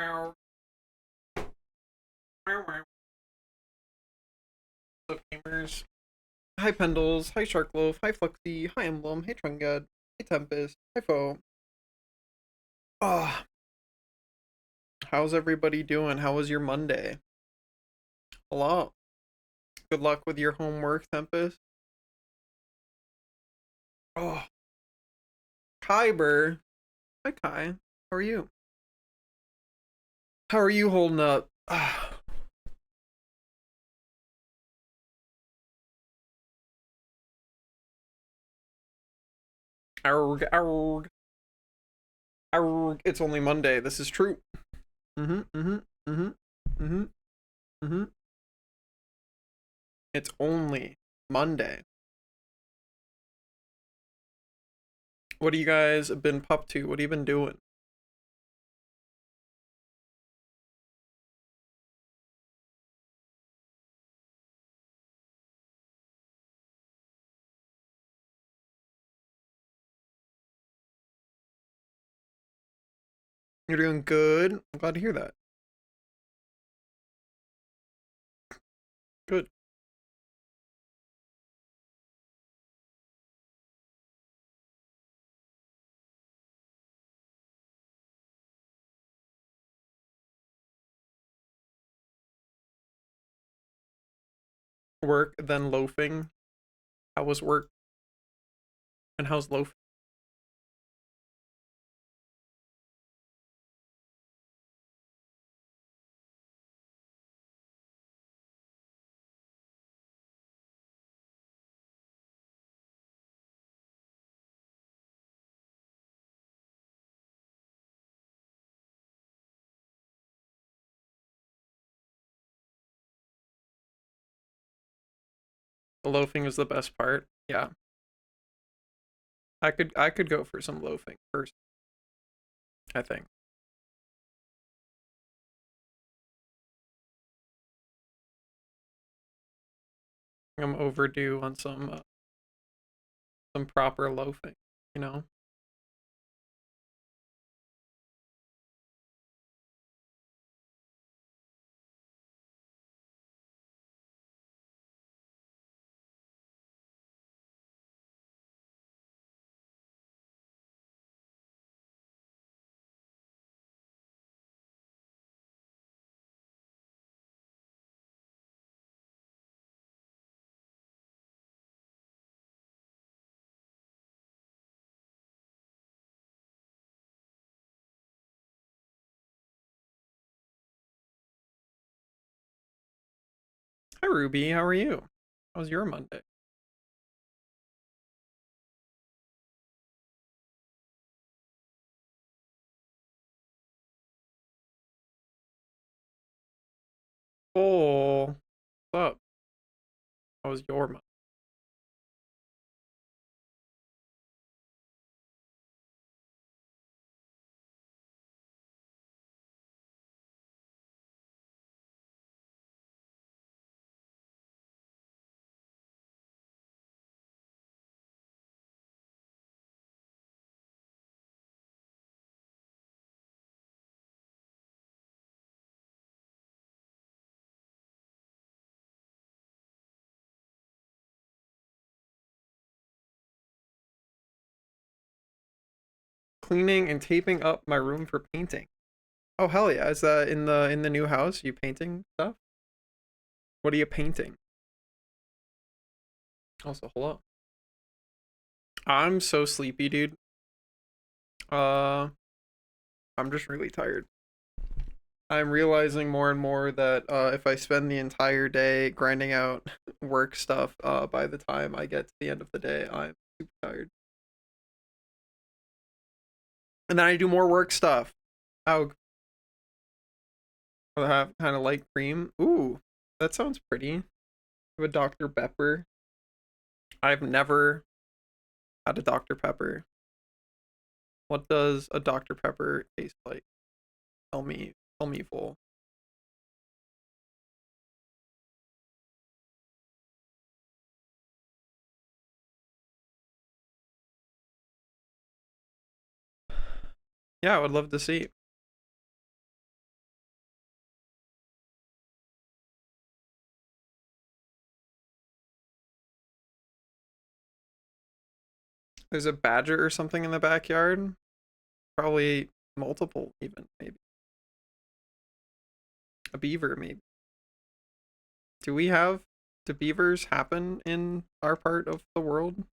What's up, gamers? Hi, Pendles. Hi, Sharkloaf. Hi, Fluxy. Hi, Emblem. Hey, Trungad. Hey, Tempest. Hi, Foe. Ah, how's everybody doing? How was your Monday? Hello. Good luck with your homework, Tempest. Oh, Kyber. Hi, Kai. How are you? How are you holding up? Ah, arg, arg, arg. It's only Monday. This is true. Mm-hmm, mm-hmm, mm-hmm, mm-hmm, mm-hmm. It's only Monday. What have you guys been up to? What have you been doing? You're doing good. I'm glad to hear that. Good. Work, then loafing. How was work? And how's loafing? The loafing is the best part. Yeah. I could go for some loafing first, I think. I'm overdue on some proper loafing, you know? Hi Ruby, how are you? How's your Monday? Oh, what's up? How was your Monday? Cleaning and taping up my room for painting. Oh hell yeah. Is that in the new house? You painting stuff? What are you painting? Also, hello. I'm so sleepy, dude. Uh I'm just really tired. I'm realizing more and more that if I spend the entire day grinding out work stuff, by the time I get to the end of the day, I'm super tired. And then I do more work stuff. I'll have kind of light cream. Ooh, that sounds pretty. Have a Dr. Pepper. I've never had a Dr. Pepper. What does a Dr. Pepper taste like? Tell me, full. Yeah, I would love to see. There's a badger or something in the backyard. Probably multiple, even, maybe. A beaver, maybe. Do beavers happen in our part of the world?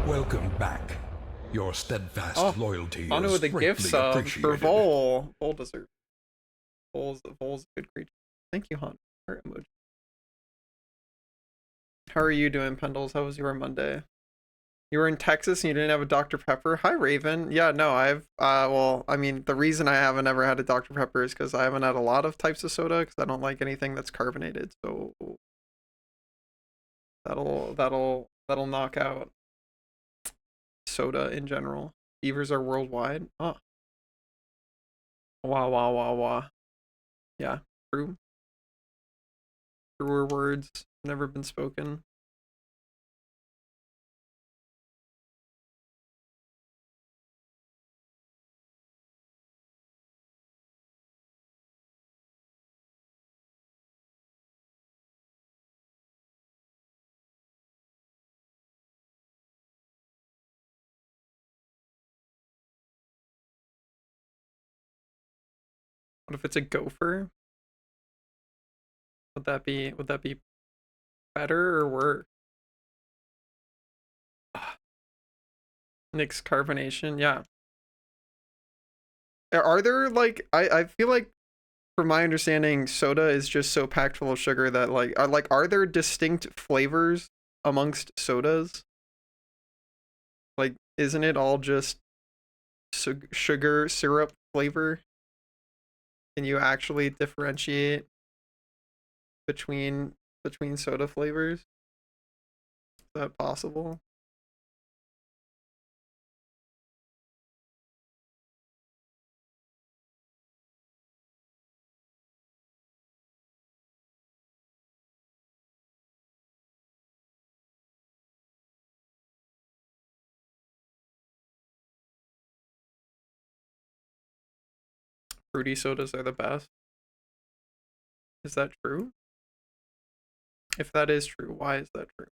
Welcome back. Your steadfast loyalty Anu is with a gift greatly sub for appreciated. Vol. Vol deserves. Vol's a good creature. Thank you, Han. Heart emoji. How are you doing, Pendles? How was your Monday? You were in Texas and you didn't have a Dr. Pepper? Hi, Raven. Yeah, no, well, I mean, the reason I haven't ever had a Dr. Pepper is because I haven't had a lot of types of soda because I don't like anything that's carbonated. So that'll knock out soda in general. Beavers are worldwide. Oh, wah wah wah wah. Yeah, true. Truer words never been spoken. What if it's a gopher? Would that be better or worse? Nick's carbonation, yeah. Are there like I feel like from my understanding, soda is just so packed full of sugar that are there distinct flavors amongst sodas? Like, isn't it all just sugar syrup flavor? Can you actually differentiate between soda flavors? Is that possible? Fruity sodas are the best. Is that true? If that is true, why is that true?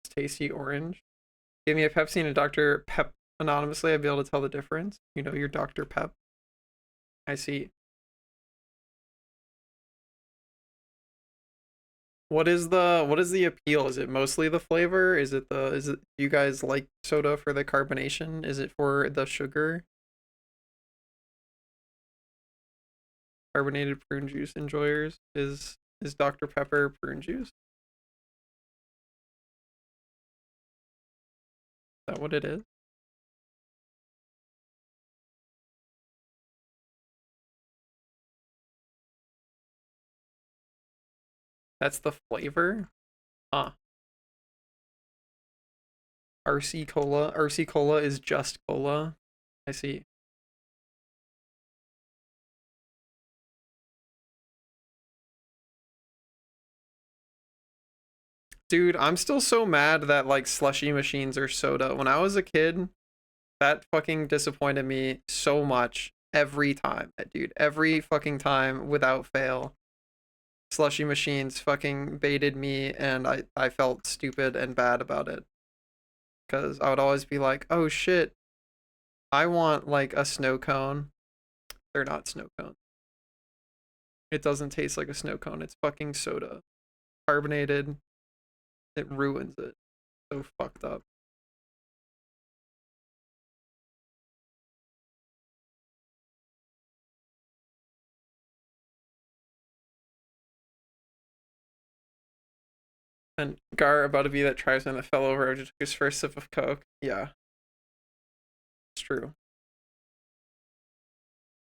It's tasty orange. Give me a Pepsi and a Dr. Pep anonymously. I'd be able to tell the difference. You know your Dr. Pep. I see. What is the appeal? Is it mostly the flavor? Is it you guys like soda for the carbonation? Is it for the sugar? Carbonated prune juice enjoyers? Is Dr. Pepper prune juice? Is that what it is? That's the flavor? Huh. RC Cola. RC Cola is just cola. I see. Dude, I'm still so mad that like slushy machines are soda. When I was a kid, that fucking disappointed me so much every time, dude. Every fucking time without fail. Slushy machines fucking baited me and I felt stupid and bad about it. Cause I would always be like, oh shit, I want like a snow cone. They're not snow cones. It doesn't taste like a snow cone. It's fucking soda. Carbonated. It ruins it. So fucked up. And Gar about to be that tribesman that fell over after took his first sip of Coke. Yeah, it's true.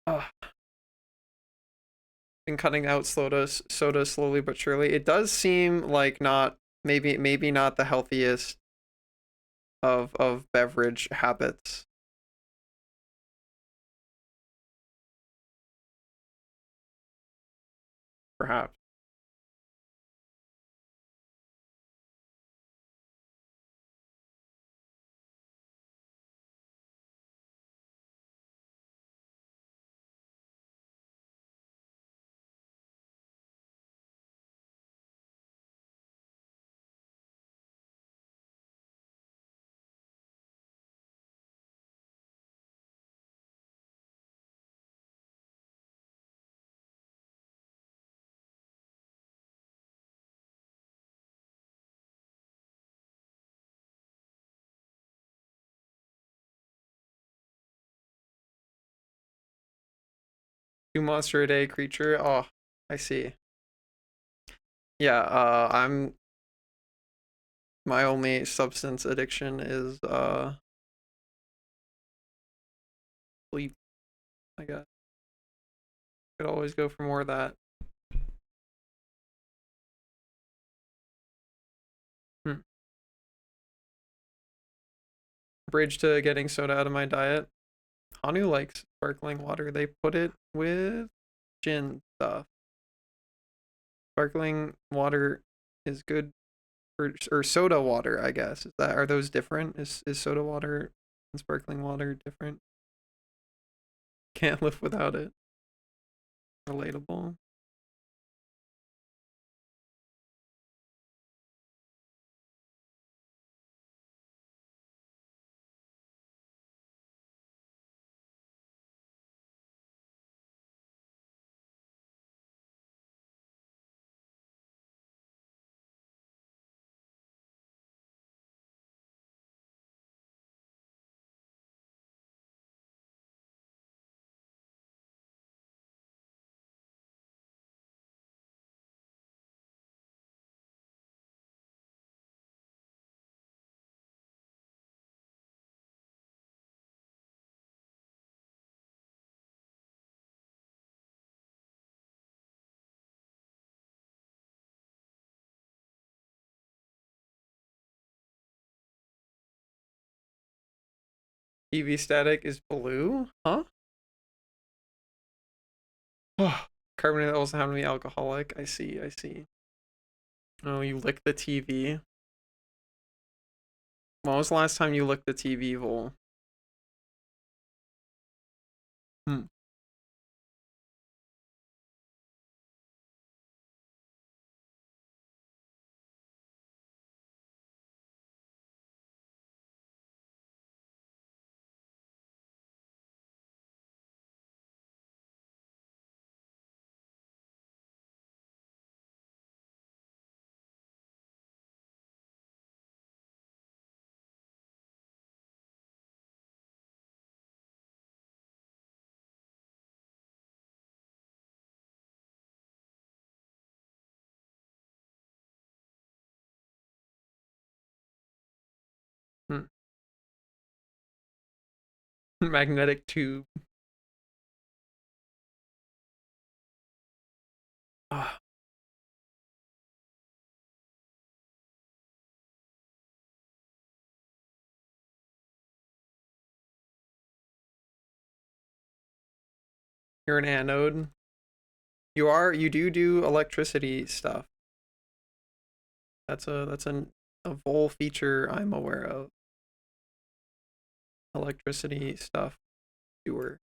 Ugh. Been cutting out soda slowly but surely. It does seem like not maybe not the healthiest of beverage habits. Perhaps. Two monster a day creature. Oh, I see. Yeah, I'm my only substance addiction is sleep, I guess. Could always go for more of that. Hmm. Bridge to getting soda out of my diet. Hanu likes sparkling water. They put it with gin stuff. Sparkling water is good for, or soda water, I guess. Are those different? Is soda water and sparkling water different? Can't live without it. Relatable. EV static is blue? Huh? Carbonate also happen to be alcoholic. I see, I see. Oh, you lick the TV. When was the last time you licked the TV, Vol? Hmm. Hmm. Magnetic tube. Ah, you're an anode. You do electricity stuff. That's a Vol feature I'm aware of. Electricity stuff doer.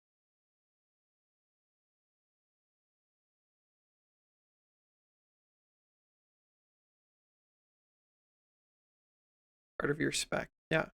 Part of your spec. Yeah.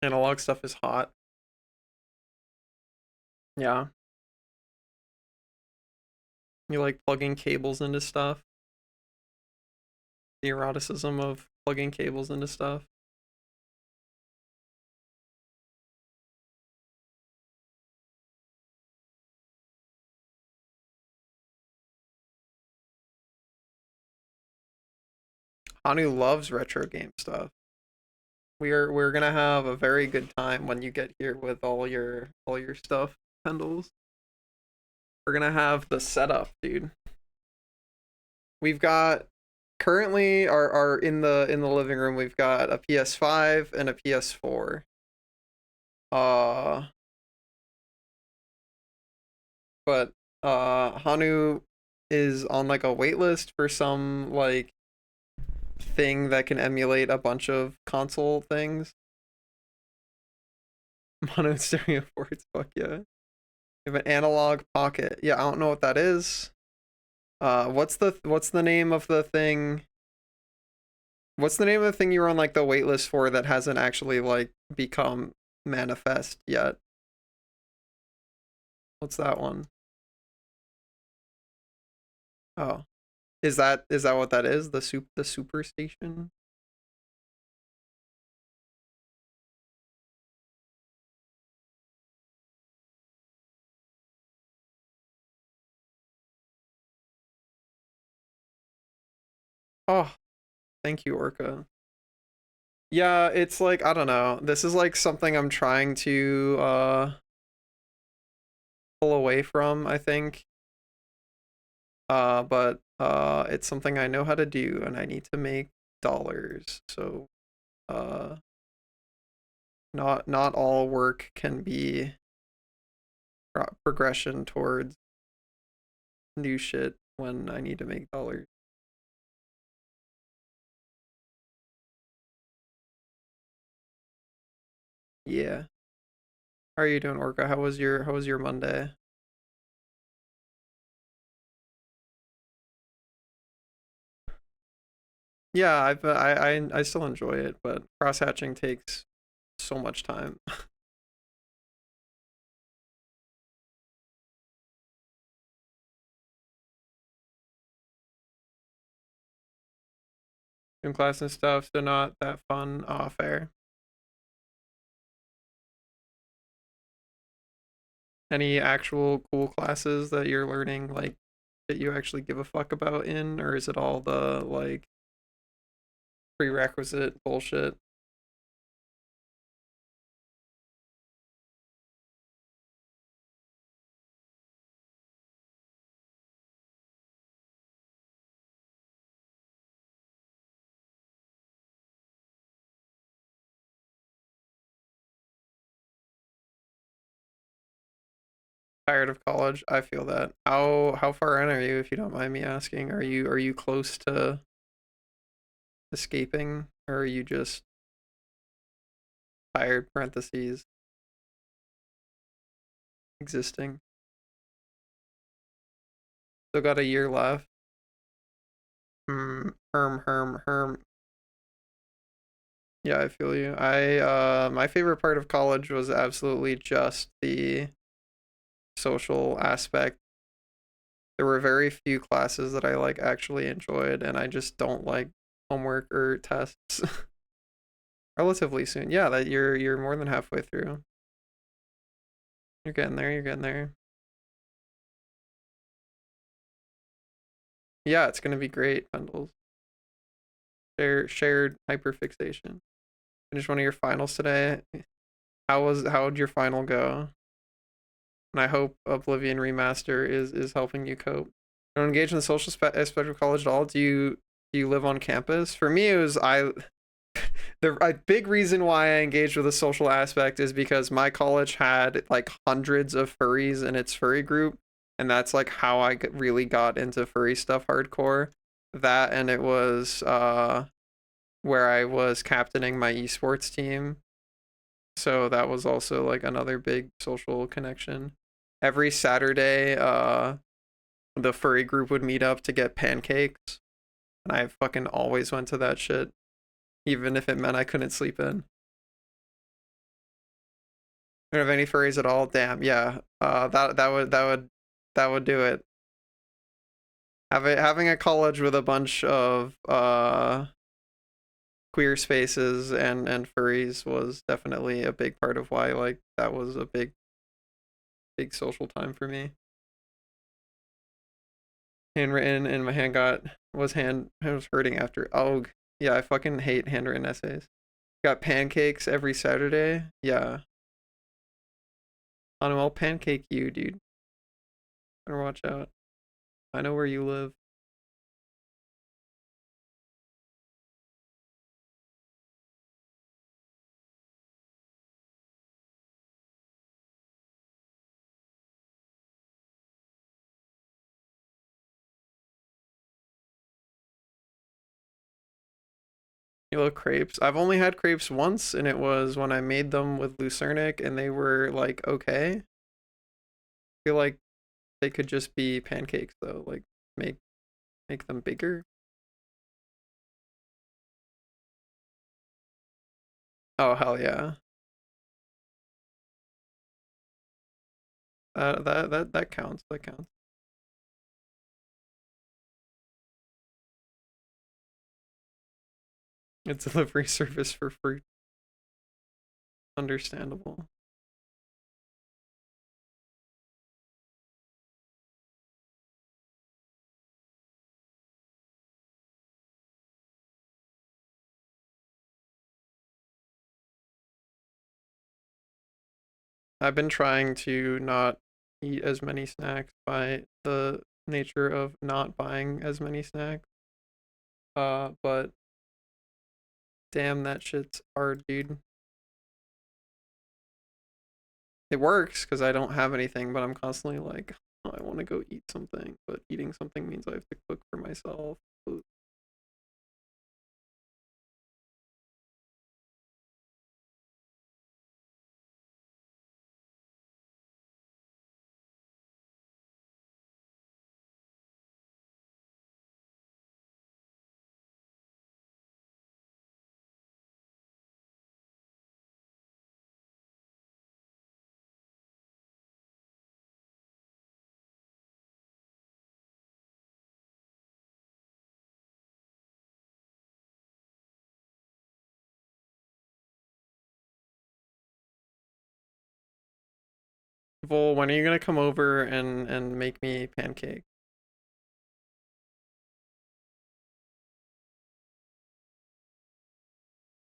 Analog stuff is hot. Yeah. You like plugging cables into stuff. the eroticism of plugging cables into stuff. Hanu loves retro game stuff. We're gonna have a very good time when you get here with all your stuff, Pendles. We're gonna have the setup, dude. We've got currently our in the living room. We've got a PS5 and a PS4. Uh, but Hanu is on like a wait list for some like thing that can emulate a bunch of console things. Mono stereo ports, fuck yeah. We have an analog pocket. Yeah, I don't know what that is. What's the name of the thing? What's the name of the thing you were on like the wait list for that hasn't actually like become manifest yet? What's that one? Oh. Is that what that is? The super station? Oh, thank you, Orca. Yeah, it's like I don't know. This is like something I'm trying to pull away from, I think. But it's something I know how to do and I need to make dollars. So uh not all work can be progression towards new shit when I need to make dollars. Yeah. How are you doing, Orca? How was your Monday? Yeah, I still enjoy it, but cross hatching takes so much time. Gym class and stuff, so not that fun. Fair. Any actual cool classes that you're learning, like that you actually give a fuck about in, or is it all the like prerequisite bullshit? Tired of college. I feel that. How far in are you, if you don't mind me asking? Are you close to escaping, or are you just tired? Parentheses existing. Still got a year left. Herm. Yeah, I feel you. My favorite part of college was absolutely just the social aspect. There were very few classes that I like actually enjoyed, and I just don't like homework or tests. Relatively soon. Yeah, that you're more than halfway through. You're getting there, you're getting there. Yeah, it's gonna be great, bundles. Shared hyperfixation. Finish one of your finals today. How would your final go? And I hope Oblivion Remaster is helping you cope. Don't engage in the social aspect of college at all. Do you live on campus? For me, it was the a big reason why I engaged with the social aspect is because my college had like hundreds of furries in its furry group, and that's like how I really got into furry stuff hardcore. That and it was where I was captaining my esports team, so that was also like another big social connection. Every Saturday, the furry group would meet up to get pancakes, and I fucking always went to that shit, even if it meant I couldn't sleep in. Don't have any furries at all. Damn, yeah. That would do it. Having a college with a bunch of queer spaces and furries was definitely a big part of why like that was a big social time for me. Handwritten and my hand was hurting after. Oh yeah, I fucking hate handwritten essays. Got pancakes every Saturday. Yeah. I'll pancake you, dude. Better watch out. I know where you live. You love crepes. I've only had crepes once, and it was when I made them with Lucernic, and they were like okay. I feel like they could just be pancakes though. Like make make them bigger. Oh hell yeah. That counts. That counts. A delivery service for fruit. Understandable. I've been trying to not eat as many snacks by the nature of not buying as many snacks. But damn, that shit's hard, dude. It works because I don't have anything, but I'm constantly like, oh, I want to go eat something, but eating something means I have to cook for myself. Vol, when are you gonna come over and make me pancake?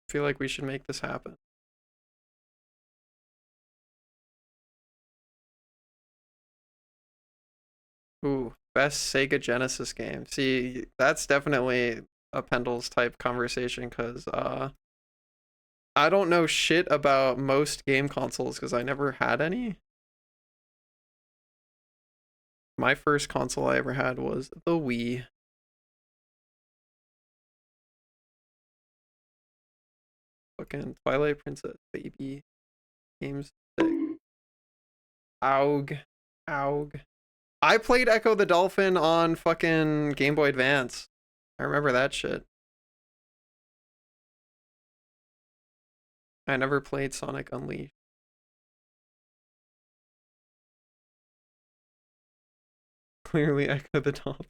I feel like we should make this happen. Ooh, best Sega Genesis game. See, that's definitely a Pendles type conversation because I don't know shit about most game consoles because I never had any. My first console I ever had was the Wii. Fucking Twilight Princess, baby. Games sick. Aug. Aug. I played Echo the Dolphin on fucking Game Boy Advance. I remember that shit. I never played Sonic Unleashed. Clearly Echo the Dolphin.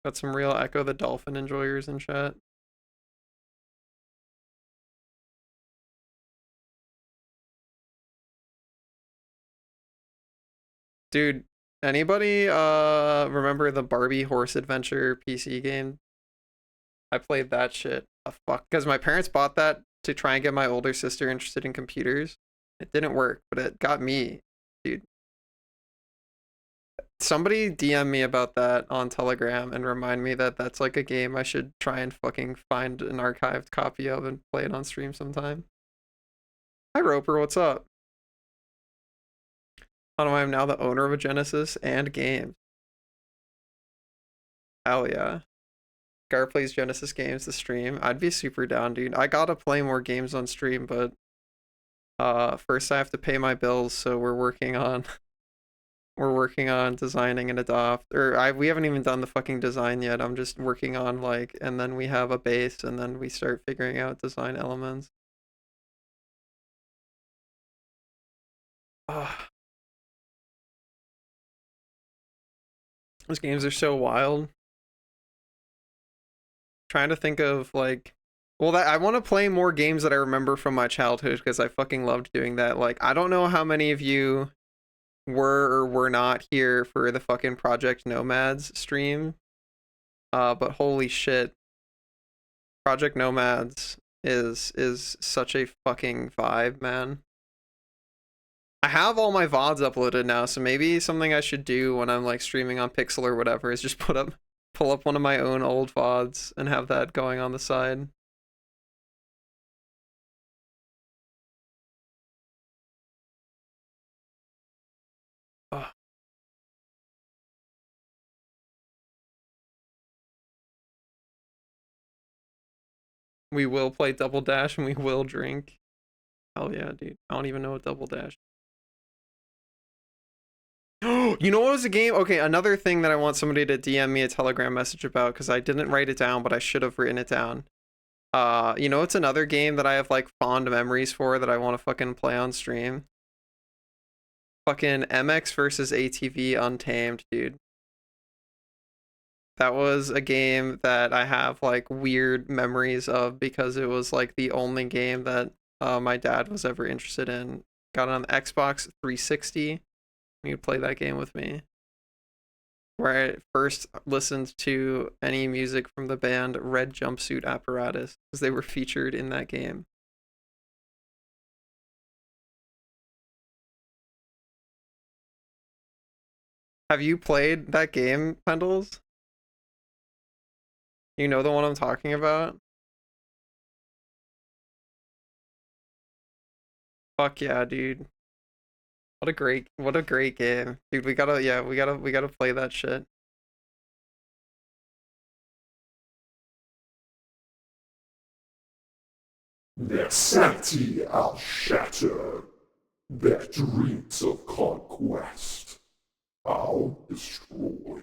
Got some real Echo the Dolphin enjoyers in chat. Dude, anybody remember the Barbie Horse Adventure PC game? I played that shit a fuck because my parents bought that to try and get my older sister interested in computers. It didn't work, but it got me, dude. Somebody DM me about that on Telegram and remind me that that's like a game I should try and fucking find an archived copy of and play it on stream sometime. Hi Roper, what's up? How do I am now the owner of a Genesis and games? Hell yeah. Gar plays Genesis games to stream. I'd be super down, dude. I gotta play more games on stream, but first I have to pay my bills, so we're working on designing an adopt or I we haven't even done the fucking design yet. I'm just working on like and then we have a base and then we start figuring out design elements. Ah, Those games are so wild. Trying to think of like, well, that I want to play more games that I remember from my childhood because I fucking loved doing that. Like, I don't know how many of you were or were not here for the fucking Project Nomads stream. But holy shit, Project Nomads is such a fucking vibe, man. I have all my VODs uploaded now, so maybe something I should do when I'm like streaming on Pixel or whatever is just pull up one of my own old VODs and have that going on the side. Ugh. We will play Double Dash and we will drink. Hell yeah, dude. I don't even know what Double Dash. You know what was a game? Okay, another thing that I want somebody to DM me a Telegram message about because I didn't write it down, but I should have written it down. You know it's another game that I have like fond memories for that I want to fucking play on stream? Fucking MX versus ATV Untamed, dude. That was a game that I have like weird memories of because it was like the only game that my dad was ever interested in. Got it on the Xbox 360. You'd play that game with me. Where I first listened to any music from the band Red Jumpsuit Apparatus because they were featured in that game. Have you played that game, Pendles? You know the one I'm talking about? Fuck yeah, dude. What a great game. Dude, we gotta play that shit. Their sanity I'll shatter, their dreams of conquest I'll destroy.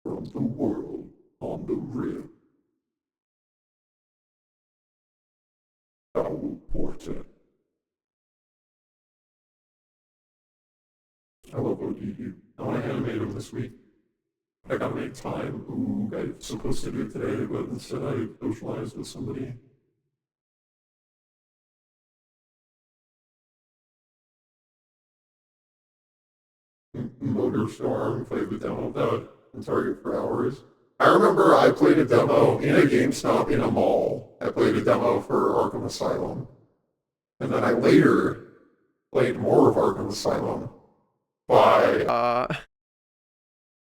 From the world on the rim, I will portent. I love ODU. I want to animate him this week. I gotta make time. Ooh, I was supposed to do it today, but instead I socialized with somebody. Motor Storm, played the demo of that in Target for hours. I remember I played a demo in a GameStop in a mall. I played a demo for Arkham Asylum. And then I later played more of Arkham Asylum by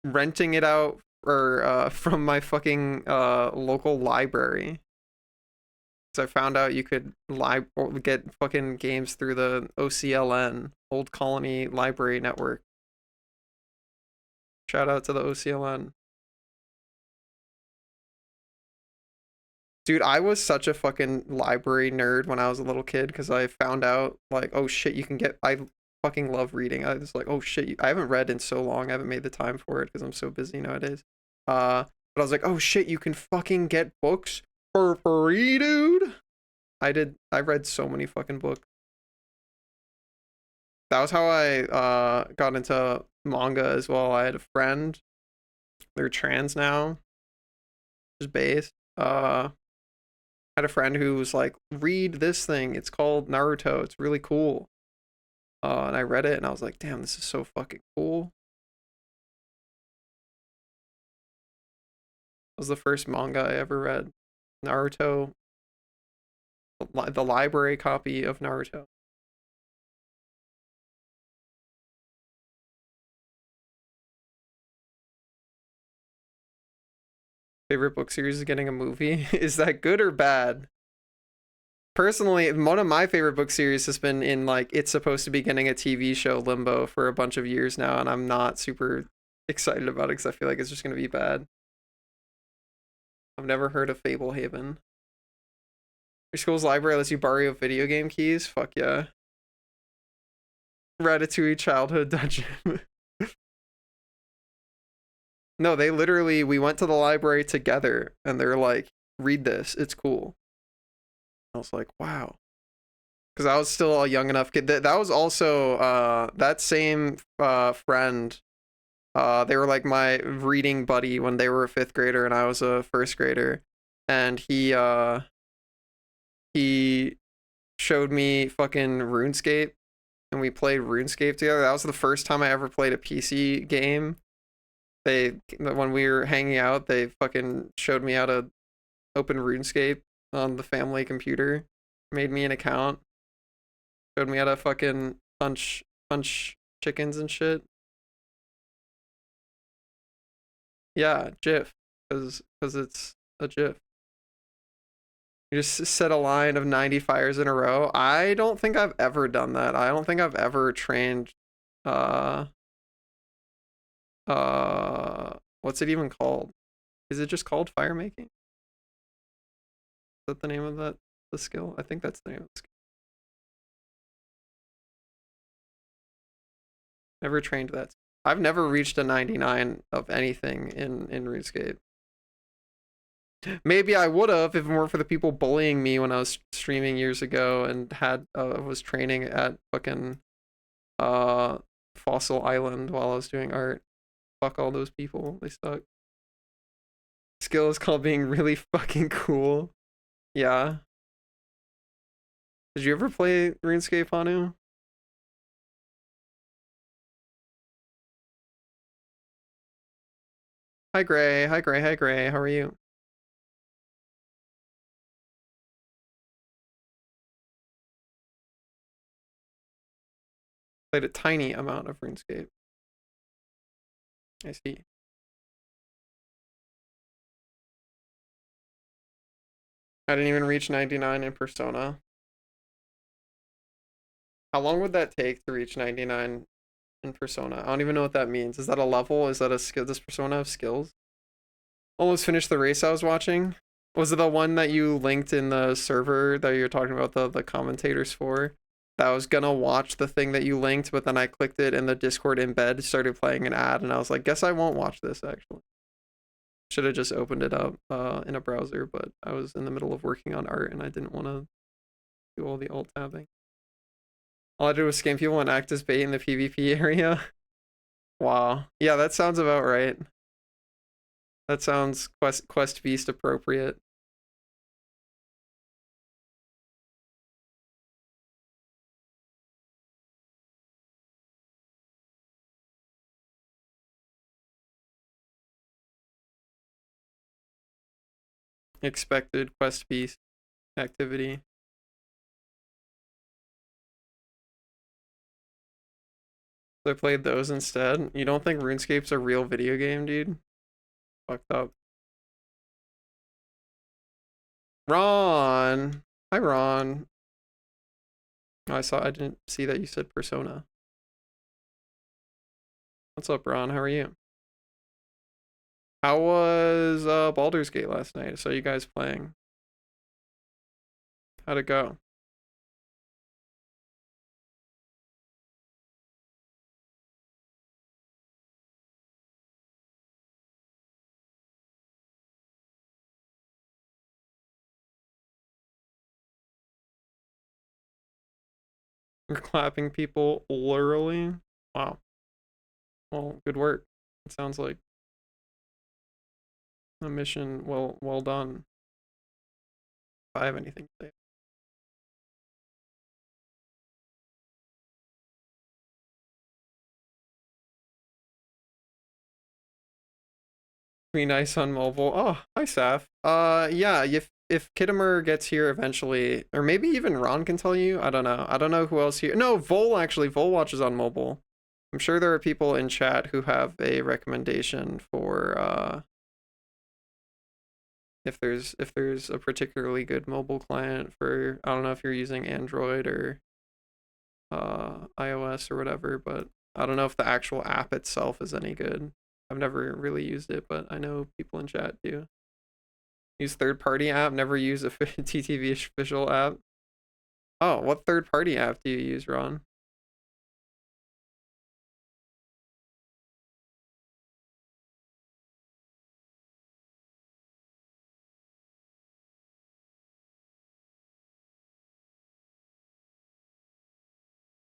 renting it out or from my fucking local library. So I found out you could get fucking games through the OCLN, Old Colony Library Network. Shout out to the OCLN. Dude, I was such a fucking library nerd when I was a little kid because I found out like, oh shit, you can get. I fucking love reading. I was like, oh shit, I haven't read in so long. I haven't made the time for it because I'm so busy nowadays. But I was like, oh shit, you can fucking get books for free, dude. I did. I read so many fucking books. That was how I got into manga as well. I had a friend. They're trans now. Just based. Had a friend who was like, read this thing. It's called Naruto. It's really cool. And I read it and I was like, damn, this is so fucking cool. It was the first manga I ever read. Naruto. The library copy of Naruto. Favorite book series is getting a movie. Is that good or bad? Personally, one of my favorite book series has been in like it's supposed to be getting a TV show Limbo for a bunch of years now, and I'm not super excited about it because I feel like it's just gonna be bad. I've never heard of Fablehaven. Your school's library lets you borrow video game keys? Fuck yeah. Ratatouille childhood dungeon. No, they literally, we went to the library together and they're like, read this, it's cool. I was like, wow. because I was still a young enough kid. That was also that same friend. They were like my reading buddy when they were a 5th grader and I was a 1st grader, and he showed me fucking RuneScape, and we played RuneScape together. That was the first time I ever played a PC game. When we were hanging out, they fucking showed me how to open RuneScape on the family computer, made me an account, showed me how to fucking punch chickens and shit. Yeah, GIF, because it's a GIF. You just set a line of 90 fires in a row. I don't think I've ever done that. I don't think I've ever trained what's it even called? Is it just called fire making? Is that the name of the skill? I think that's the name of the skill. Never trained that. I've never reached a 99 of anything in RuneScape. Maybe I would have if it weren't for the people bullying me when I was streaming years ago and was training at fucking Fossil Island while I was doing art. Fuck all those people. They suck. Skill is called being really fucking cool. Yeah. Did you ever play RuneScape, Hanu? Hi Gray, hi Gray, hi Gray, how are you? Played a tiny amount of RuneScape. I see. I didn't even reach 99 in Persona. How long would that take to reach 99 in Persona? I don't even know what that means. Is that a level? Is that a skill? Does Persona have skills? Almost finished the race I was watching. Was it the one that you linked in the server that you're talking about the commentators for? That I was gonna watch the thing that you linked, but then I clicked it and the Discord embed started playing an ad, and I was like, guess I won't watch this actually. Should have just opened it up in a browser, but I was in the middle of working on art and I didn't want to do all the alt tabbing. All I did was scam people and act as bait in the PvP area. Wow. Yeah, that sounds about right. That sounds Quest Beast appropriate. Expected Quest Beast activity. So I played those instead. You don't think RuneScape's a real video game, dude? Fucked up. Ron! Hi, Ron. Oh, I didn't see that you said Persona. What's up, Ron? How are you? How was Baldur's Gate last night? I saw you guys playing. How'd it go? You're clapping people literally? Wow. Well, good work. It sounds like a mission well done. If I have anything to say. Be nice on mobile. Oh, hi Saf. Yeah, if Kittimer gets here eventually, or maybe even Ron can tell you. I don't know. I don't know who else here. No, Vol actually. Vol watches on mobile. I'm sure there are people in chat who have a recommendation for if there's a particularly good mobile client for, I don't know if you're using Android or iOS or whatever, but I don't know if the actual app itself is any good. I've never really used it, but I know people in chat do. Use third-party app, never use a TTV official app. Oh, what third-party app do you use, Ron?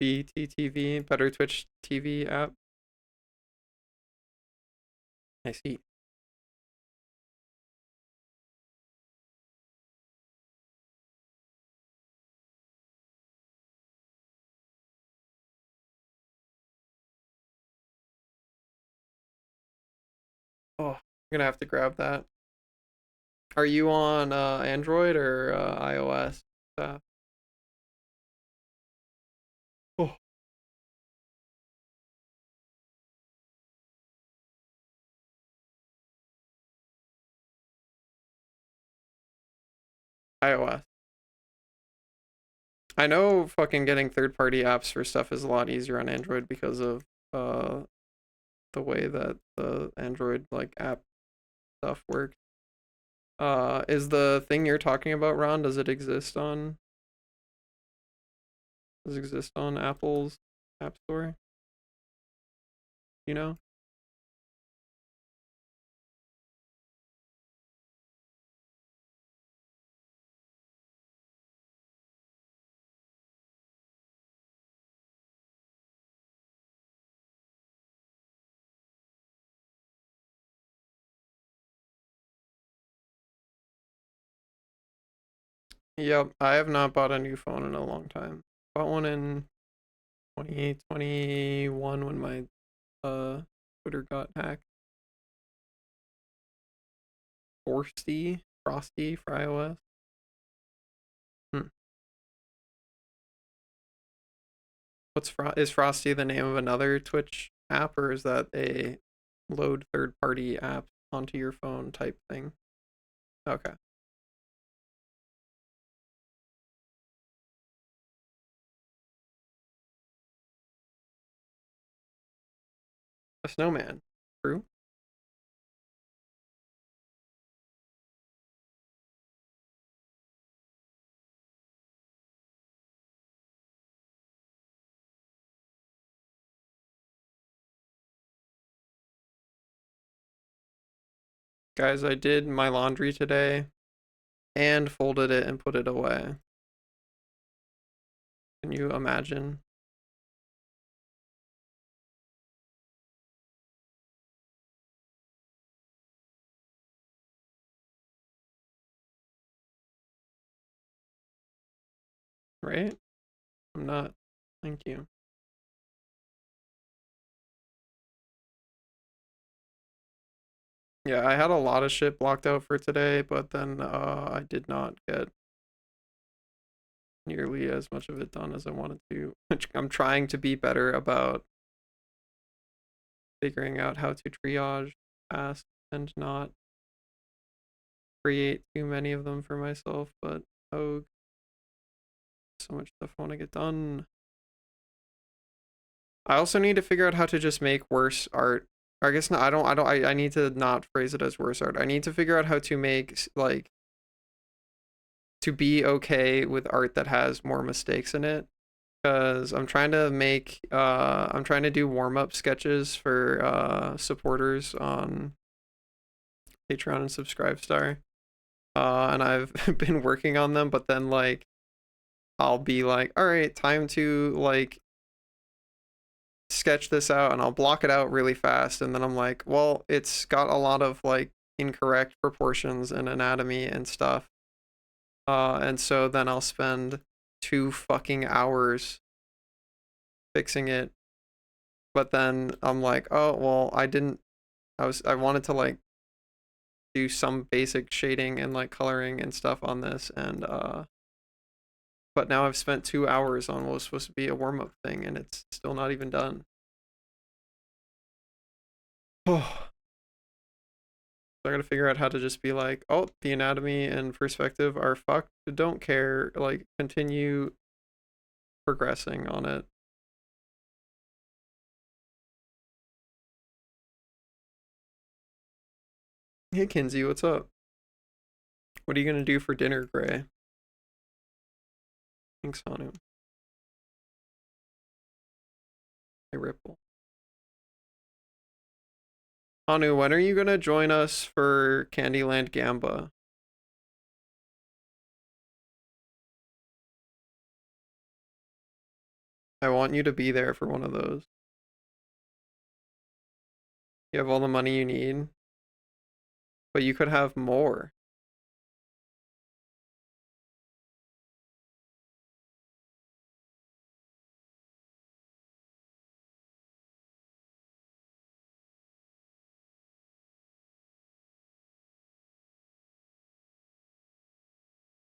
BTTV, Better Twitch TV app. I see. Oh, I'm gonna have to grab that. Are you on Android or iOS? Oh, iOS. I know fucking getting third-party apps for stuff is a lot easier on Android because of uh the way that the Android like app stuff works. Is the thing you're talking about, Ron, does it exist on Apple's App Store? You know? Yep, I have not bought a new phone in a long time. Bought one in 2021 when my Twitter got hacked. Frosty for iOS. Is Frosty the name of another Twitch app, or is that a load third-party app onto your phone type thing? Okay. A snowman. True. Guys, I did my laundry today and folded it and put it away. Can you imagine? Right? I'm not. Thank you. Yeah, I had a lot of shit blocked out for today, but then I did not get nearly as much of it done as I wanted to. I'm trying to be better about figuring out how to triage tasks and not create too many of them for myself, but oh, so much stuff I want to get done. I also need to figure out how to just make worse art. I guess not, I need to not phrase it as worse art. I need to figure out how to make, like, to be okay with art that has more mistakes in it. Because I'm trying to do warm-up sketches for supporters on Patreon and Subscribestar. And I've been working on them, but then like I'll be like, all right, time to like sketch this out, and I'll block it out really fast, and then I'm like, well, it's got a lot of like incorrect proportions and anatomy and stuff. And so then I'll spend 2 fucking hours fixing it. But then I'm like, oh well, I wanted to like do some basic shading and like coloring and stuff on this, and but now I've spent 2 hours on what was supposed to be a warm-up thing, and it's still not even done. Oh. So I gotta figure out how to just be like, oh, the anatomy and perspective are fucked. Don't care. Like, continue progressing on it. Hey, Kinsey, what's up? What are you gonna do for dinner, Gray? Thanks, Hanu. Hey, Ripple. Hanu, when are you gonna join us for Candyland Gamba? I want you to be there for one of those. You have all the money you need, but you could have more.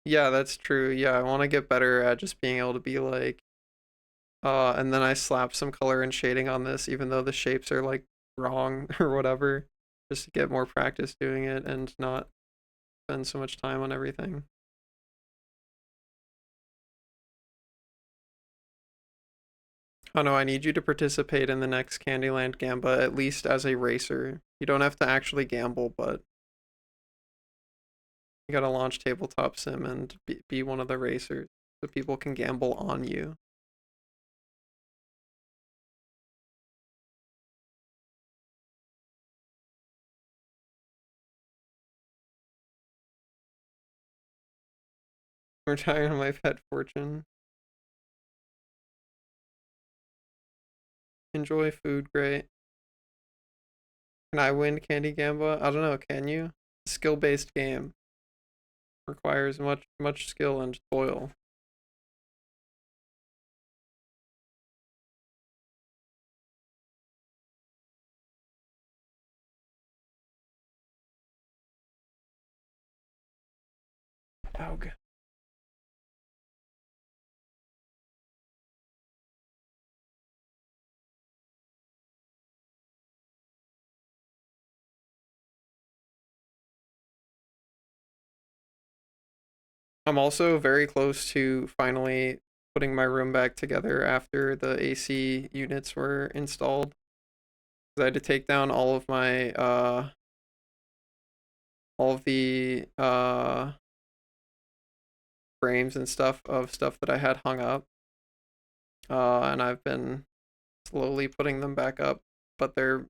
Yeah, that's true. Yeah, I want to get better at just being able to be like, and then I slap some color and shading on this, even though the shapes are like wrong or whatever, just to get more practice doing it and not spend so much time on everything. Oh no, I need you to participate in the next Candyland Gamba, at least as a racer. You don't have to actually gamble, but you gotta launch Tabletop Sim and be one of the racers so people can gamble on you. Retiring my pet fortune. Enjoy food, great. Can I win Candy Gamba? I don't know, can you? Skill-based game. Requires much skill and toil. Ow. I'm also very close to finally putting my room back together after the AC units were installed. I had to take down all of the frames and stuff that I had hung up. And I've been slowly putting them back up, but they're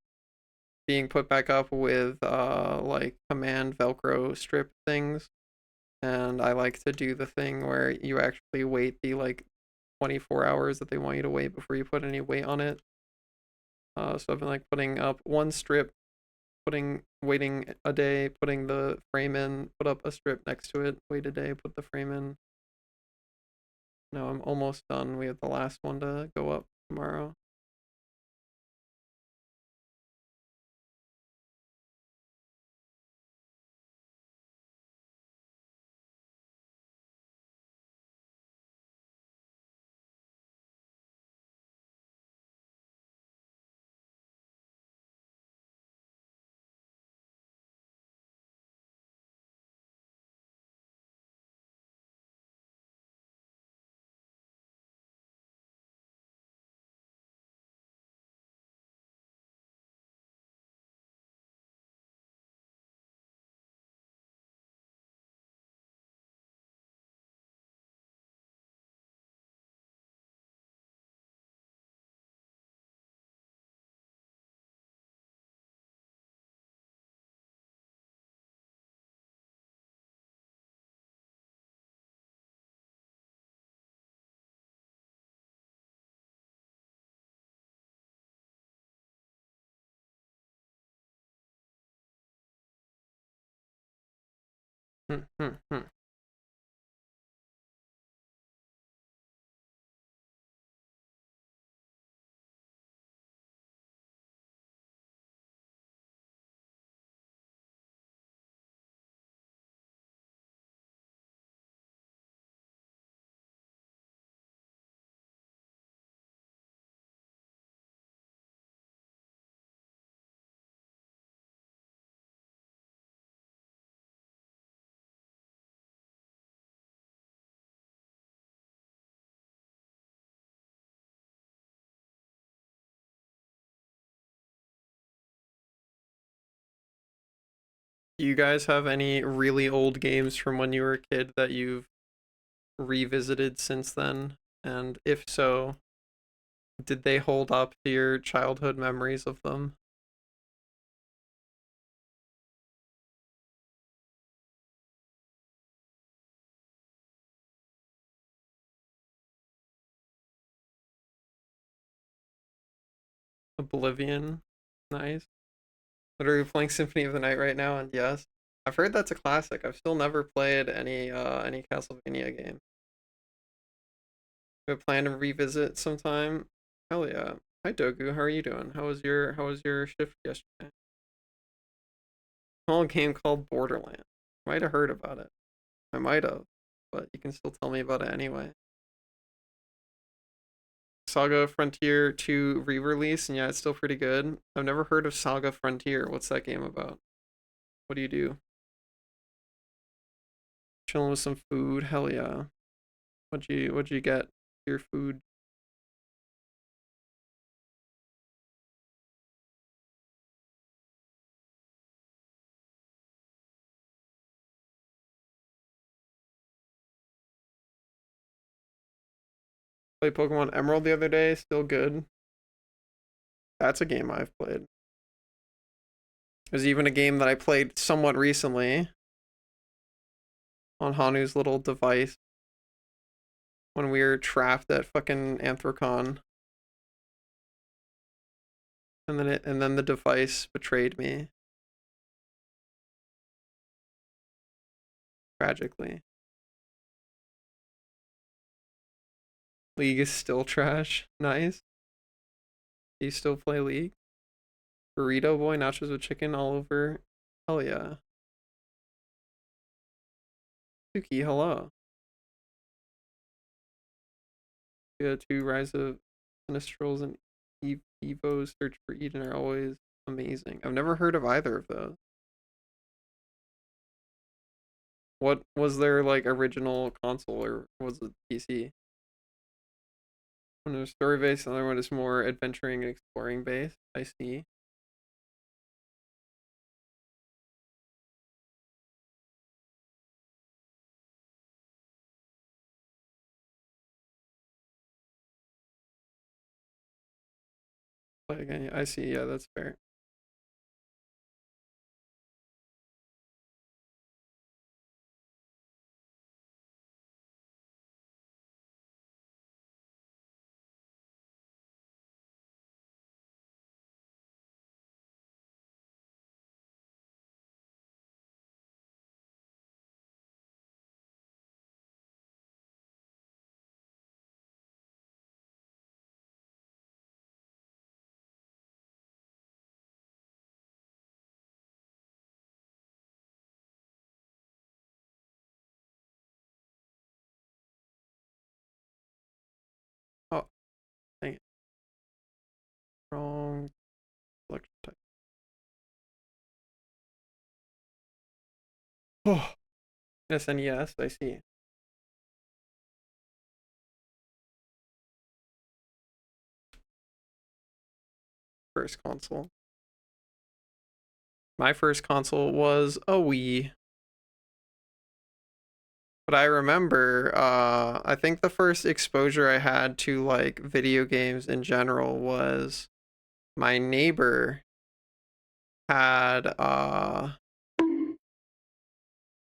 being put back up with like command Velcro strip things. And I like to do the thing where you actually wait the like 24 hours that they want you to wait before you put any weight on it. So I've been like putting up one strip, waiting a day, putting the frame in, put up a strip next to it, wait a day, put the frame in. No, I'm almost done. We have the last one to go up tomorrow. Do you guys have any really old games from when you were a kid that you've revisited since then? And if so, did they hold up to your childhood memories of them? Oblivion. Nice. Literally playing Symphony of the Night right now, and yes. I've heard that's a classic. I've still never played any Castlevania game. We plan to revisit sometime. Hell yeah. Hi Dogu, how are you doing? How was your shift yesterday? Small game called Borderlands. Might have heard about it. I might have, but you can still tell me about it anyway. Saga Frontier 2 re-release, and yeah, it's still pretty good. I've never heard of Saga Frontier. What's that game about? What do you do? Chilling with some food. Hell yeah. What'd you get? Your food. Played Pokemon Emerald the other day. Still good. That's a game I've played. There's even a game that I played somewhat recently on Hanu's little device when we were trapped at fucking Anthrocon. And then the device betrayed me. Tragically. League is still trash. Nice. Do you still play League? Burrito boy, nachos with chicken all over. Hell yeah. Suki, hello. Yeah, two Rise of Sinistrals and Evo's Search for Eden are always amazing. I've never heard of either of those. What was their like original console, or was it PC? One is story based, the other one is more adventuring and exploring based. I see. Play again. I see. Yeah, that's fair. Oh, dang it. Wrong selection type. Oh, SNES. I see. First console. My first console was a Wii. But I remember, I think the first exposure I had to like video games in general was my neighbor had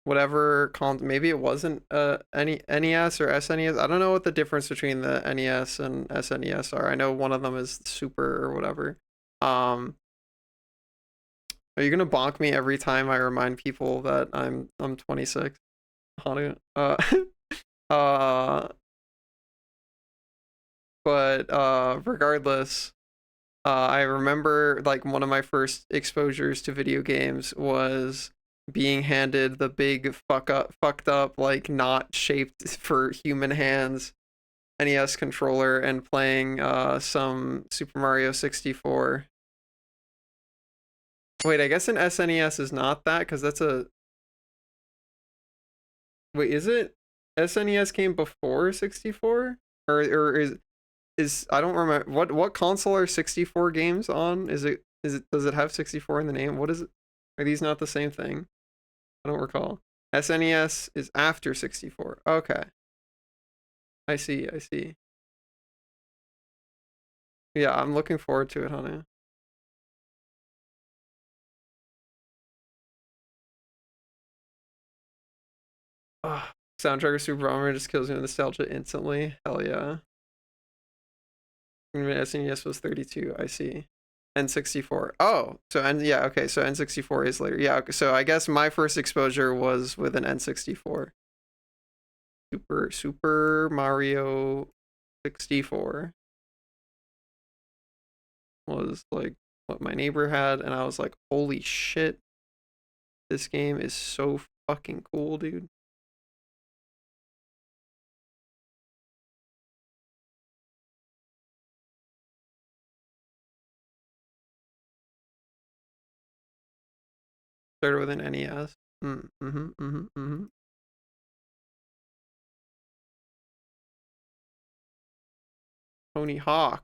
whatever maybe it wasn't any NES or SNES. I don't know what the difference between the NES and SNES are. I know one of them is Super or whatever. Are you gonna bonk me every time I remind people that I'm 26? Hanu. Uh but regardless, I remember like one of my first exposures to video games was being handed the big fucked up like not shaped for human hands NES controller and playing some Super Mario 64. Wait, I guess an SNES is not that because that's a wait, is it? SNES came before 64? Or is I don't remember what console are 64 games on? Is it does it have 64 in the name? What is it? Are these not the same thing? I don't recall. SNES is after 64. Okay. I see, I see. Yeah, I'm looking forward to it, honey. Ah, soundtrack of Super Bomber just kills me with nostalgia instantly. Hell yeah. SNES was 32. I see. N64. Oh, so yeah, okay. So N64 is later. Yeah, okay, so I guess my first exposure was with an N64. Super Mario 64 was like what my neighbor had, and I was like, holy shit, this game is so fucking cool, dude. Started with an NES. Tony Hawk.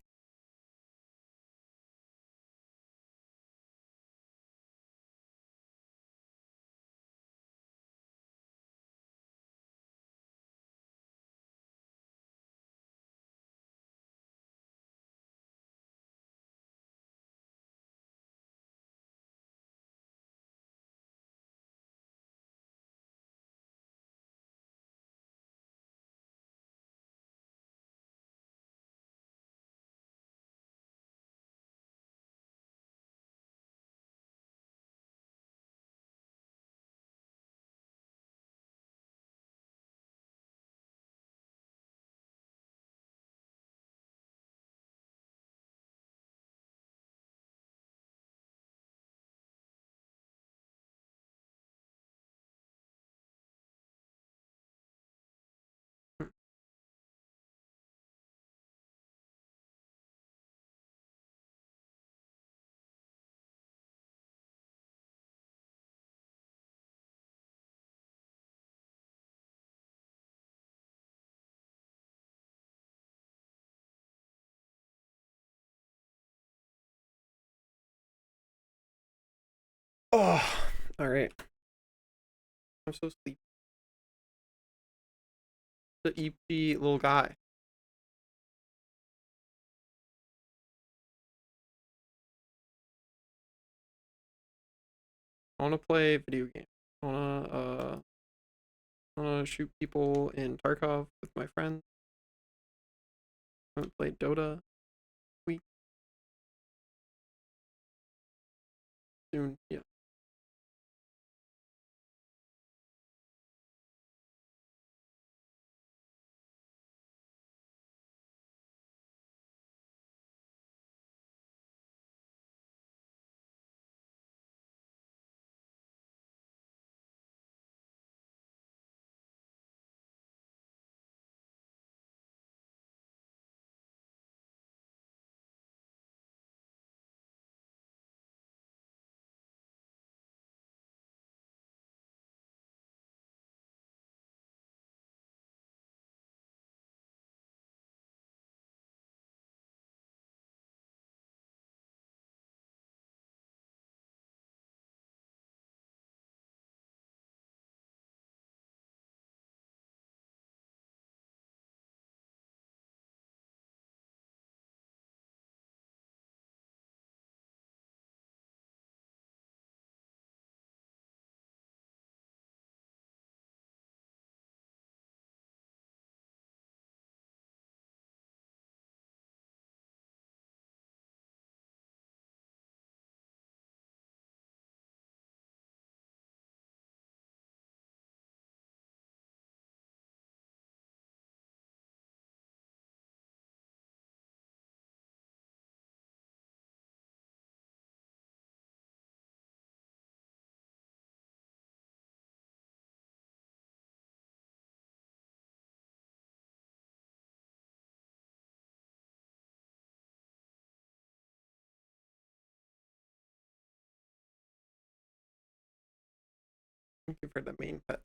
Oh, all right. I'm so sleepy. The EP little guy. I want to play video games. I wanna shoot people in Tarkov with my friends. I haven't played Dota. Week soon. Yeah. Thank you for the main pet.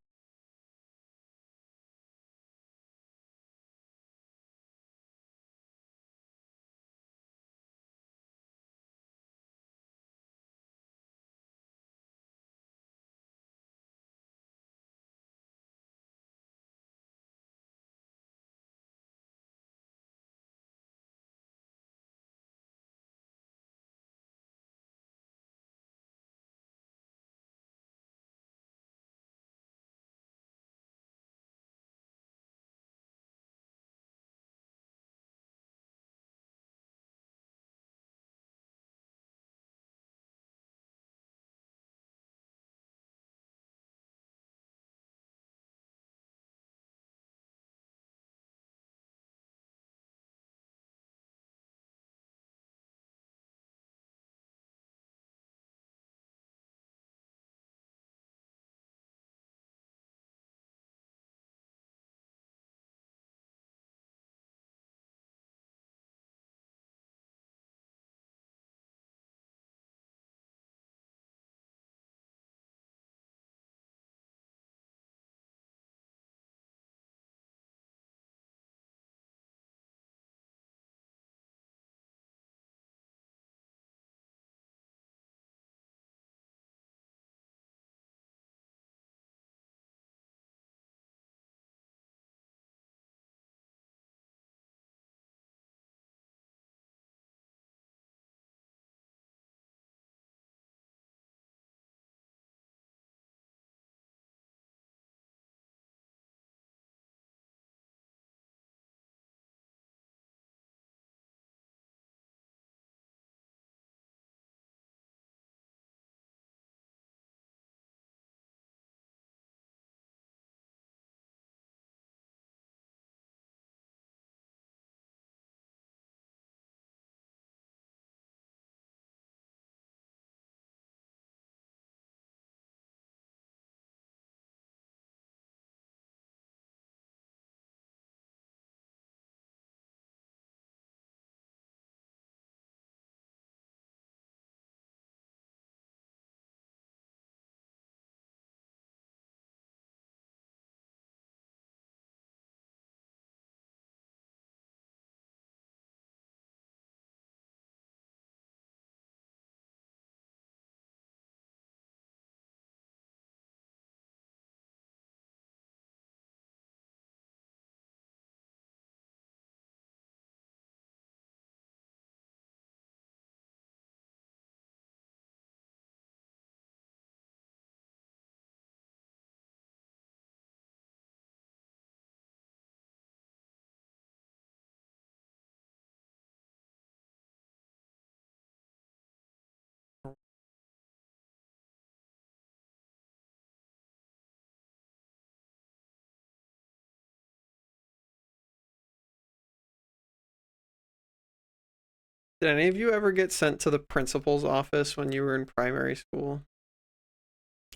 Did any of you ever get sent to the principal's office when you were in primary school?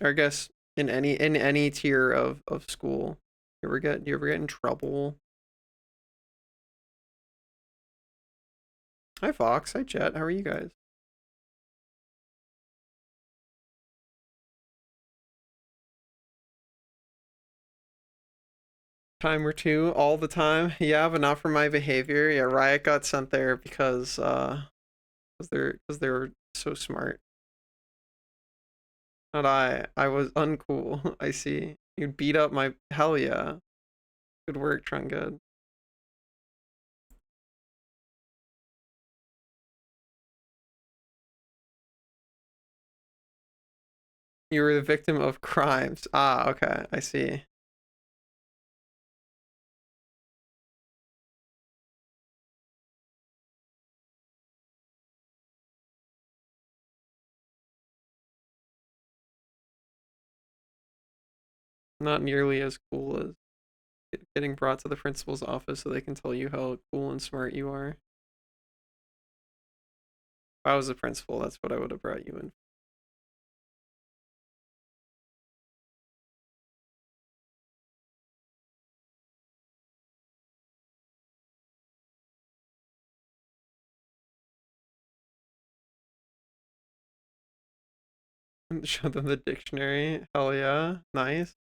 Or I guess in any tier of school. You ever get in trouble? Hi Fox, hi Jet, how are you guys? Time or two all the time. Yeah, but not for my behavior. Yeah, Riot got sent there because they were so smart. Not I. I was uncool. I see. You beat up my hell yeah. Good work, Trungud. You were the victim of crimes. Ah, okay. I see. Not nearly as cool as getting brought to the principal's office so they can tell you how cool and smart you are. If I was the principal, that's what I would have brought you in. And show them the dictionary. Hell yeah. Nice.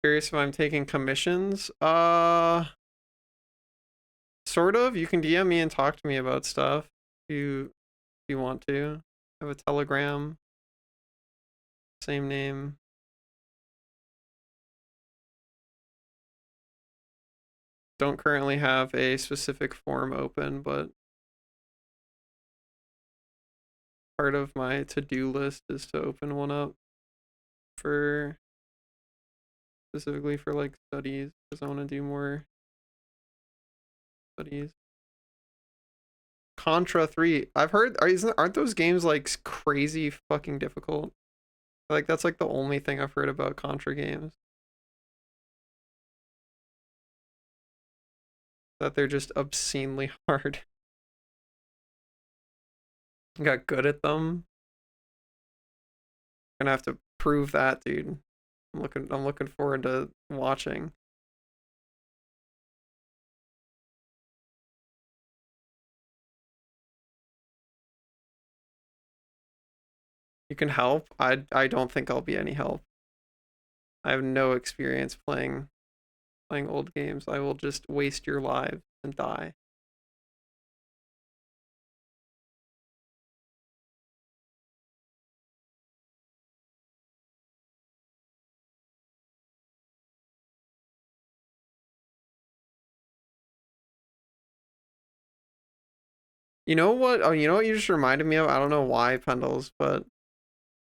Curious if I'm taking commissions? Sort of. You can DM me and talk to me about stuff if you want to. I have a Telegram. Same name. Don't currently have a specific form open, but part of my to-do list is to open one up for specifically for like studies because I want to do more studies. Contra 3. I've heard aren't those games like crazy fucking difficult? Like that's like the only thing I've heard about Contra games. That they're just obscenely hard. Got good at them. Gonna have to prove that, dude. I'm looking forward to watching. You can help. I don't think I'll be any help. I have no experience playing old games. I will just waste your lives and die. You know what? Oh, you know what you just reminded me of? I don't know why, Pendles, but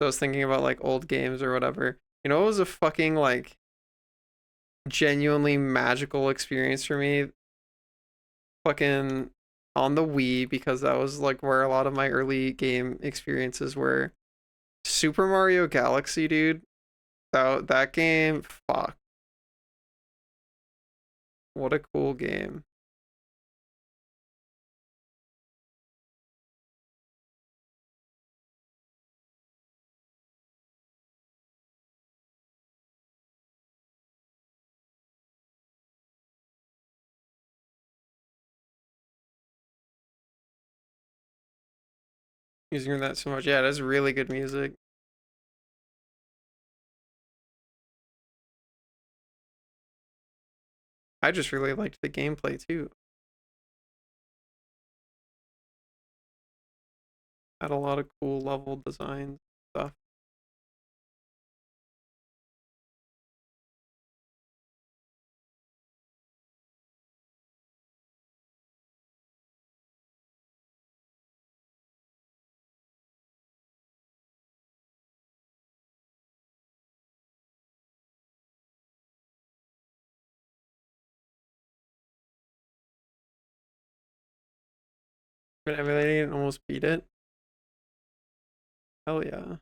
I was thinking about like old games or whatever. You know, it was a fucking like genuinely magical experience for me. Fucking on the Wii because that was like where a lot of my early game experiences were. Super Mario Galaxy, dude. That game, fuck. What a cool game. Using that so much. Yeah, that's really good music. I just really liked the gameplay too. Had a lot of cool level design stuff. Been emulating and almost beat it. Hell yeah.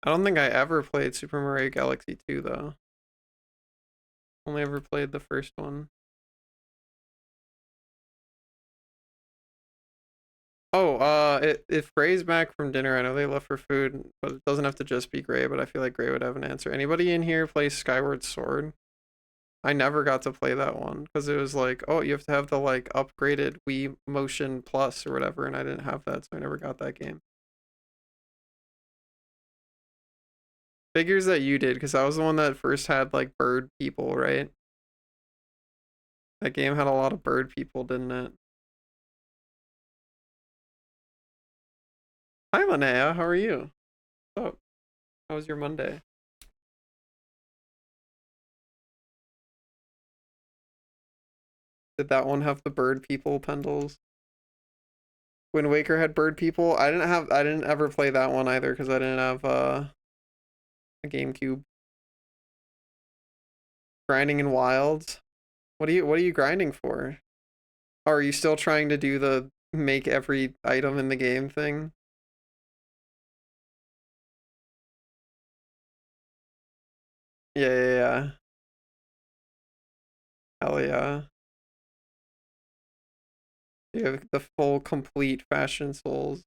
I don't think I ever played Super Mario Galaxy 2 though. Only ever played the first one. Oh, if Gray's back from dinner, I know they left for food, but it doesn't have to just be Gray, but I feel like Gray would have an answer. Anybody in here play Skyward Sword? I never got to play that one because it was like, oh, you have to have the like upgraded Wii Motion Plus or whatever, and I didn't have that, so I never got that game. Figures that you did, because that was the one that first had like bird people, right? That game had a lot of bird people, didn't it? Hi, Linnea, how are you? Oh, how was your Monday? Did that one have the bird people pendles? Wind Waker had bird people. I didn't ever play that one either because I didn't have a GameCube. Grinding in Wilds. What are you grinding for? Oh, are you still trying to do the make every item in the game thing? Yeah, yeah, yeah. Hell yeah. You have the full complete Fashion Souls.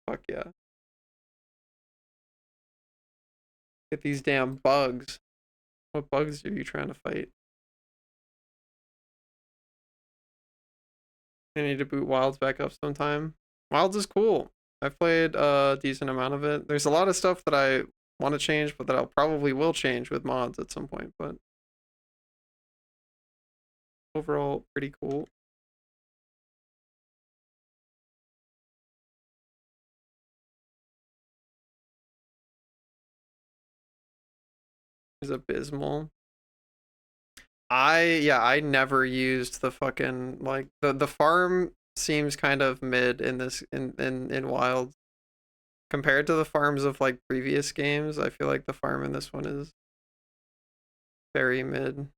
Fuck yeah. Get these damn bugs. What bugs are you trying to fight? I need to boot Wilds back up sometime. Wilds is cool. I've played a decent amount of it. There's a lot of stuff that I want to change, but that I'll probably will change with mods at some point, but overall pretty cool. Is abysmal. I never used the fucking like the farm seems kind of mid in this in Wild compared to the farms of like previous games. I feel like the farm in this one is very mid.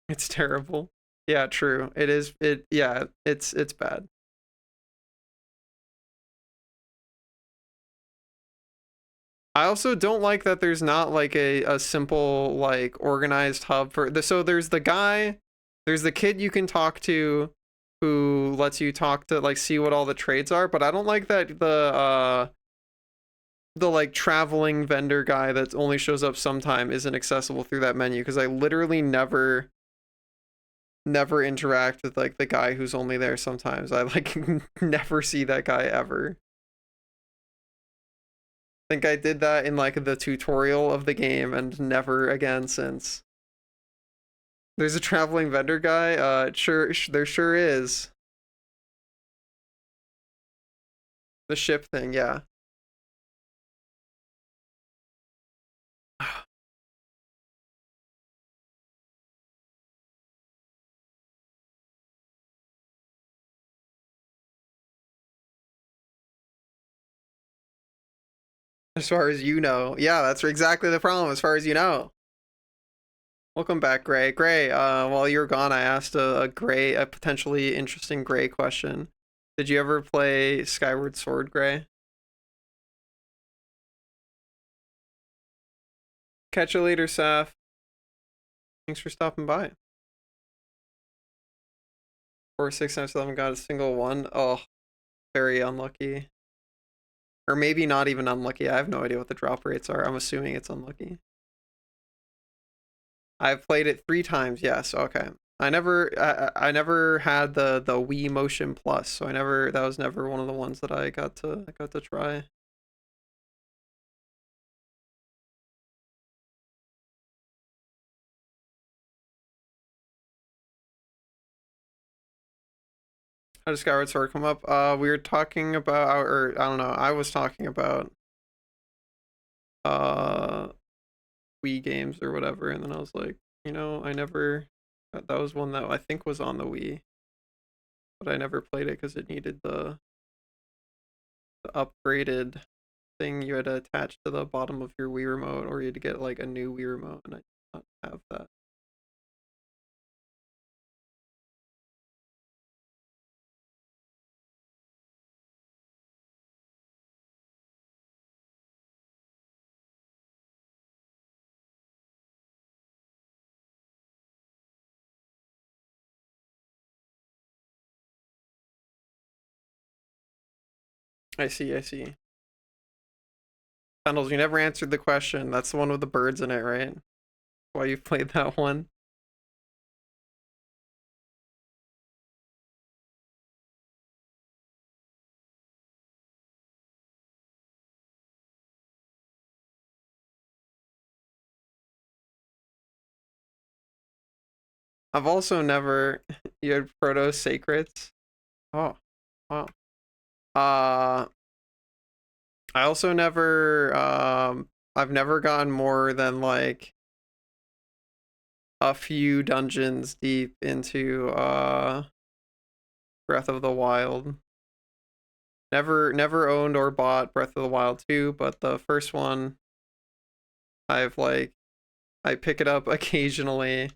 It's terrible. Yeah, true. It is yeah, it's bad. I also don't like that there's not like a simple like organized hub for the so there's the guy, there's the kid you can talk to who lets you talk to like see what all the trades are, but I don't like that the like traveling vendor guy that only shows up sometime isn't accessible through that menu because I literally never interact with like the guy who's only there sometimes. I like never see that guy ever. I think I did that in like the tutorial of the game and never again since. There's a traveling vendor guy. There sure is. The ship thing, yeah. As far as you know, yeah, that's exactly the problem. As far as you know. Welcome back, Gray. Gray, while you were gone, I asked a potentially interesting Gray question. Did you ever play Skyward Sword, Gray? Catch you later, Saf. Thanks for stopping by. 4, 6 times 11 got a single one. Oh, very unlucky. Or maybe not even unlucky. I have no idea what the drop rates are. I'm assuming it's unlucky. I've played it 3 times. Yes. Okay. I never had the Wii Motion Plus, so that was never one of the ones that I got to try. How did Skyward Sword come up? We were talking about, or I don't know, I was talking about Wii games or whatever, and then I was like, I never. That was one that I think was on the Wii, but I never played it because it needed the upgraded thing you had to attach to the bottom of your Wii remote, or you had to get like a new Wii remote, and I did not have that. I see, I see. Pendles, you never answered the question. That's the one with the birds in it, right? Why you played that one? I've also never. You had Proto Sacrets. Oh, wow. Uh, I also never. I've never gotten more than like a few dungeons deep into Breath of the Wild. Never owned or bought Breath of the Wild 2, but the first one I've like I pick it up occasionally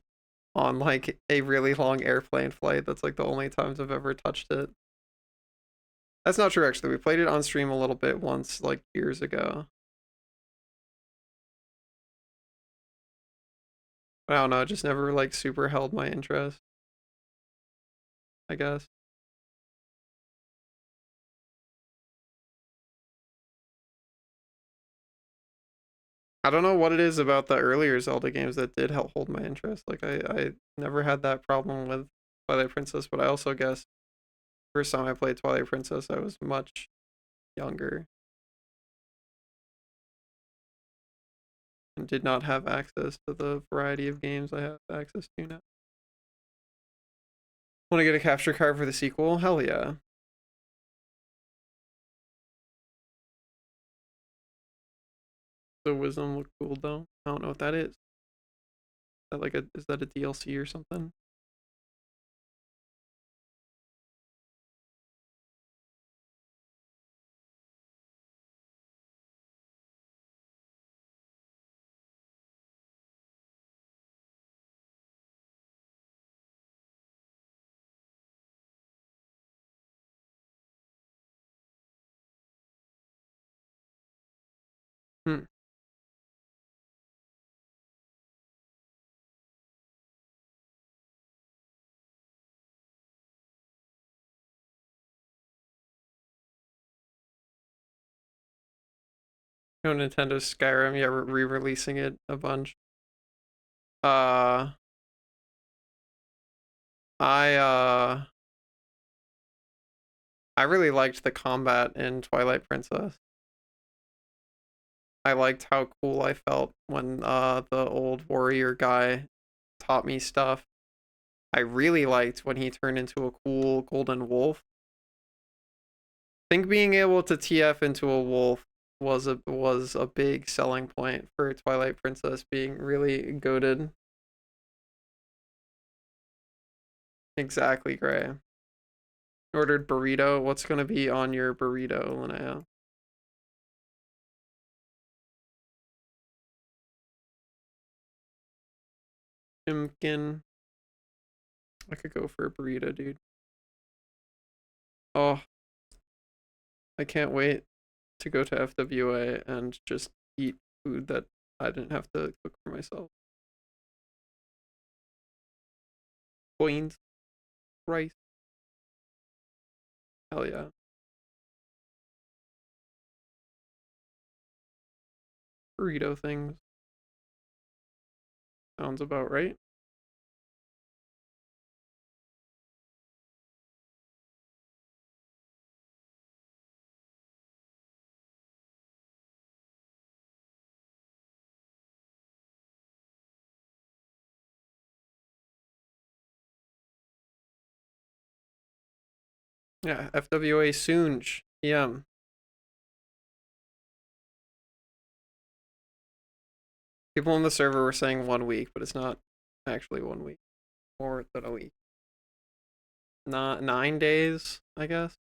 on like a really long airplane flight. That's like the only times I've ever touched it. That's not true actually. We played it on stream a little bit once like years ago. I don't know, it just never like super held my interest, I guess. I don't know what it is about the earlier Zelda games that did help hold my interest. Like I never had that problem with Twilight Princess, but I also guess first time I played Twilight Princess I was much younger and did not have access to the variety of games I have access to now. Want to get a capture card for the sequel? Hell yeah. The Wisdom look cool though. I don't know what that is. Is that a DLC or something? Hmm. Nintendo Skyrim, yeah, re-releasing it a bunch. Uh, I uh, I really liked the combat in Twilight Princess. I liked how cool I felt when the old warrior guy taught me stuff. I really liked when he turned into a cool golden wolf. I think being able to TF into a wolf was a big selling point for Twilight Princess being really goated. Exactly, Gray. Ordered burrito. What's gonna be on your burrito, Linnea? Pumpkin. I could go for a burrito, dude. Oh, I can't wait to go to FWA and just eat food that I didn't have to cook for myself. Coins, rice. Hell yeah. Burrito things. Sounds about right. Yeah, FWA soon. PM. People on the server were saying 1 week, but it's not actually 1 week. More than a week. Not 9 days, I guess.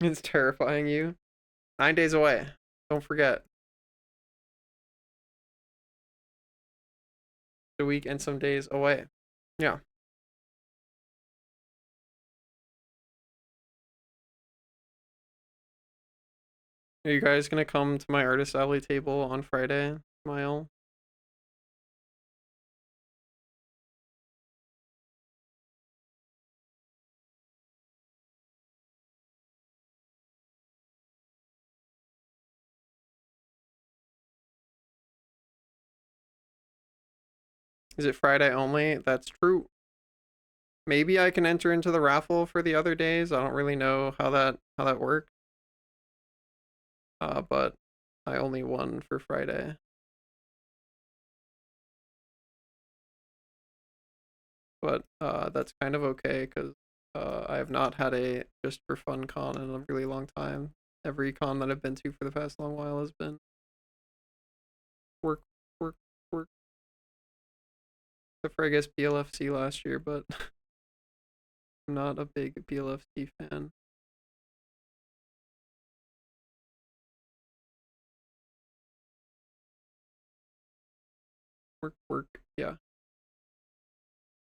It's terrifying you. 9 days away. Don't forget. A week and some days away. Yeah. Are you guys gonna come to my artist alley table on Friday, Smile? Is it Friday only? That's true. Maybe I can enter into the raffle for the other days. I don't really know how that works. But I only won for Friday. But that's kind of okay because I have not had a just for fun con in a really long time. Every con that I've been to for the past long while has been work, work, work. Except for I guess PLFC last year, but I'm not a big PLFC fan. Work, work, yeah.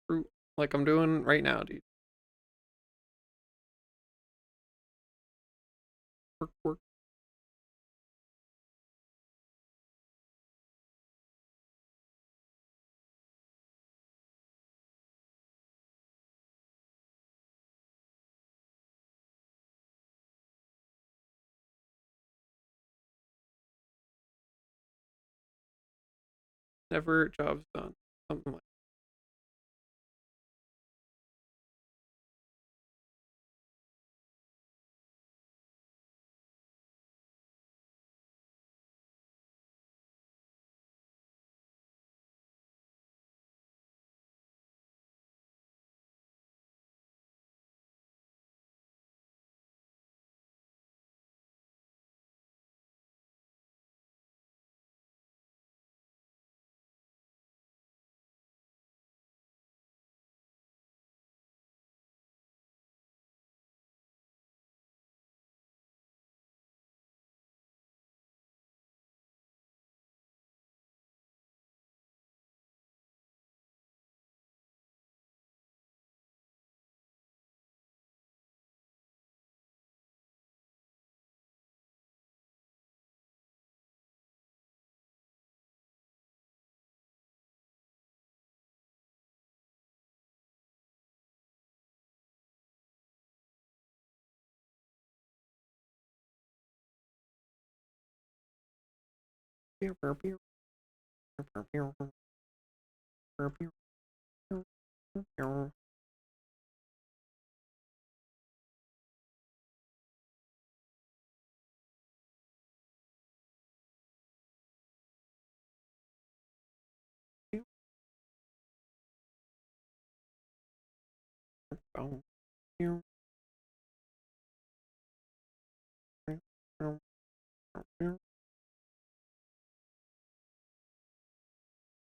Fruit, like I'm doing right now, dude. Work, work. Never job's done. Something like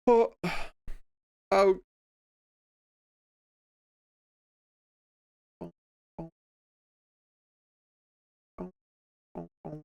oh, out. Oh, oh, oh, oh, oh.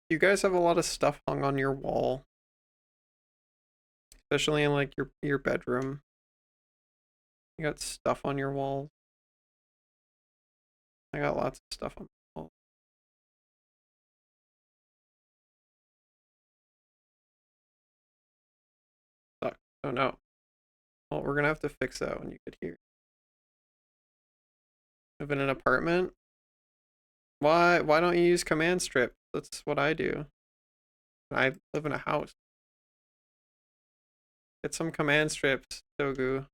You guys have a lot of stuff hung on your wall, especially in like your bedroom. You got stuff on your walls. I got lots of stuff on my wall. Sucks. Oh no. Well, we're gonna have to fix that when you get here. Live in an apartment? Why don't you use command strip? That's what I do. I live in a house. Get some command strips, Dogu.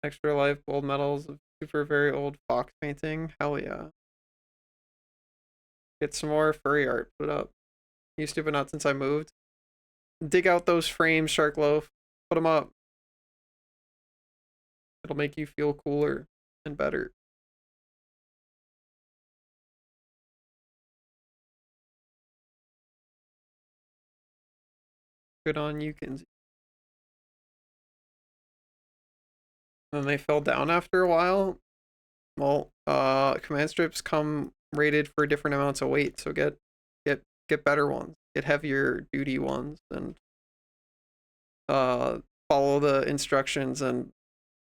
Extra life gold medals, super very old fox painting. Hell yeah. Get some more furry art. Put it up. You stupid not since I moved. Dig out those frames, Shark Loaf. Put them up. It'll make you feel cooler and better. Good on you, Kinsey. And they fell down after a while. Well, command strips come rated for different amounts of weight, so get better ones. Get heavier duty ones and follow the instructions and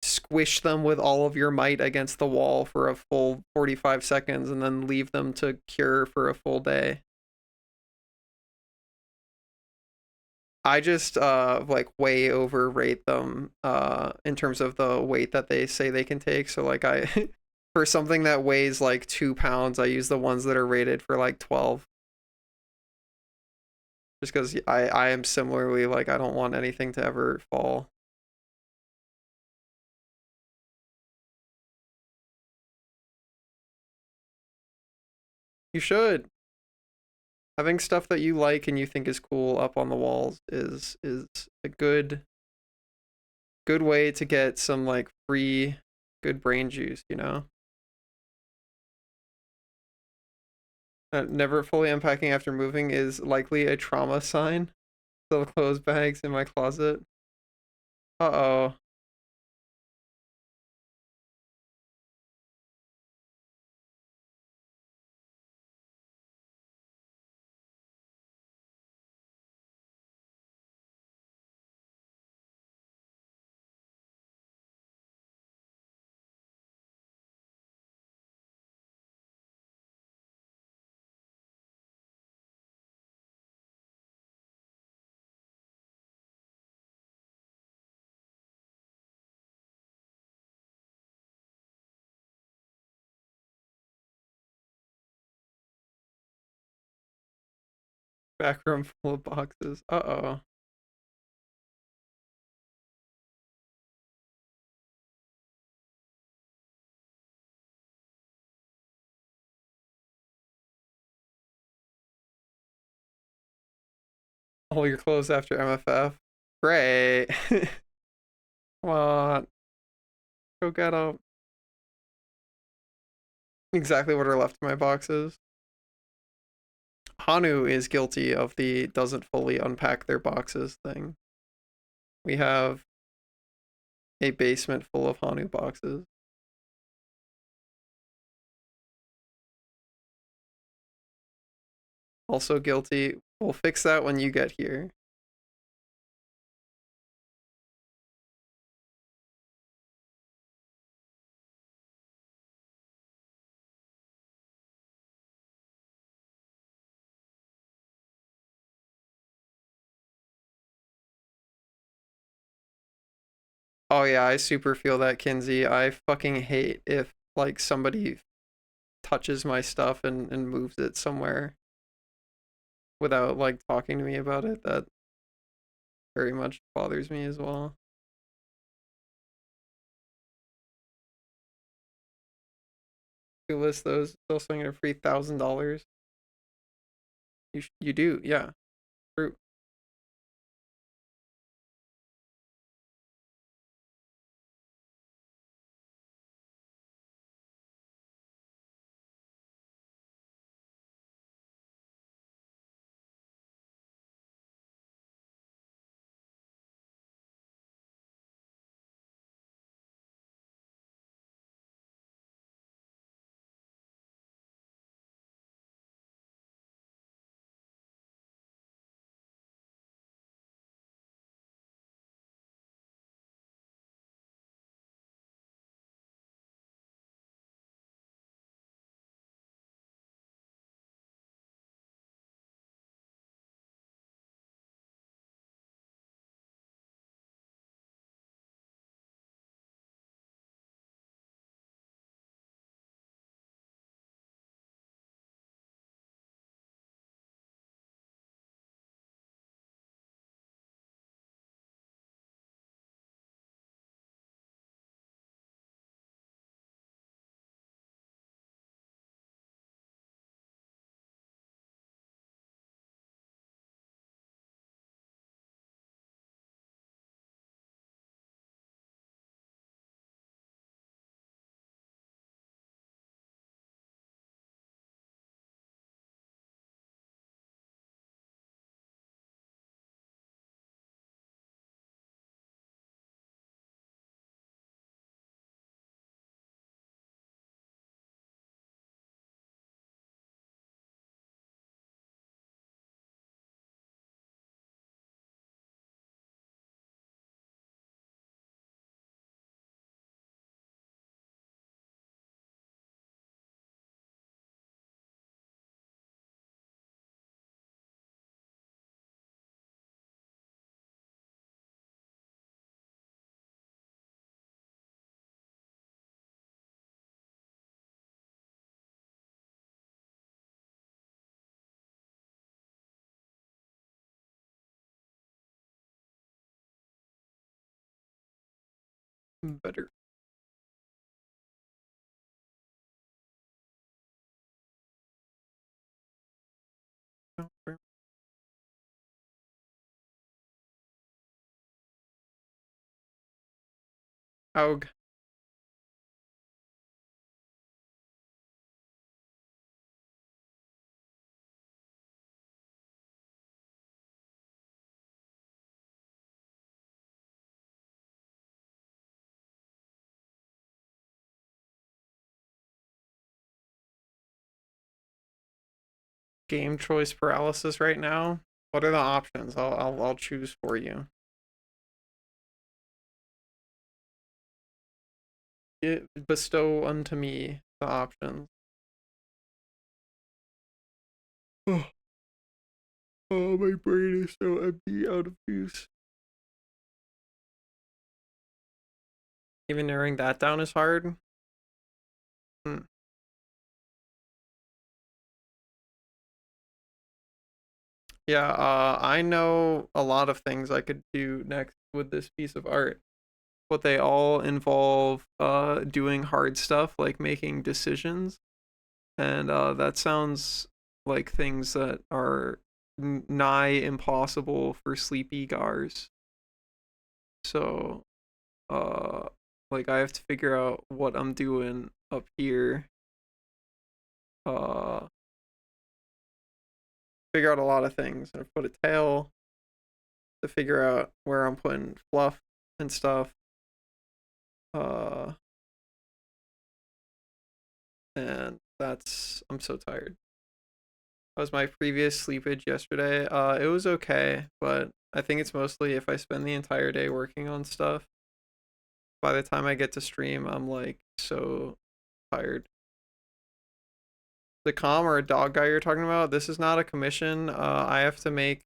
squish them with all of your might against the wall for a full 45 seconds and then leave them to cure for a full day. I just like way overrate them in terms of the weight that they say they can take. So like I for something that weighs like 2 pounds, I use the ones that are rated for like 12. Just because I am similarly like I don't want anything to ever fall. You should. Having stuff that you like and you think is cool up on the walls is a good way to get some like free good brain juice, you know? Never fully unpacking after moving is likely a trauma sign. Still clothes bags in my closet. Uh-oh. Back room full of boxes. Uh-oh. All your clothes after MFF. Great. Come on. Go get them. Exactly what are left in my boxes. Hanu is guilty of the doesn't fully unpack their boxes thing. We have a basement full of Hanu boxes. Also guilty. We'll fix that when you get here. Oh yeah, I super feel that, Kinsey. I fucking hate if like somebody touches my stuff and moves it somewhere without like talking to me about it. That very much bothers me as well. You list those, still swinging a free $1,000. You do, yeah. True. better. Aug. Game choice paralysis right now. What are the options? I'll choose for you. Bestow unto me the options. Oh, my brain is so empty, out of juice. Even narrowing that down is hard. Yeah, I know a lot of things I could do next with this piece of art, but they all involve doing hard stuff like making decisions, and that sounds like things that are nigh impossible for sleepy gars. So, uh, like I have to figure out what I'm doing up here. Uh, figure out a lot of things. I put a tail to figure out where I'm putting fluff and stuff. And I'm so tired. That was my previous sleepage yesterday. It was okay, but I think it's mostly if I spend the entire day working on stuff. By the time I get to stream, I'm like so tired. The comm or a dog guy you're talking about, this is not a commission. I have to make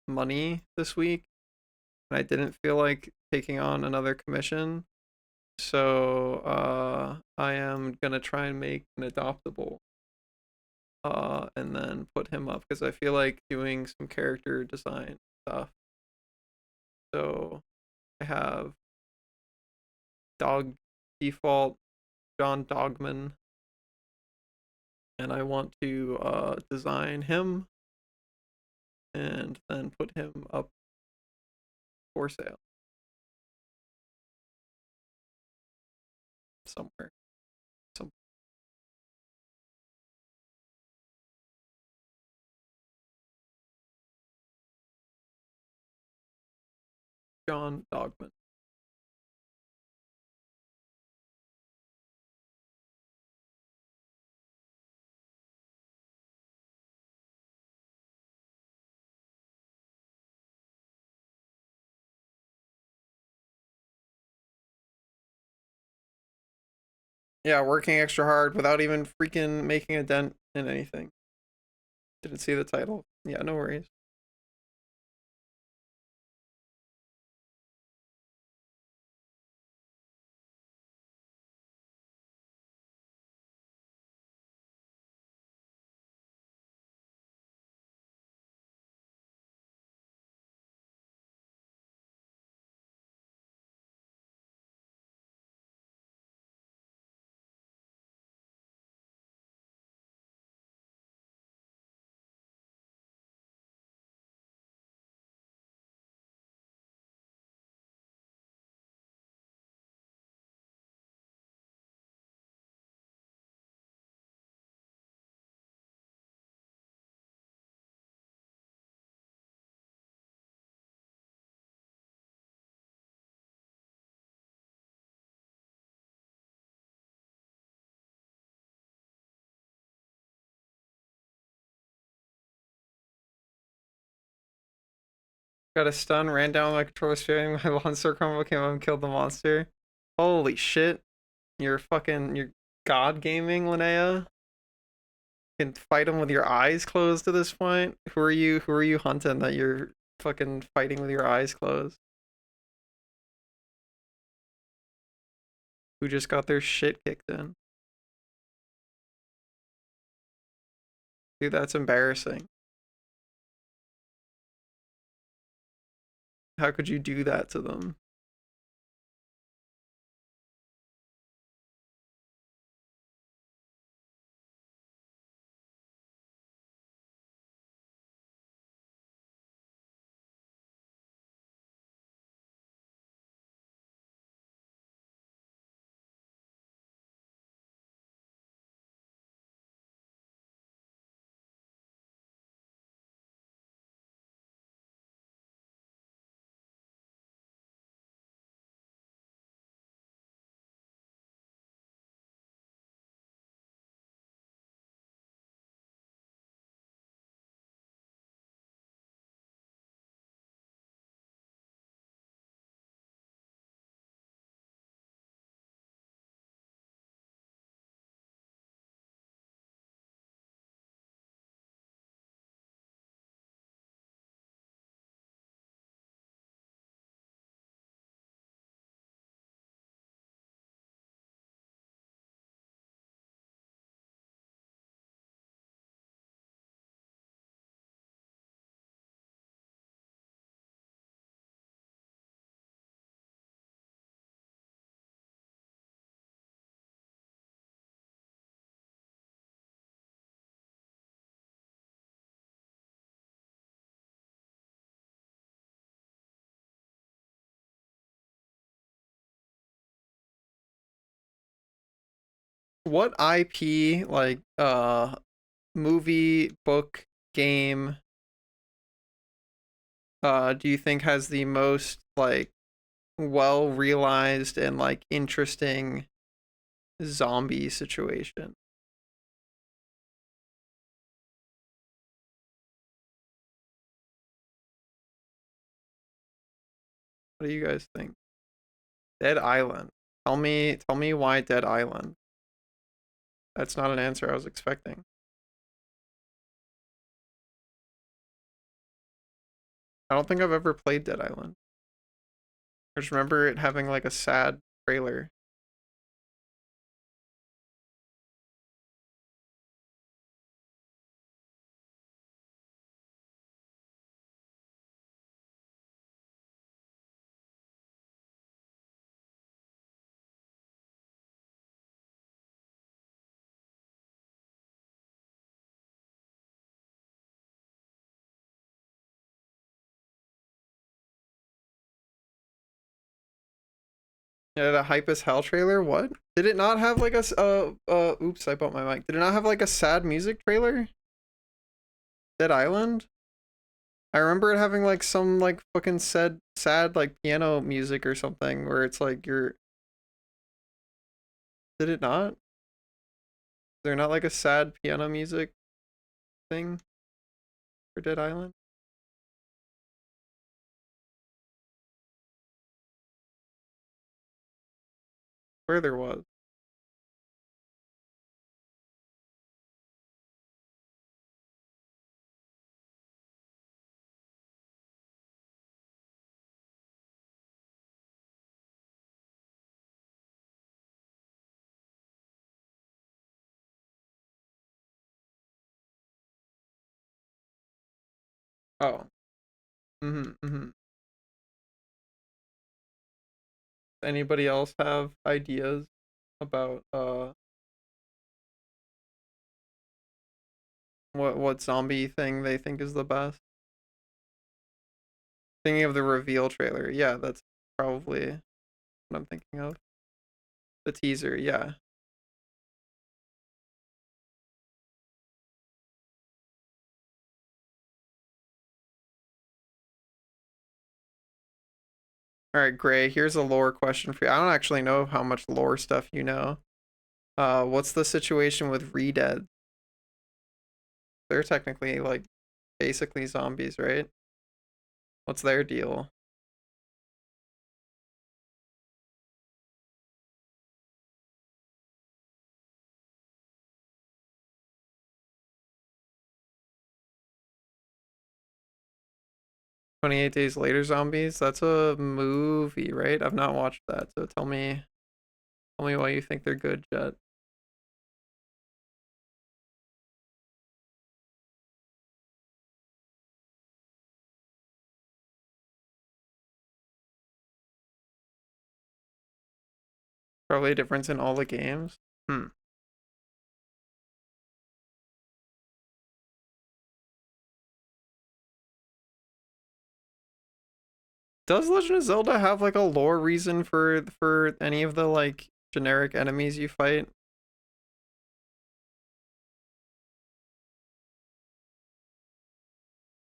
money this week, and I didn't feel like taking on another commission. So I am gonna try and make an adoptable, and then put him up because I feel like doing some character design stuff. So I have dog default John Dogman, and I want to design him and then put him up for sale somewhere. Some John Dogman. Yeah, working extra hard without even freaking making a dent in anything. Didn't see the title. Yeah, no worries. Got a stun, ran down my controller, sparing my monster combo, came up and killed the monster. Holy shit. You're god gaming, Linnea. You can fight him with your eyes closed to this point. Who are you hunting that you're fucking fighting with your eyes closed? Who just got their shit kicked in? Dude, that's embarrassing. How could you do that to them? what IP, like movie, book, game, do you think has the most like well realized and like interesting zombie situation? What do you guys think? Dead Island. Tell me why Dead Island. That's not an answer I was expecting. I don't think I've ever played Dead Island. I just remember it having like a sad trailer. It had a hype as hell trailer. What? Did it not have like oops, I bumped my mic. Did it not have like a sad music trailer? Dead Island? I remember it having like some like fucking sad like piano music or something where it's like you're. Did it not? Is there not like a sad piano music thing for Dead Island? Where there was. Oh. Mm-hmm. Anybody else have ideas about what zombie thing they think is the best? Thinking of the reveal trailer. Yeah, that's probably what I'm thinking of. The teaser, yeah. All right, Gray, here's a lore question for you. I don't actually know how much lore stuff you know. What's the situation with Redead? They're technically like basically zombies, right? What's their deal? "28 Days Later" zombies? That's a movie, right? I've not watched that, so tell me why you think they're good, Jet. Probably a difference in all the games. Hmm. Does Legend of Zelda have like a lore reason for any of the like generic enemies you fight?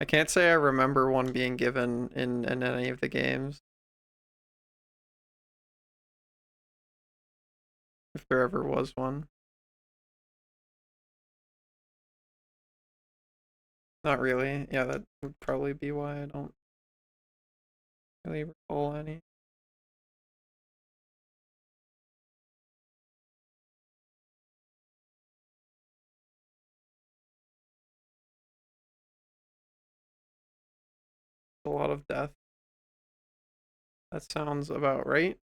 I can't say I remember one being given in any of the games, if there ever was one. Not really. Yeah, that would probably be why I don't really recall any. A lot of death. That sounds about right.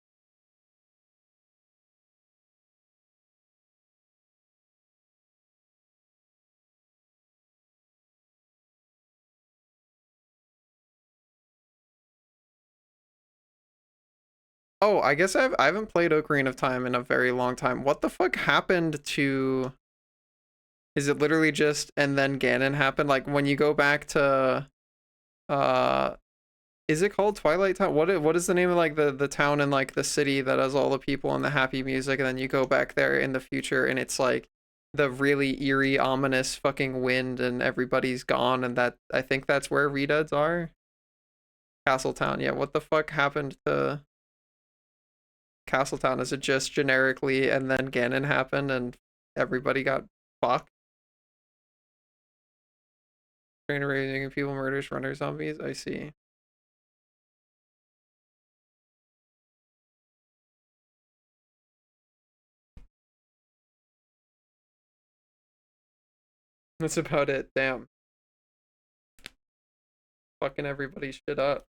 Oh, I guess I haven't played Ocarina of Time in a very long time. What the fuck happened to? Is it literally just and then Ganon happened? Like when you go back to uh Is it called Twilight Town? What is the name of like the town and like the city that has all the people and the happy music, and then you go back there in the future and it's like the really eerie, ominous fucking wind and everybody's gone, and that I think that's where Reduds are. Castletown. Yeah, what the fuck happened to Castletown? Is it just generically and then Ganon happened and everybody got fucked? Train raising people, murders, runners, zombies. I see. That's about it. Damn. Fucking everybody's shit up.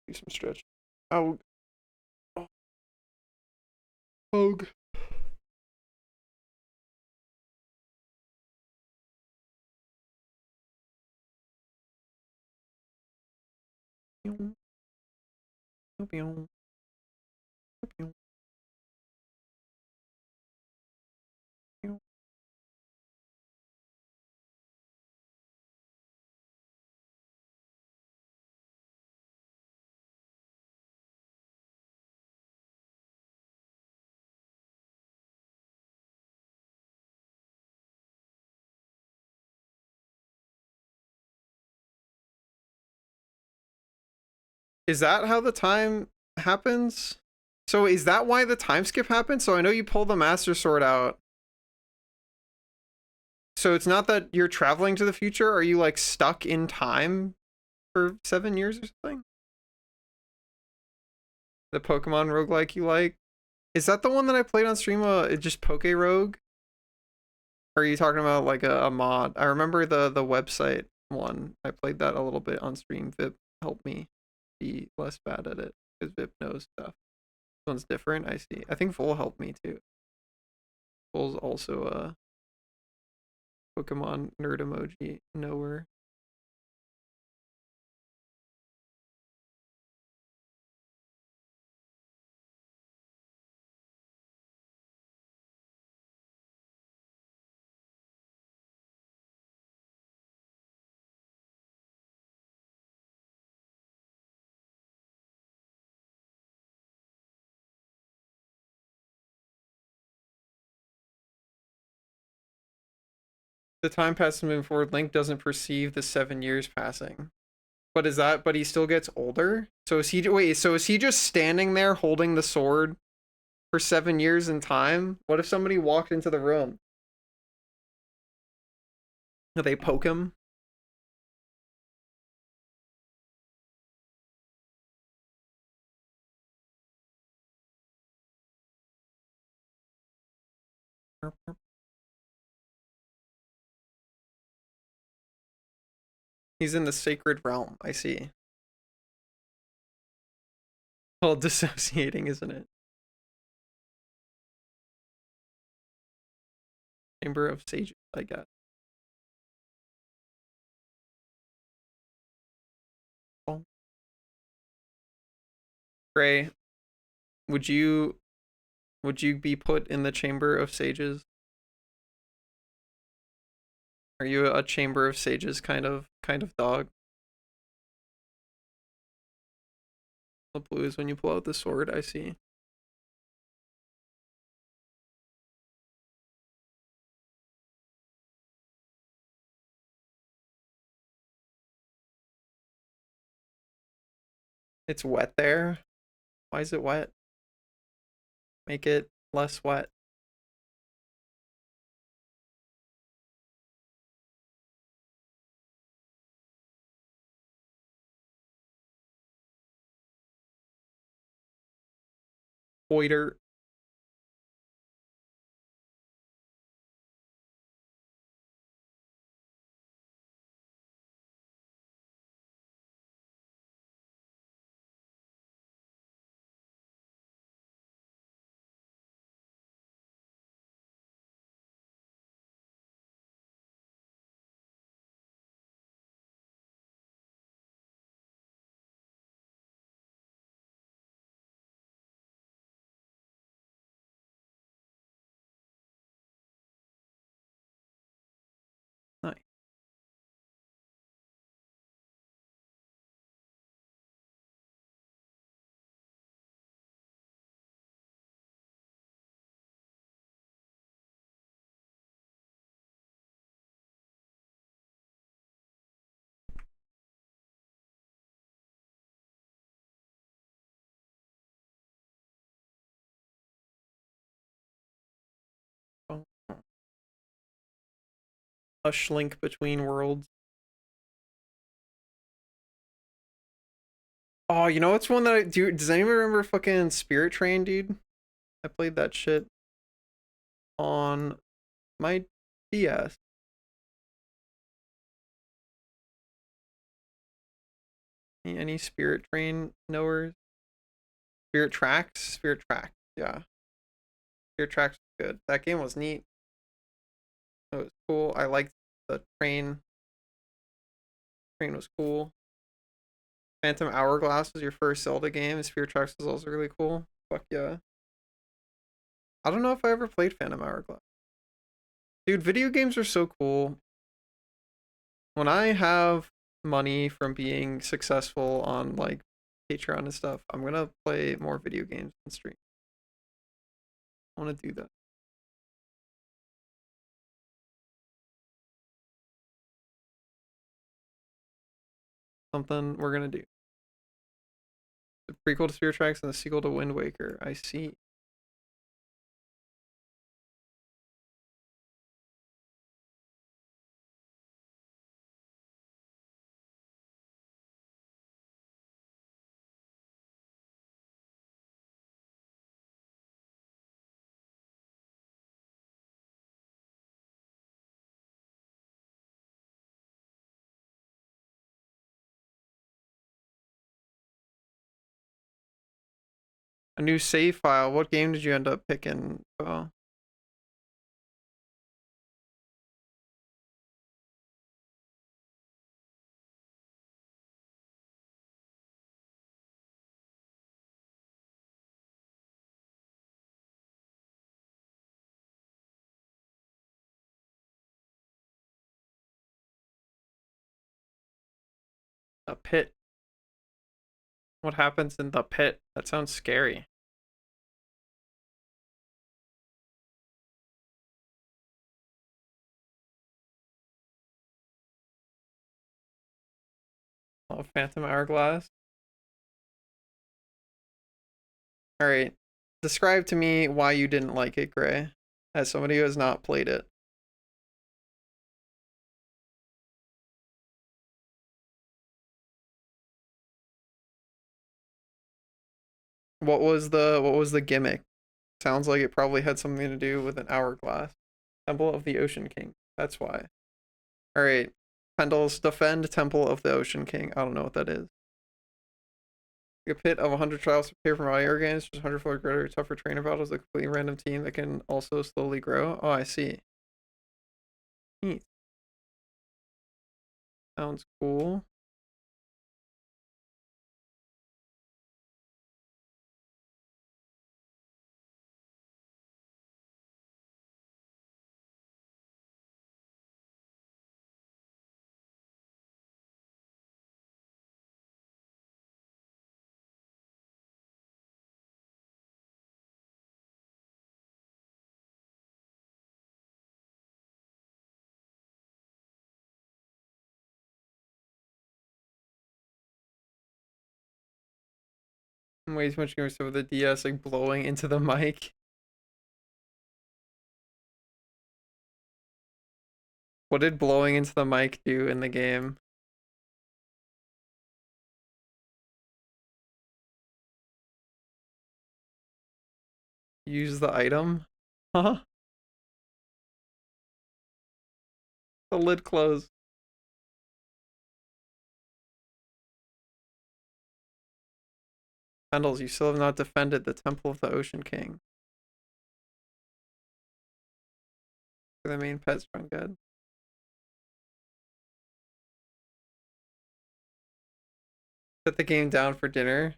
Do some stretch. Oh. Hogue. Is that how the time happens? So is that why the time skip happens? So I know you pull the Master Sword out. So it's not that you're traveling to the future? Are you like stuck in time for 7 years or something? The Pokemon roguelike you like? Is that the one that I played on stream? Just Poke Rogue? Or are you talking about like a mod? I remember the website one. I played that a little bit on stream. Vip helped me be less bad at it because Vip knows stuff. This one's different. I see. I think Vol helped me too. Vol's also a Pokemon nerd emoji knower. The time passes moving forward. Link doesn't perceive the 7 years passing. But is that? But he still gets older. So is he? Wait. So is he just standing there holding the sword for 7 years in time? What if somebody walked into the room? Do they poke him? He's in the sacred realm. I see. Well, dissociating, isn't it? Chamber of Sages, I guess. Gray, would you be put in the Chamber of Sages? Are you a Chamber of Sages kind of dog? The blue is when you pull out the sword, I see. It's wet there. Why is it wet? Make it less wet. Oiter. a Schlink between worlds. Oh, you know what's one that I do? Does anyone remember fucking Spirit Train, dude? I played that shit on my DS. Any Spirit Train knowers? Spirit Tracks? Spirit Tracks, yeah. Spirit Tracks was good. That game was neat. It was cool. I liked the train. Train was cool. Phantom Hourglass was your first Zelda game. Spirit Tracks was also really cool. Fuck yeah. I don't know if I ever played Phantom Hourglass. Dude, video games are so cool. When I have money from being successful on like Patreon and stuff, I'm gonna play more video games on stream. I wanna do that. Something we're gonna do. The prequel to Spirit Tracks and the sequel to Wind Waker. I see. A new save file. What game did you end up picking? Oh. A pit. What happens in the pit? That sounds scary. Oh, Phantom Hourglass. Alright. Describe to me why you didn't like it, Gray. As somebody who has not played it. What was the gimmick? Sounds like it probably had something to do with an hourglass. Temple of the Ocean King. That's why. Alright. Pendles, defend Temple of the Ocean King. I don't know what that is. A pit of 100 trials to prepare for my air games, just 100 floor greater, tougher trainer battles, a completely random team that can also slowly grow. Oh, I see. Neat. Sounds cool. I'm way too much games with the DS like blowing into the mic. What did blowing into the mic do in the game? Use the item? Huh? The lid closed. Pendles, you still have not defended the Temple of the Ocean King. For the main pet strong guide. Set the game down for dinner.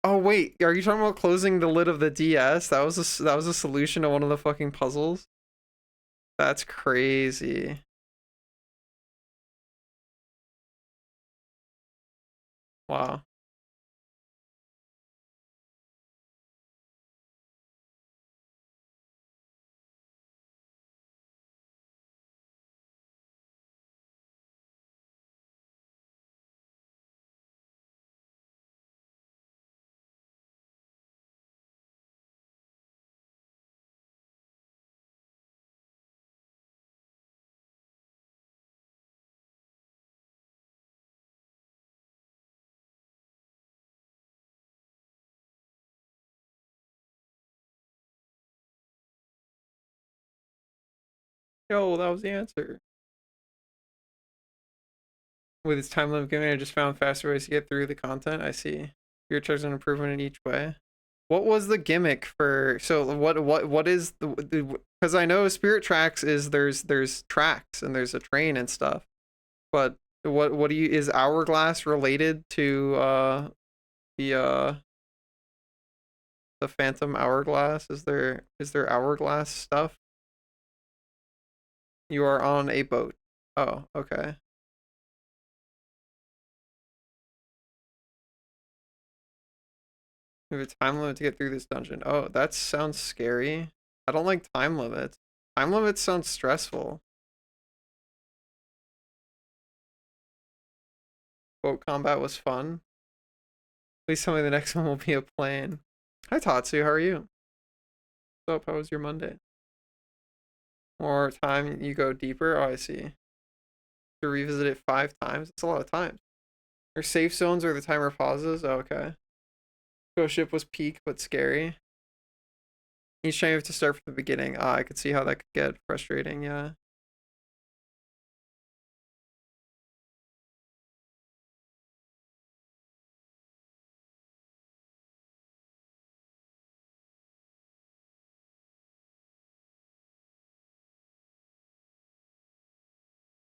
Oh wait, are you talking about closing the lid of the DS? That was a solution to one of the fucking puzzles. That's crazy. Wow. Yo, that was the answer. With its time limit giving, I just found faster ways to get through the content. I see. Your charge an improvement in each way. What was the gimmick for? So what is the? Because I know Spirit Tracks is there's tracks and there's a train and stuff, but what do you is Hourglass related to the uh the Phantom Hourglass? Is there Hourglass stuff? You are on a boat. Oh, okay. We have a time limit to get through this dungeon. Oh, that sounds scary. I don't like time limits. Time limits sound stressful. Boat combat was fun. Please tell me the next one will be a plane. Hi Tatsu, how are you? What's up? How was your Monday? More time you go deeper? Oh, I see. To revisit it 5 times? It's a lot of times. Or safe zones where the timer pauses? Oh, okay. Ghost ship was peak but scary. Each time you have to start from the beginning. Ah, I could see how that could get frustrating, yeah.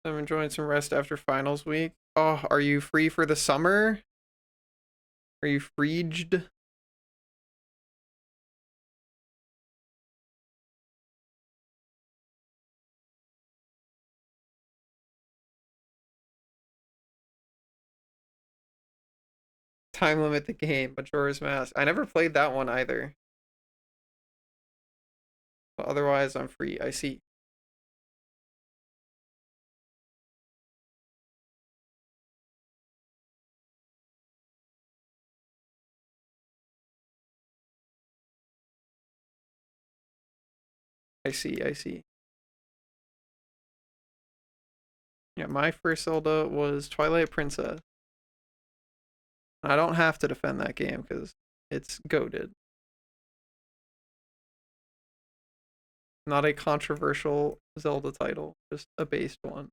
I'm enjoying some rest after finals week. Oh, are you free for the summer? Are you freeged? Time limit the game, Majora's Mask. I never played that one either. But otherwise, I'm free. I see. I see. I see. Yeah, my first Zelda was Twilight Princess. I don't have to defend that game because it's goated. Not a controversial Zelda title, just a based one.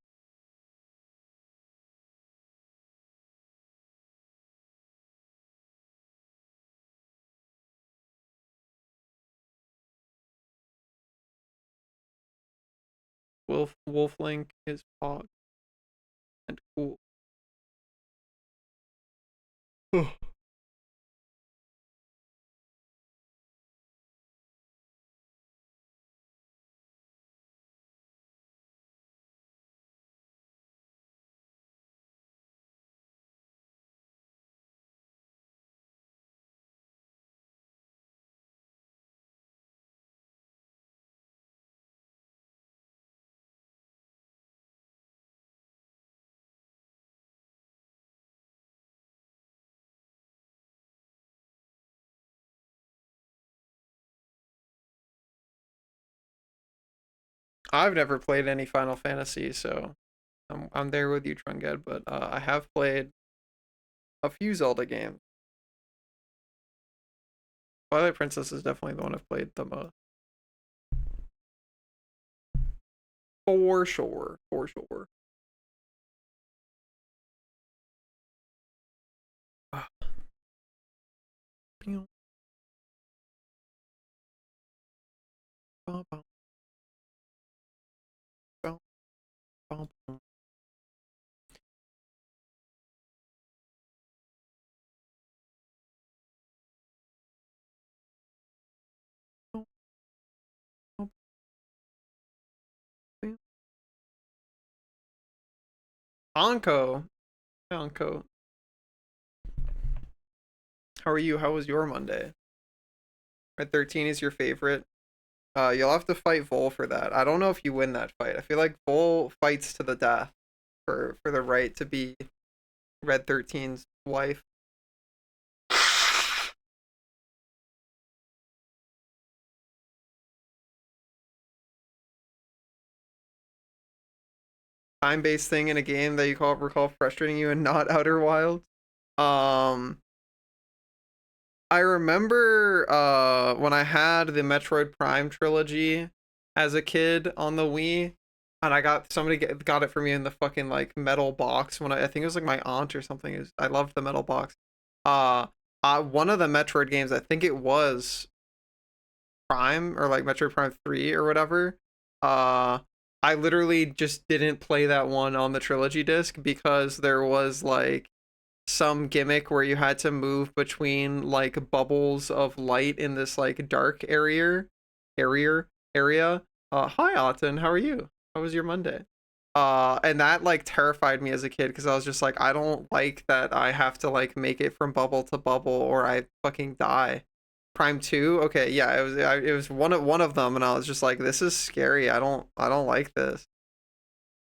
Wolf Link is Pog and cool. I've never played any Final Fantasy, so I'm there with you, Trunged. But I have played a few Zelda games. Twilight Princess is definitely the one I've played the most. For sure, for sure. Anko, Anko, how are you? How was your Monday? Red 13 is your favorite. You'll have to fight Vol for that. I don't know if you win that fight. I feel like Vol fights to the death for the right to be Red 13's wife. Time-based thing in a game that you recall frustrating you and not Outer Wilds. Um, I remember when I had the Metroid Prime trilogy as a kid on the Wii. and I got somebody got it for me in the fucking like metal box when I think it was like my aunt or something. I loved the metal box. Uh, one of the Metroid games, I think it was Prime or like Metroid Prime 3 or whatever. Uh, I literally just didn't play that one on the trilogy disc because there was like some gimmick where you had to move between like bubbles of light in this like dark area. Hi Auten, how are you? How was your Monday? And that like terrified me as a kid because I was just like, I don't like that I have to like make it from bubble to bubble or I fucking die. Prime 2, okay, yeah, it was one of them, and I was just like, this is scary. I don't like this.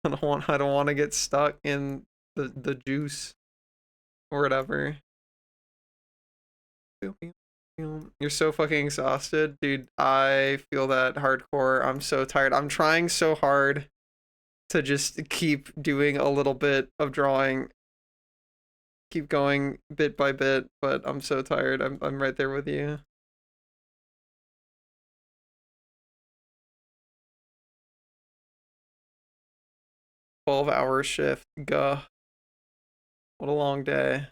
I don't want to get stuck in the juice or whatever. You're so fucking exhausted, dude. I feel that hardcore. I'm so tired. I'm trying so hard to just keep doing a little bit of drawing, keep going bit by bit, but I'm so tired. I'm right there with you. 12-hour shift. Gah. What a long day.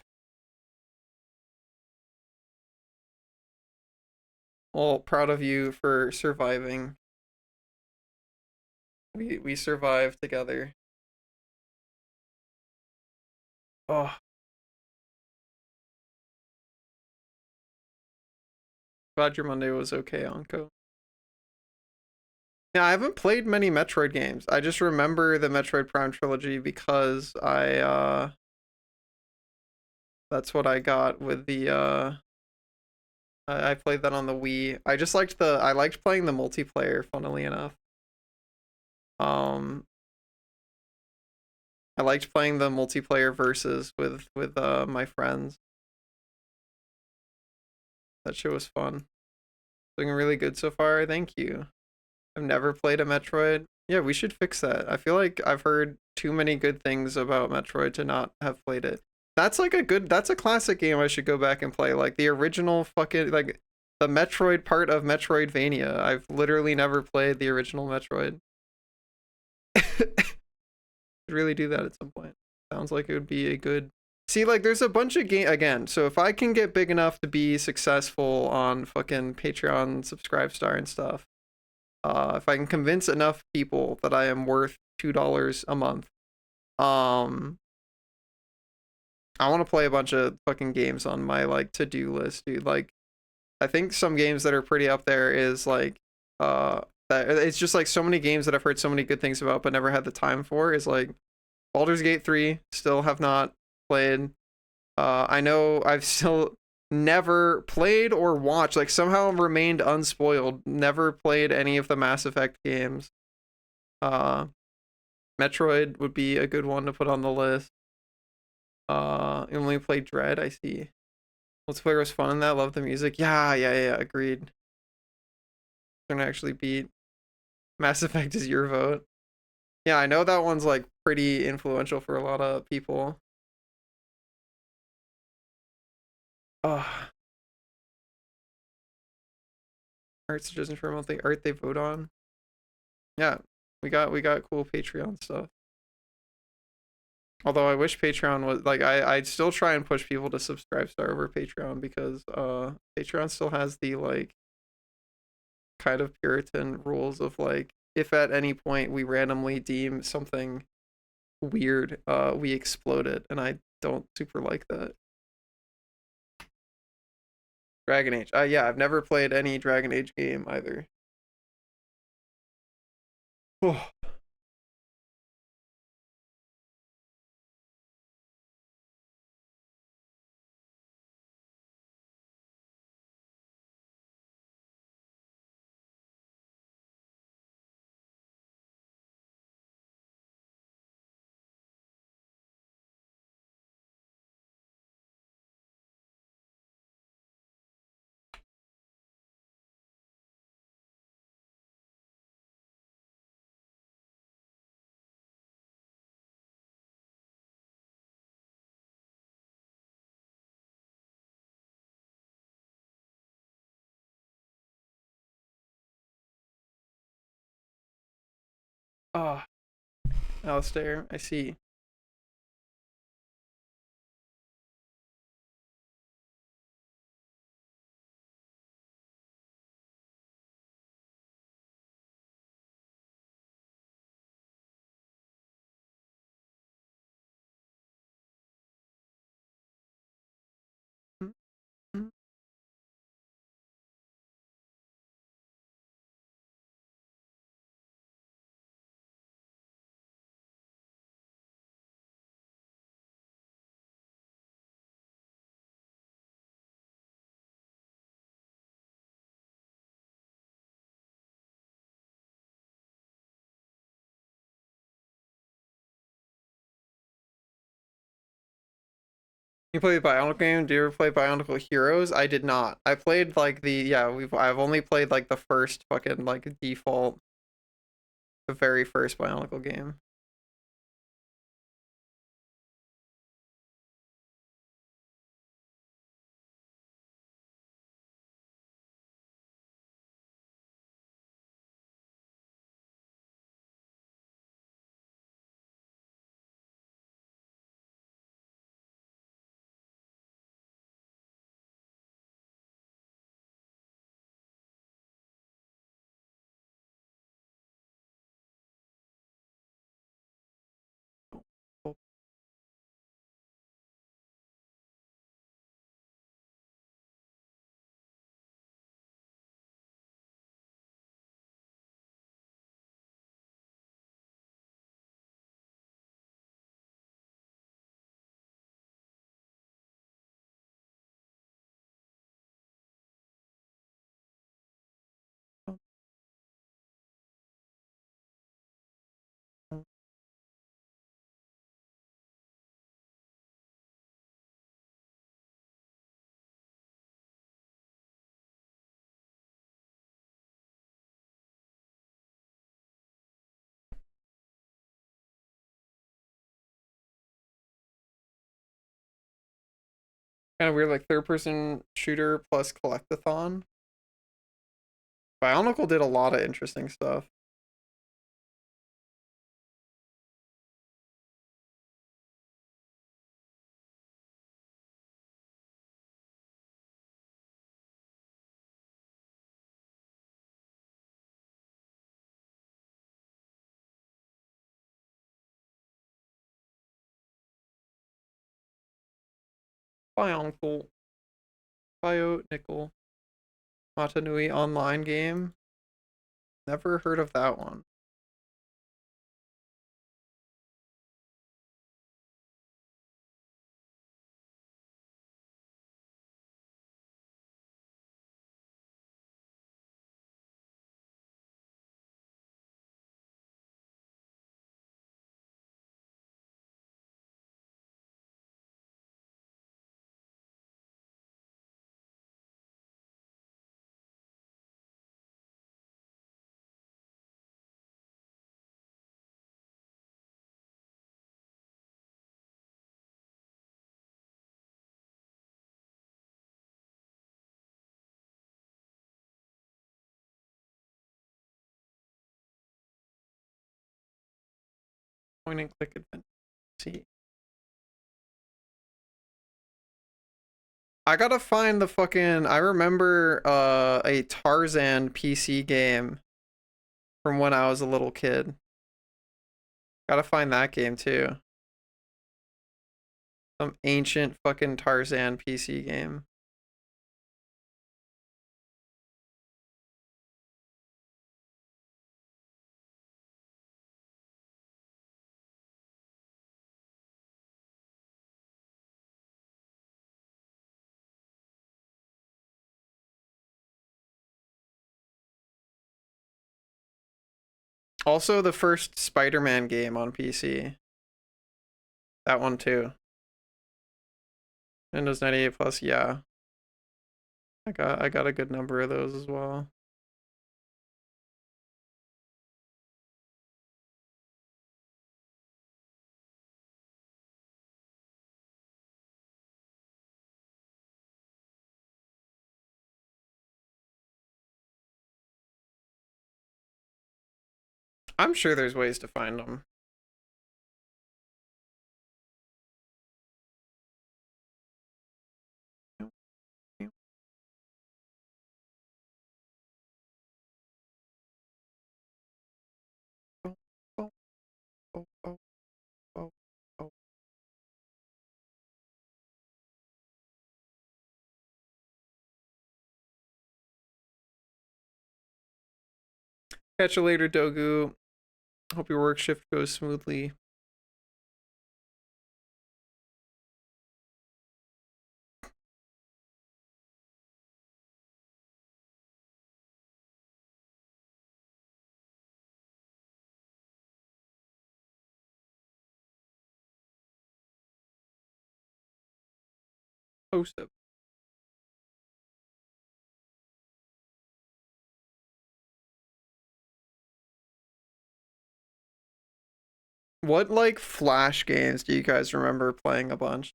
Well, proud of you for surviving. We survived together. Oh, glad your Monday was okay, Anko. Yeah, I haven't played many Metroid games. I just remember the Metroid Prime trilogy because that's what I got with the I played that on the Wii. I liked playing the multiplayer, funnily enough. Um I liked playing the multiplayer versus with my friends. That shit was fun. Looking really good so far. Thank you. I've never played a Metroid. Yeah, we should fix that. I feel like I've heard too many good things about Metroid to not have played it. That's a classic game I should go back and play. Like the original fucking, like the Metroid part of Metroidvania. I've literally never played the original Metroid. Really do that at some point. Sounds like it would be a good. See, like there's a bunch of game again. So if I can get big enough to be successful on fucking Patreon, Subscribestar and stuff, if I can convince enough people that I am worth $2 a month, um, I want to play a bunch of fucking games on my like to-do list, dude. Like, I think some games that are pretty up there is like, that it's just like so many games that I've heard so many good things about but never had the time for. Is like Baldur's Gate 3, still have not played. I know I've still never played or watched, like somehow remained unspoiled, never played any of the Mass Effect games. Uh, Metroid would be a good one to put on the list. You only played Dread, I see. Multiplayer was fun in that, love the music. Yeah, agreed. Gonna actually beat Mass Effect is your vote. Yeah, I know that one's like pretty influential for a lot of people. Oh, art suggestion for a monthly art they vote on. Yeah, we got cool Patreon stuff. Although I wish Patreon was like I'd still try and push people to Subscribestar over Patreon because Patreon still has the like kind of Puritan rules of like if at any point we randomly deem something weird, we explode it, and I don't super like that. Dragon Age. Yeah, I've never played any Dragon Age game either. Oh, Alistair, I see. You play Bionicle game? Do you ever play Bionicle Heroes? I did not. I played like I've only played like the first fucking like default, the very first Bionicle game. Kind of weird, like third person shooter plus collectathon. Bionicle did a lot of interesting stuff. Bionicle, Nickel, Matanui online game. Never heard of that one. Point and click adventure. See. I gotta find the fucking. I remember a Tarzan PC game from when I was a little kid. Gotta find that game too. Some ancient fucking Tarzan PC game. Also, the first Spider-Man game on PC. That one too. Windows 98 Plus, yeah. I got a good number of those as well. I'm sure there's ways to find them. Catch you later, Dogu. Hope your work shift goes smoothly. Post up. What like Flash games do you guys remember playing a bunch?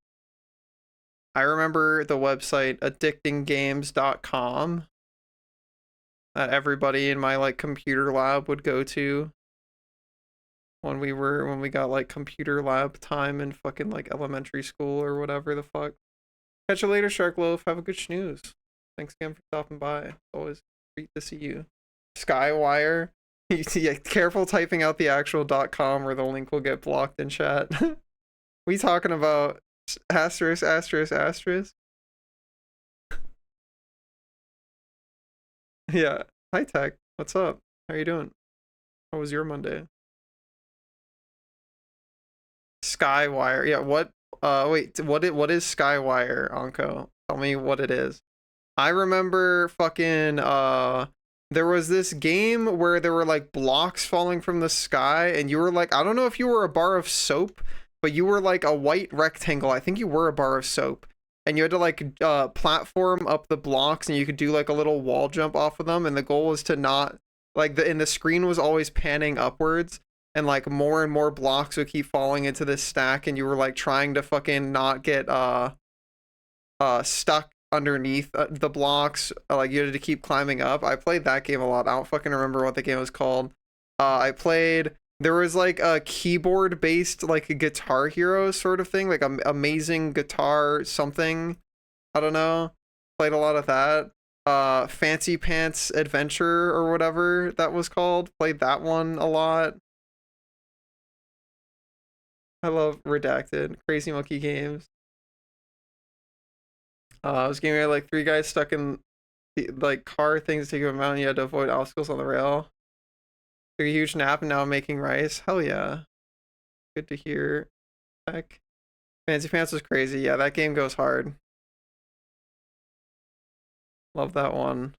I remember the website addictinggames.com that everybody in my like computer lab would go to when we got like computer lab time in fucking like elementary school or whatever the fuck. Catch you later, Shark Loaf. Have a good snooze. Thanks again for stopping by. Always great to see you. Skywire. Yeah, careful typing out the actual .com or the link will get blocked in chat. We talking about asterisk asterisk asterisk? Yeah. Hi Tech. What's up? How you doing? How was your Monday? Skywire. Yeah, what wait, what is Skywire, Anko? Tell me what it is. I remember fucking there was this game where there were like blocks falling from the sky and you were like, I don't know if you were a bar of soap, but you were like a white rectangle. I think you were a bar of soap. And you had to like platform up the blocks and you could do like a little wall jump off of them, and the goal was to not like the screen was always panning upwards, and like more and more blocks would keep falling into this stack, and you were like trying to fucking not get stuck underneath the blocks. Like you had to keep climbing up. I played that game a lot. I don't fucking remember what the game was called. I played, there was like a keyboard based like a Guitar Hero sort of thing, like amazing guitar something, I don't know. Played a lot of that. Fancy Pants Adventure or whatever that was called, played that one a lot. I love Redacted. Crazy Monkey Games. I was getting like three guys stuck in the, like car things to take a mountain. You had to avoid obstacles on the rail. Took a huge nap and now I'm making rice. Hell yeah. Good to hear. Heck. Fancy Pants was crazy. Yeah, that game goes hard. Love that one.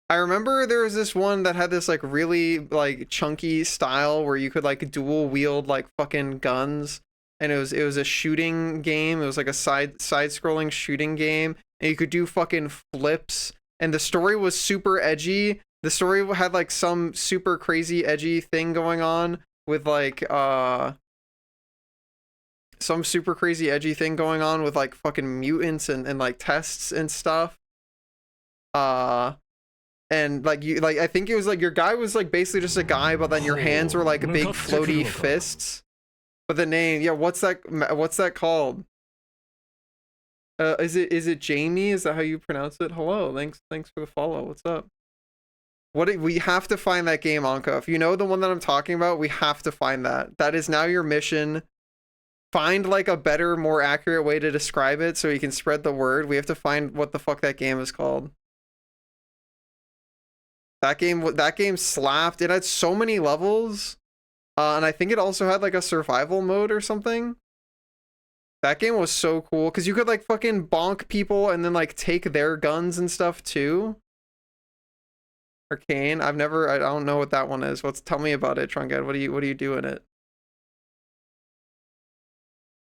I remember there was this one that had this like really like chunky style where you could like dual wield like fucking guns, and it was a shooting game. It was like a side scrolling shooting game, and you could do fucking flips, and the story was super edgy. The story had like some super crazy edgy thing going on with like some super crazy edgy thing going on with like fucking mutants and like tests and stuff. And like you like I think it was like your guy was like basically just a guy, but then your hands were like big floaty fists. But the name, yeah, what's that called? Is it Jamie? Is that how you pronounce it? Hello, thanks for the follow. What's up? We have to find that game, Anka. If you know the one that I'm talking about, we have to find that. That is now your mission. Find like a better, more accurate way to describe it so you can spread the word. We have to find what the fuck that game is called. That game slapped. It had so many levels. And I think it also had like a survival mode or something. That game was so cool because you could like fucking bonk people and then like take their guns and stuff too. Arcane. I don't know what that one is. Tell me about it, Trunkhead. What do you do in it?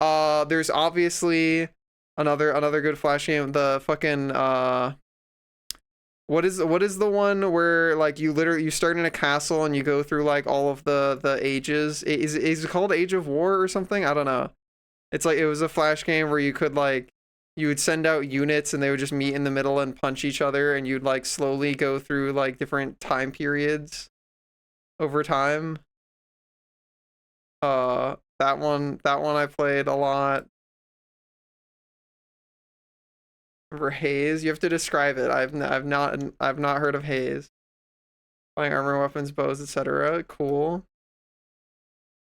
There's obviously another good Flash game. The fucking what is the one where like you start in a castle and you go through like all of the ages? Is it called Age of War or something? I don't know. It's like it was a Flash game where you could like you would send out units and they would just meet in the middle and punch each other, and you'd like slowly go through like different time periods over time. That one I played a lot. For Haze, you have to describe it. I've not heard of Haze. Buying armor, weapons, bows, etc. Cool.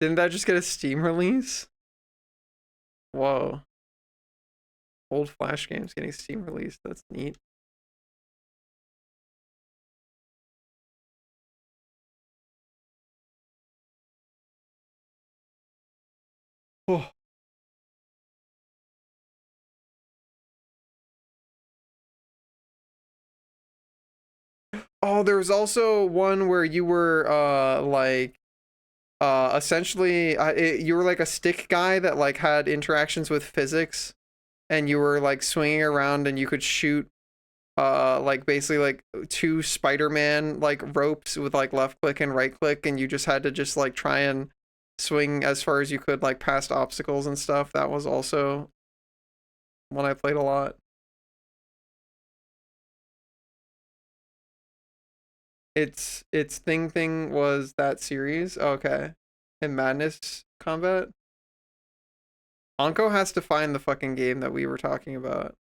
Didn't that just get a Steam release? Whoa. Old Flash games getting Steam release. That's neat. Oh, there was also one where you were like essentially you were like a stick guy that like had interactions with physics, and you were like swinging around and you could shoot like basically like two Spider-Man like ropes with like left click and right click, and you just had to just like try and swing as far as you could like past obstacles and stuff. That was also one I played a lot. It's Thing was that series. Okay. And Madness Combat. Anko has to find the fucking game that we were talking about.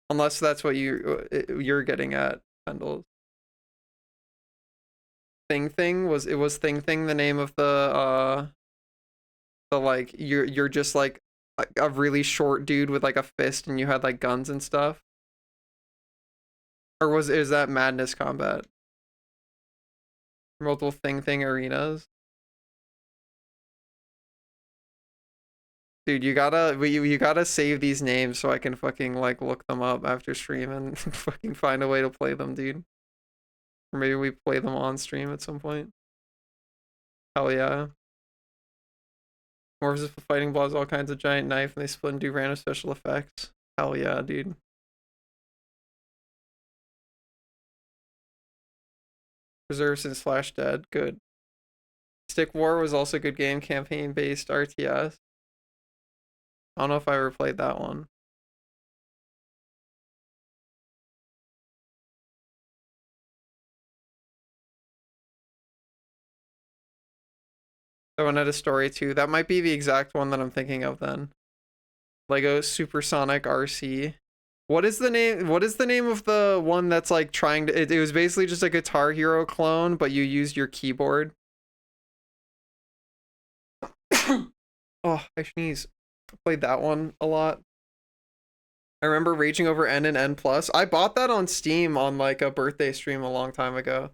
Unless that's what you're getting at, Pendles. Thing was, it was Thing the name of the like you're just like a really short dude with like a fist and you had like guns and stuff? Or is that Madness Combat? Multiple Thing arenas? Dude, you gotta save these names so I can fucking like look them up after stream and fucking find a way to play them, dude. Or maybe we play them on stream at some point. Hell yeah. Or is it fighting balls, all kinds of giant knife, and they split and do random special effects? Hell yeah, dude. Preserved since Slash Dead, good. Stick War was also a good game, campaign-based RTS. I don't know if I ever played that one. That one had a story too. That might be the exact one that I'm thinking of then. Lego Supersonic RC. What is the name? What is the name of the one that's like trying to? It was basically just a Guitar Hero clone, but you used your keyboard. Oh, I sneeze. I played that one a lot. I remember raging over N and N plus. I bought that on Steam on like a birthday stream a long time ago.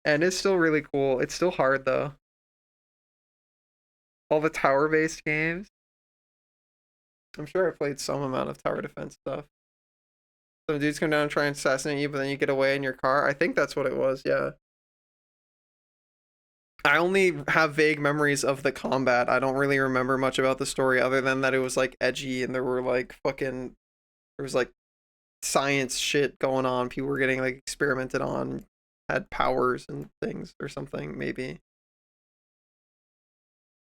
N is still really cool. It's still hard though. All the tower-based games. I'm sure I played some amount of tower defense stuff. Some dudes come down and try and assassinate you, but then you get away in your car. I think that's what it was, yeah. I only have vague memories of the combat. I don't really remember much about the story other than that it was like edgy and there were like fucking, there was like science shit going on. People were getting like experimented on, had powers and things or something, maybe.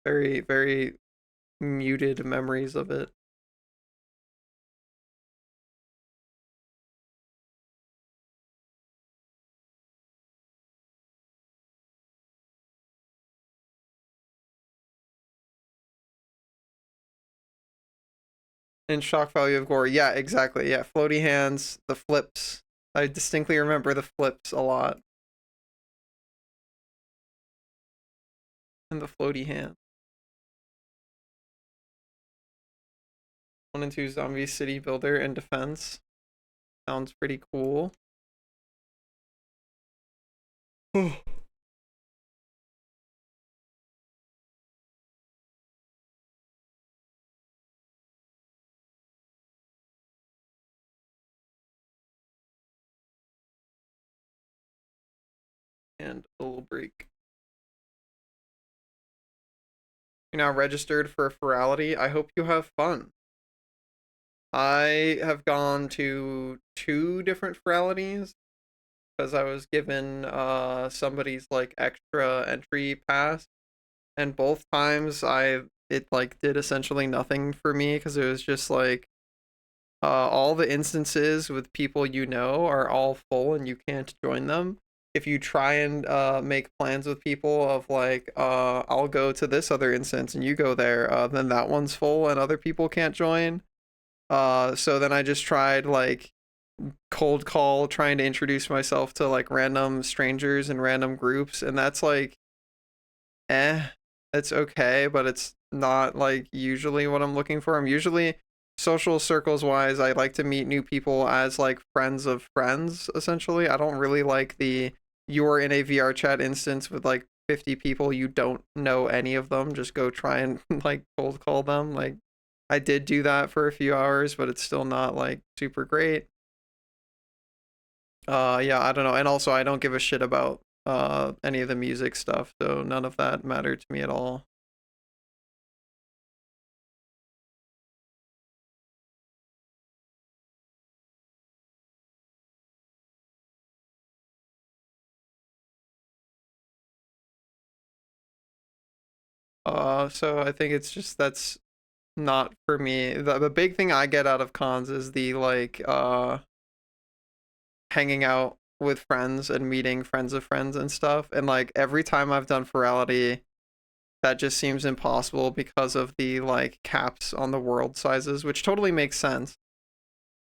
Very, very muted memories of it. And shock value of gore. Yeah, exactly. Yeah, floaty hands, the flips. I distinctly remember the flips a lot. And the floaty hand. 1 and 2 Zombie City Builder and Defense. Sounds pretty cool. And a little break. You're now registered for a ferality. I hope you have fun. I have gone to 2 different feralities because I was given somebody's like extra entry pass, and both times it like did essentially nothing for me because it was just like all the instances with people you know are all full and you can't join them. If you try and make plans with people of like I'll go to this other instance and you go there, then that one's full and other people can't join. So then I just tried like cold call trying to introduce myself to like random strangers and random groups, and that's like it's okay, but it's not like usually what I'm looking for. I'm usually social circles wise, I like to meet new people as like friends of friends essentially. I don't really like the you're in a VR chat instance with like 50 people, you don't know any of them, just go try and like cold call them. Like I did do that for a few hours, but it's still not like super great. Yeah, I don't know. And also I don't give a shit about any of the music stuff, so none of that mattered to me at all. So I think it's just that's not for me. The big thing I get out of cons is the like hanging out with friends and meeting friends of friends and stuff. And like every time I've done Ferality, that just seems impossible because of the like caps on the world sizes, which totally makes sense.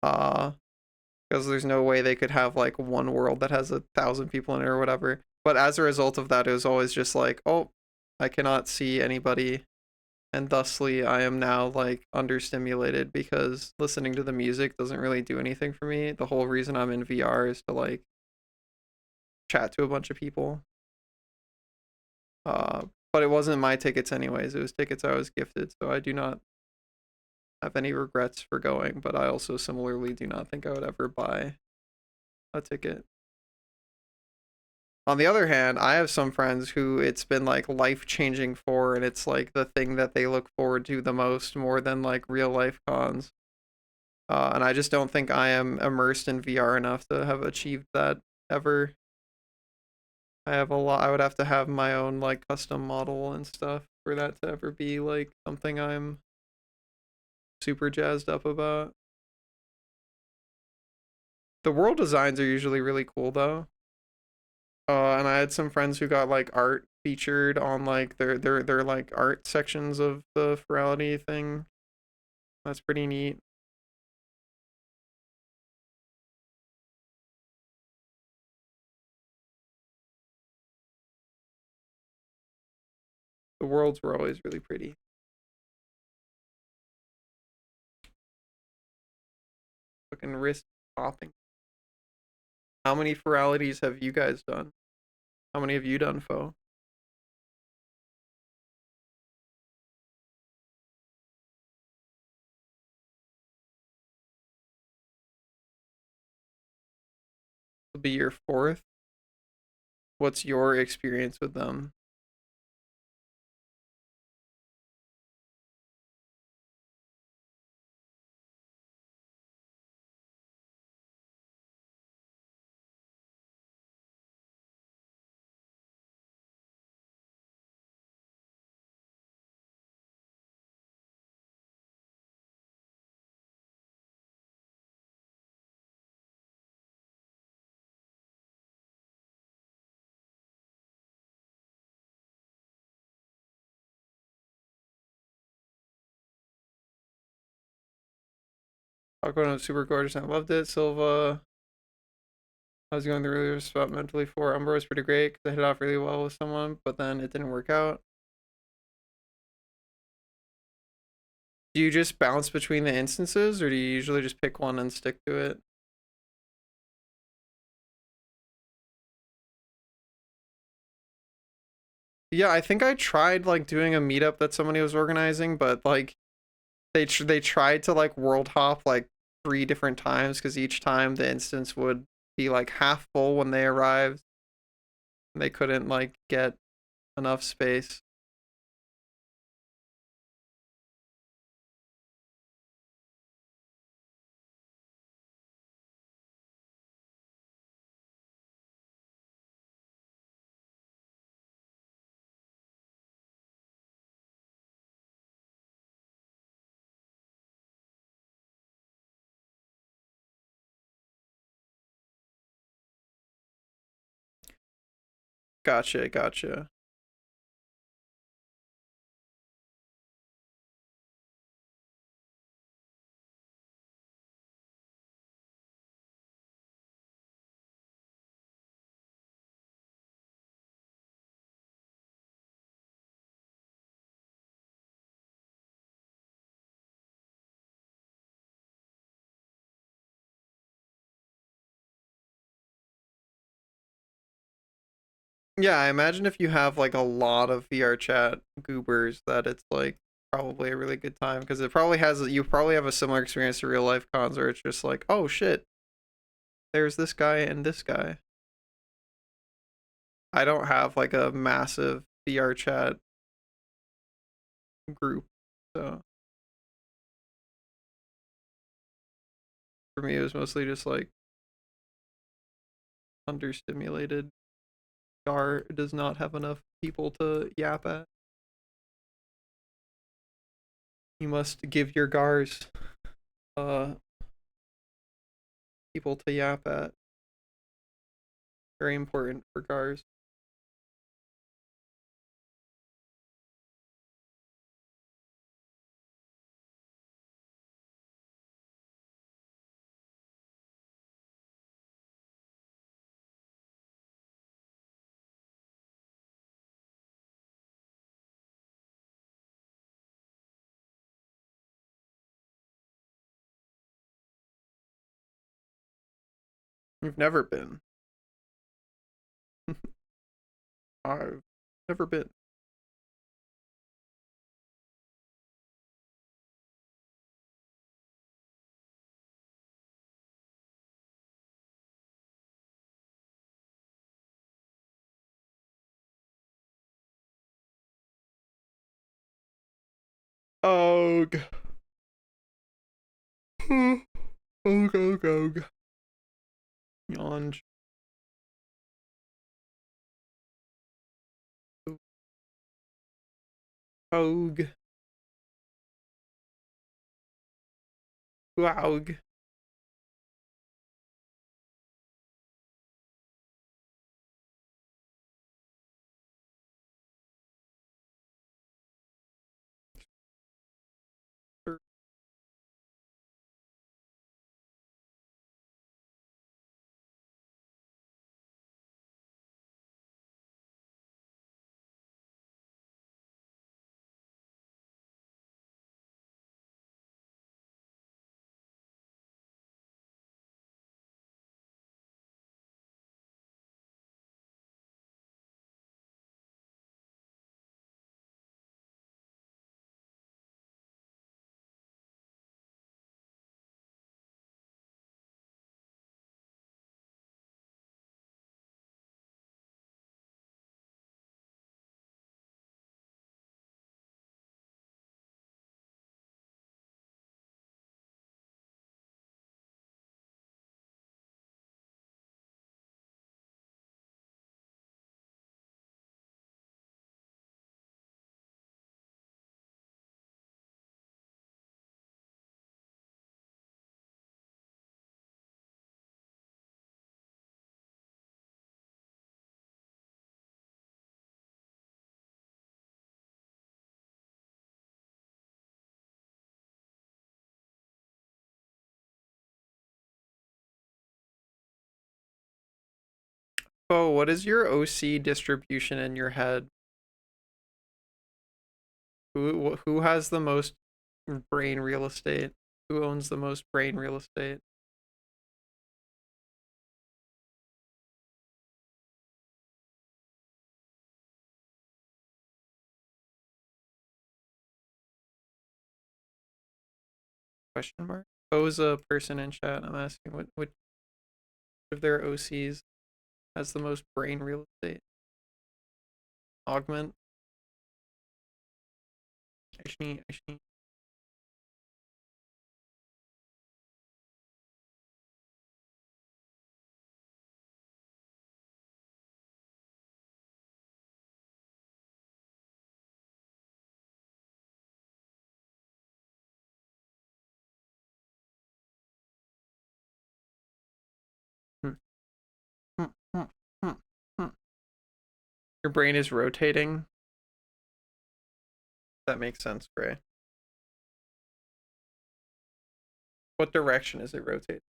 Uh because there's no way they could have like one world that has 1,000 people in it or whatever. But as a result of that, it was always just like, oh, I cannot see anybody, and thusly I am now like understimulated because listening to the music doesn't really do anything for me. The whole reason I'm in VR is to like chat to a bunch of people. Uh, but it wasn't my tickets anyways. It was tickets I was gifted, so I do not have any regrets for going. But I also similarly do not think I would ever buy a ticket. On the other hand, I have some friends who it's been like life changing for, and it's like the thing that they look forward to the most, more than like real life cons. And I just don't think I am immersed in VR enough to have achieved that ever. I have a lot. I would have to have my own like custom model and stuff for that to ever be like something I'm super jazzed up about. The world designs are usually really cool though. And I had some friends who got like art featured on like their like art sections of the Ferality thing. That's pretty neat. The worlds were always really pretty. Fucking wrist popping. How many Feralities have you guys done? How many have you done, Fo? Will be your fourth. What's your experience with them? Aqua was super gorgeous and I loved it. Silva, I was going through really rough spot mentally for. Umbra was pretty great because I hit it off really well with someone, but then it didn't work out. Do you just bounce between the instances, or do you usually just pick one and stick to it? Yeah, I think I tried like doing a meetup that somebody was organizing, but like they tried to like world hop like 3 different times because each time the instance would be like half full when they arrived. They couldn't like get enough space. Gotcha, gotcha. Yeah, I imagine if you have like a lot of VR chat goobers that it's like probably a really good time because it probably has you probably have a similar experience to real life cons where it's just like, oh shit, there's this guy and this guy. I don't have like a massive VR chat group, so for me it was mostly just like understimulated. Gar does not have enough people to yap at. You must give your Gars uh people to yap at. Very important for Gars. You've never been. I've never been. Og. Og. Yonj. Og. Waug. Oh, what is your OC distribution in your head? Who has the most brain real estate? Who owns the most brain real estate? Question mark. Pose a person in chat. I'm asking what of their OCs has the most brain real estate? Augment. Actually. Hmm, hmm, hmm, hmm, hmm. Your brain is rotating. That makes sense, Gray. What direction is it rotating?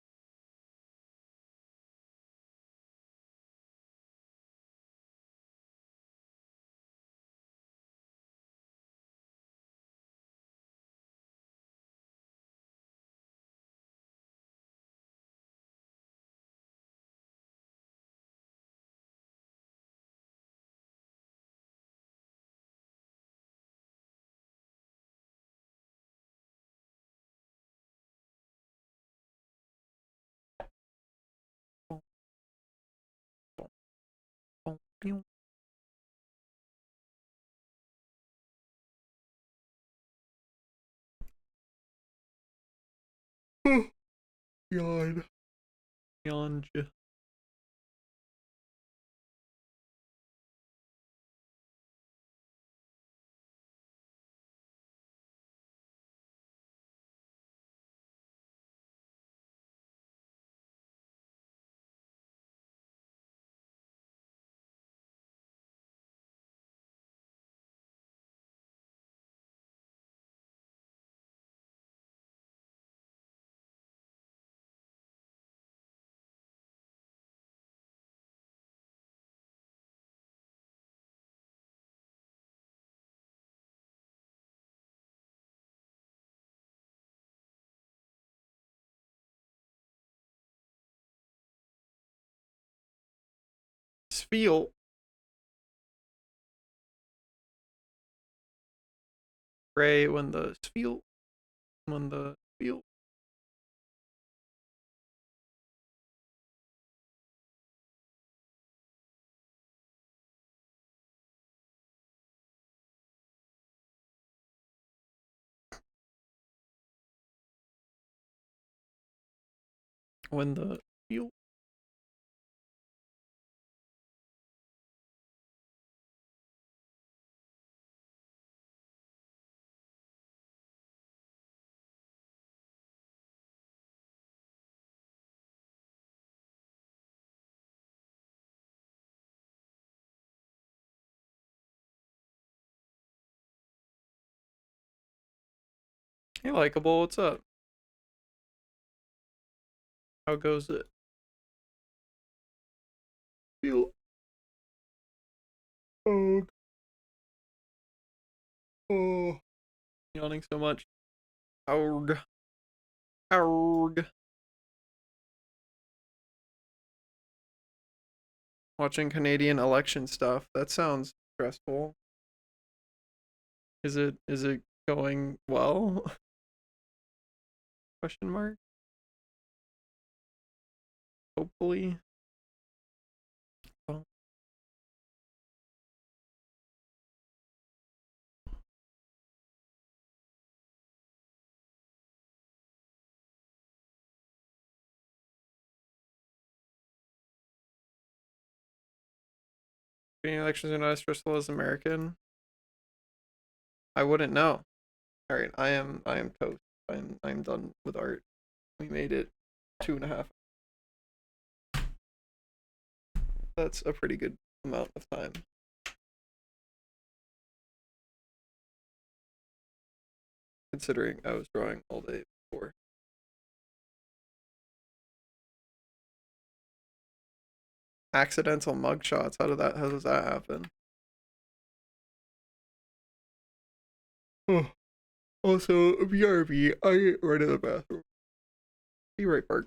Pew. Yawn. Yawn. Spiel. Pray when the spiel. When the spiel. When the spiel. Hey, likable, what's up? How goes it? Feel. Oh. Oh. Yawning so much. Arg. Arg. Watching Canadian election stuff. That sounds stressful. Is it going well? Question mark. Hopefully. Oh. Canadian elections are not as stressful as American. I wouldn't know. All right, I am toast. I'm done with art. We made it 2.5. That's a pretty good amount of time. Considering I was drawing all day before. Accidental mugshots. How does that happen? Oh. Also, BRB, I run to the bathroom. Be right back.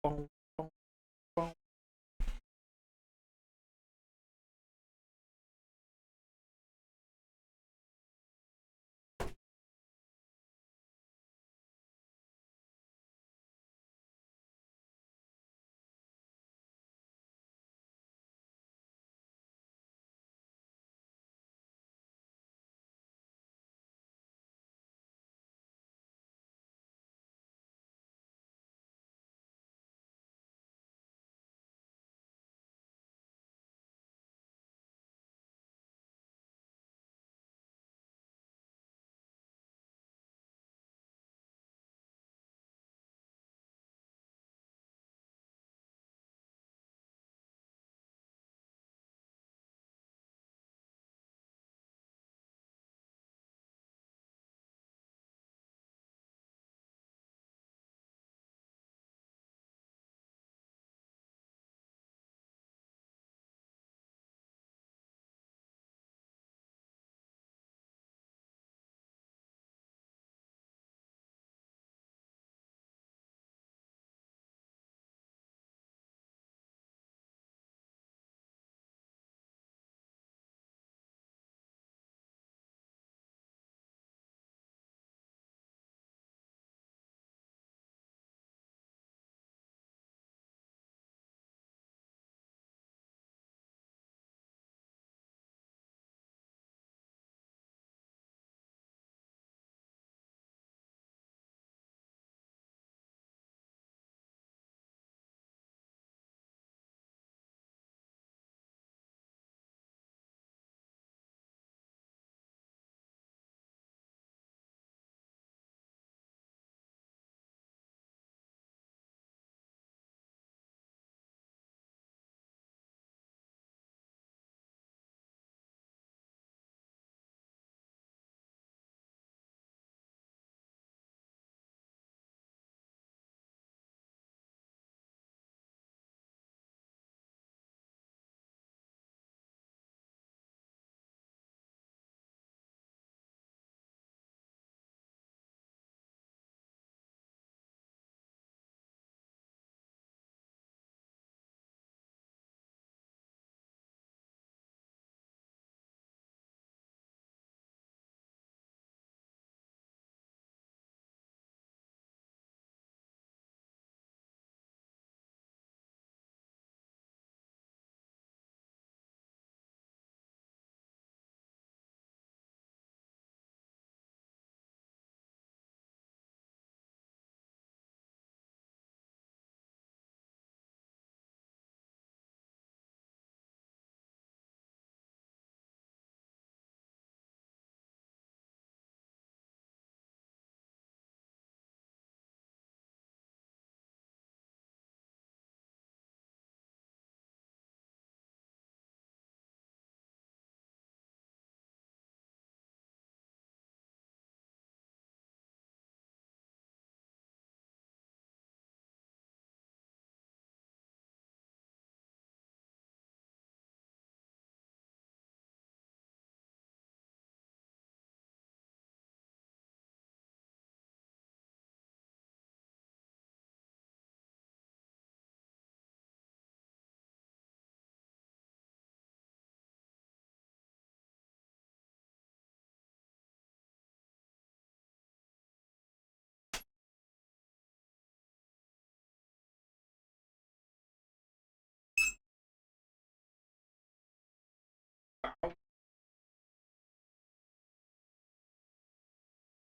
Boom.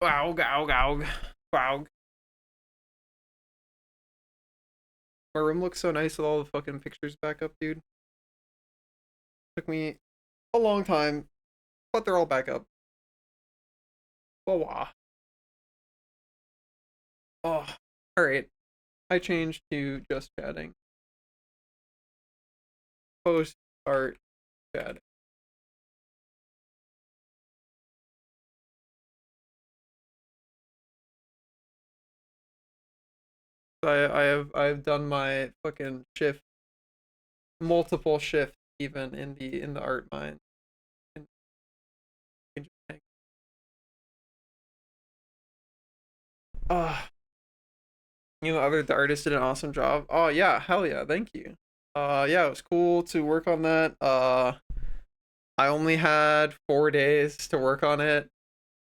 Wow, gow, gow, wow. My room looks so nice with all the fucking pictures back up, dude. Took me a long time, but they're all back up. Oh, wow. Oh, alright. I changed to just chatting. Post art chatting. I've done my fucking shift, multiple shifts even in the art mine. Ah, you know, the artist did an awesome job. Oh yeah, hell yeah, thank you. Yeah, it was cool to work on that. I only had 4 days to work on it.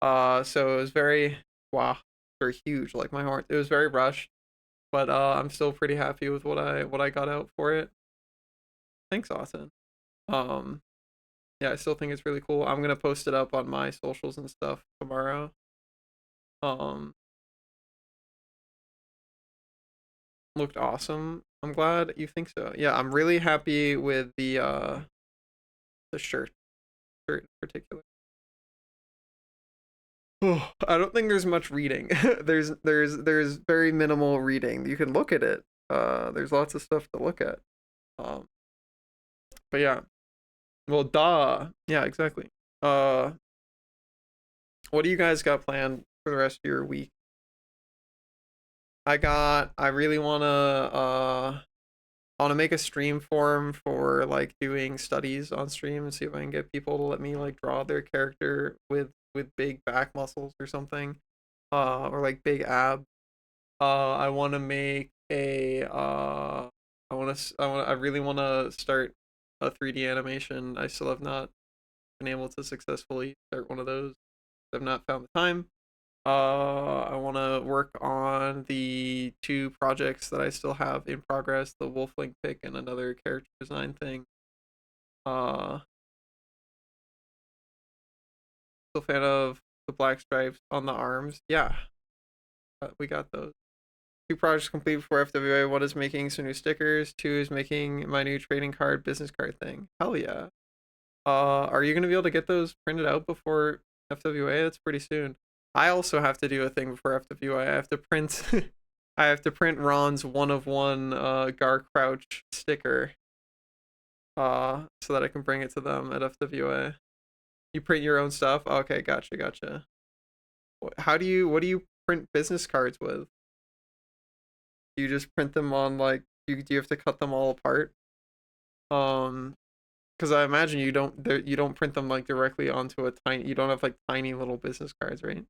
So it was very, wow, very huge. Like my heart, it was very rushed, but I'm still pretty happy with what I got out for it. Thanks, Austin. Um, yeah, I still think it's really cool. I'm gonna post it up on my socials and stuff tomorrow. Um, Looked awesome. I'm glad you think so. Yeah, I'm really happy with the shirt in particular. Oh, I don't think there's much reading. There's very minimal reading. You can look at it. There's lots of stuff to look at. Um, but yeah. Well, duh. Yeah, exactly. Uh, what do you guys got planned for the rest of your week? I really wanna make a stream form for like doing studies on stream and see if I can get people to let me like draw their character with big back muscles or something. Or like big ab. I want to make a I really want to start a 3D animation. I still have not been able to successfully start one of those. I've not found the time. I want to work on the two projects that I still have in progress, the Wolflink pick and another character design thing. Uh, Still a fan of the black stripes on the arms. Yeah, we got those. Two projects complete before FWA. One is making some new stickers. Two is making my new trading card business card thing. Hell yeah. Are you gonna be able to get those printed out before FWA? That's pretty soon. I also have to do a thing before FWA. I have to print I have to print Ron's one of one Gar Crouch sticker. So that I can bring it to them at FWA. You print your own stuff? Okay, gotcha. What do you print business cards with? Do you just print them on like do you have to cut them all apart? Um because I imagine you don't print them like directly onto a tiny, you don't have like tiny little business cards, right?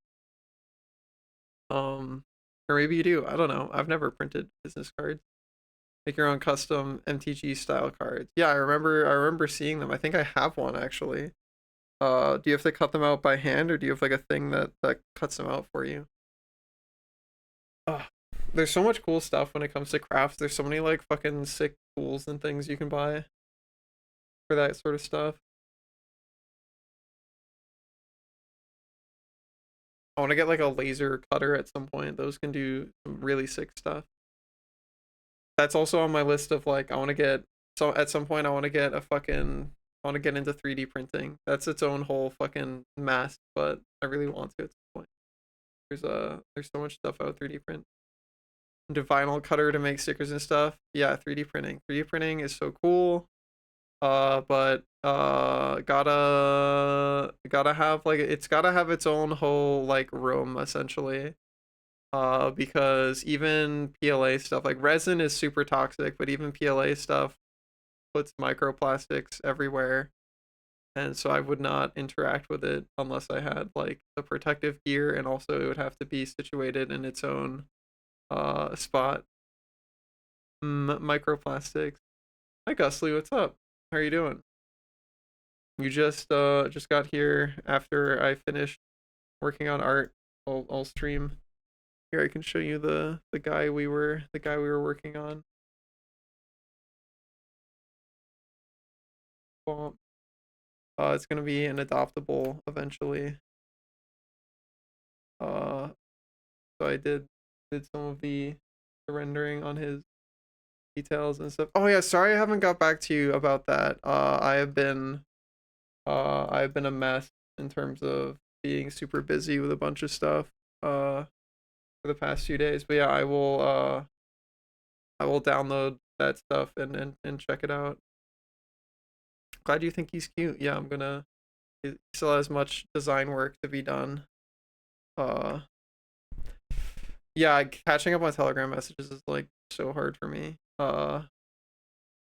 Um or maybe you do. I don't know. I've never printed business cards. Make your own custom MTG style cards. Yeah, I remember seeing them. I think I have one actually. Do you have to cut them out by hand or do you have like a thing that cuts them out for you? Ugh. There's so much cool stuff when it comes to crafts. There's so many like fucking sick tools and things you can buy for that sort of stuff. I want to get like a laser cutter at some point. Those can do some really sick stuff. That's also on my list of like I want to get, so at some point I want to get a fucking, I want to get into 3D printing. That's its own whole fucking mess, but I really want to at some point. There's so much stuff out 3D print. Into vinyl cutter to make stickers and stuff. Yeah, 3D printing. 3D printing is so cool. But gotta have like it's gotta have its own whole like room essentially. Because even PLA stuff like resin is super toxic, but even PLA stuff puts microplastics everywhere. And so I would not interact with it unless I had like the protective gear, and also it would have to be situated in its own spot. Microplastics. Hi Gusly, what's up? How are you doing? You just got here after I finished working on art. I'll stream. Here I can show you the guy we were working on. It's gonna be an adoptable eventually. So I did some of the rendering on his details and stuff. Oh yeah, sorry I haven't got back to you about that. I've been a mess in terms of being super busy with a bunch of stuff for the past few days. But yeah, I will download that stuff and check it out. Glad you think he's cute. Yeah, I'm gonna. He still has much design work to be done. Uh, yeah, catching up on Telegram messages is like so hard for me. It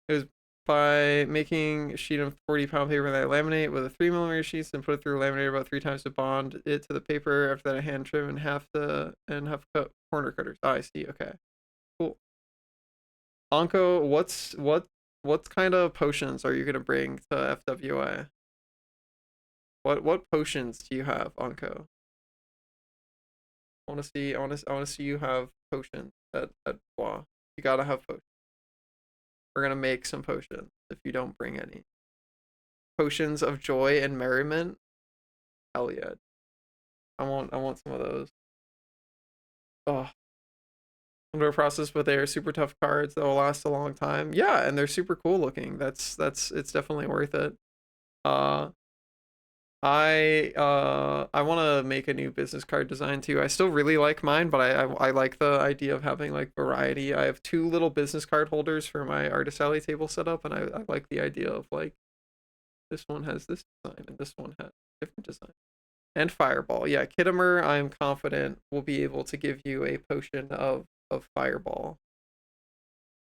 was by making a sheet of 40-pound paper that I laminate with a 3mm sheets and put it through a laminator about 3 times to bond it to the paper. After that, I hand trim and half cut corner cutters. Oh, I see. Okay, cool. Anko, what kind of potions are you gonna bring to FWA? What potions do you have, Anko? I wanna see you have potions at WA. You gotta have potions. We're gonna make some potions if you don't bring any. Potions of joy and merriment. Hell yeah. I want some of those. Oh, I'm gonna process, but they are super tough cards that will last a long time. Yeah, and they're super cool looking. It's definitely worth it. I want to make a new business card design too. I still really like mine, but I like the idea of having like variety. I have 2 little business card holders for my Artist Alley table setup, and I like the idea of like this one has this design and this one has different design. And Fireball. Yeah, Kittimer, I'm confident will be able to give you a potion of Fireball.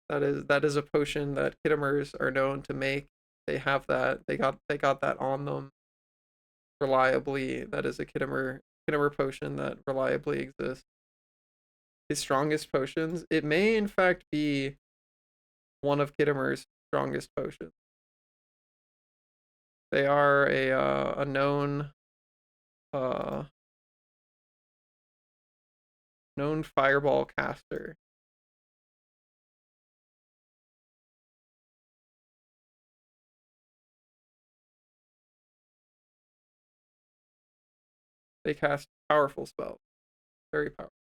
That is a potion that Kittimers are known to make. They have that. They got that on them reliably. That is a Kittimer potion that reliably exists. His strongest potions. It may in fact be one of Kittimer's strongest potions. They are a known known fireball caster. They cast powerful spells. Very powerful.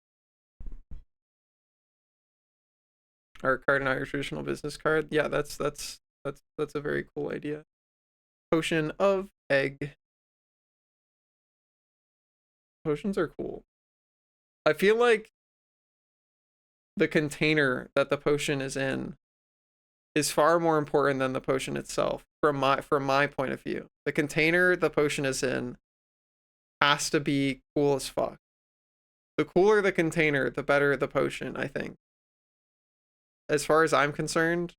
Our card, not your traditional business card. Yeah, that's a very cool idea. Potion of egg. Potions are cool. I feel like the container that the potion is in is far more important than the potion itself from my point of view. The container the potion is in has to be cool as fuck. The cooler the container, the better the potion, I think. As far as I'm concerned,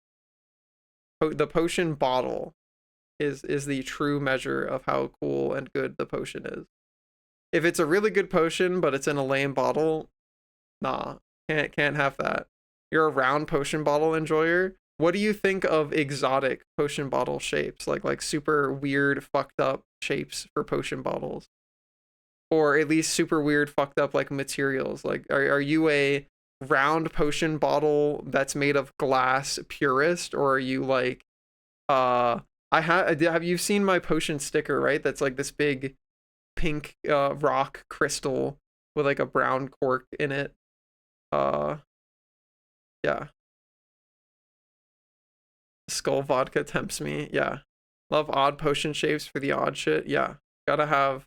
the potion bottle is the true measure of how cool and good the potion is. If it's a really good potion but it's in a lame bottle, nah, can't have that. You're a round potion bottle enjoyer. What do you think of exotic potion bottle shapes? Like super weird, fucked up shapes for potion bottles? Or at least super weird, fucked up like materials? Like, are you a round potion bottle that's made of glass purist, or are you like, have you seen my potion sticker, right? That's like this big pink rock crystal with like a brown cork in it. Yeah. Skull vodka tempts me. Yeah. Love odd potion shapes for the odd shit. Yeah. Gotta have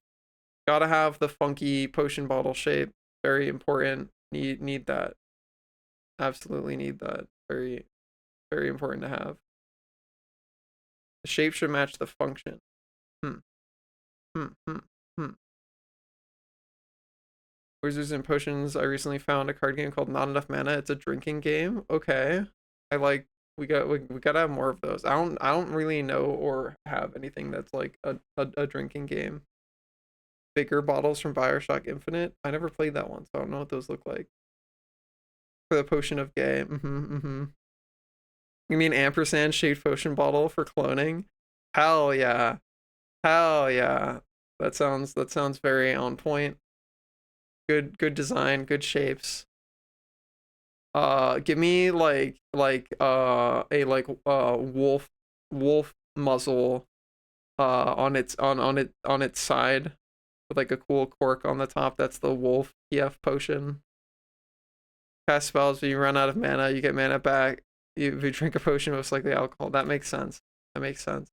the funky potion bottle shape. Very important. Need that. Absolutely need that. Very, very important to have. The shape should match the function. Wizards and Potions. I recently found a card game called Not Enough Mana. It's a drinking game. Okay. We gotta have more of those. I don't really know or have anything that's like a drinking game. Bigger bottles from BioShock Infinite. I never played that one, so I don't know what those look like. For the potion of gay. You mean ampersand shaped potion bottle for cloning? Hell yeah. Hell yeah. That sounds very on point. Good design, good shapes. Give me like a wolf muzzle on its side with like a cool cork on the top. That's the wolf PF potion. Cast spells, when you run out of mana, you get mana back. If you drink a potion, most likely alcohol. That makes sense. That makes sense.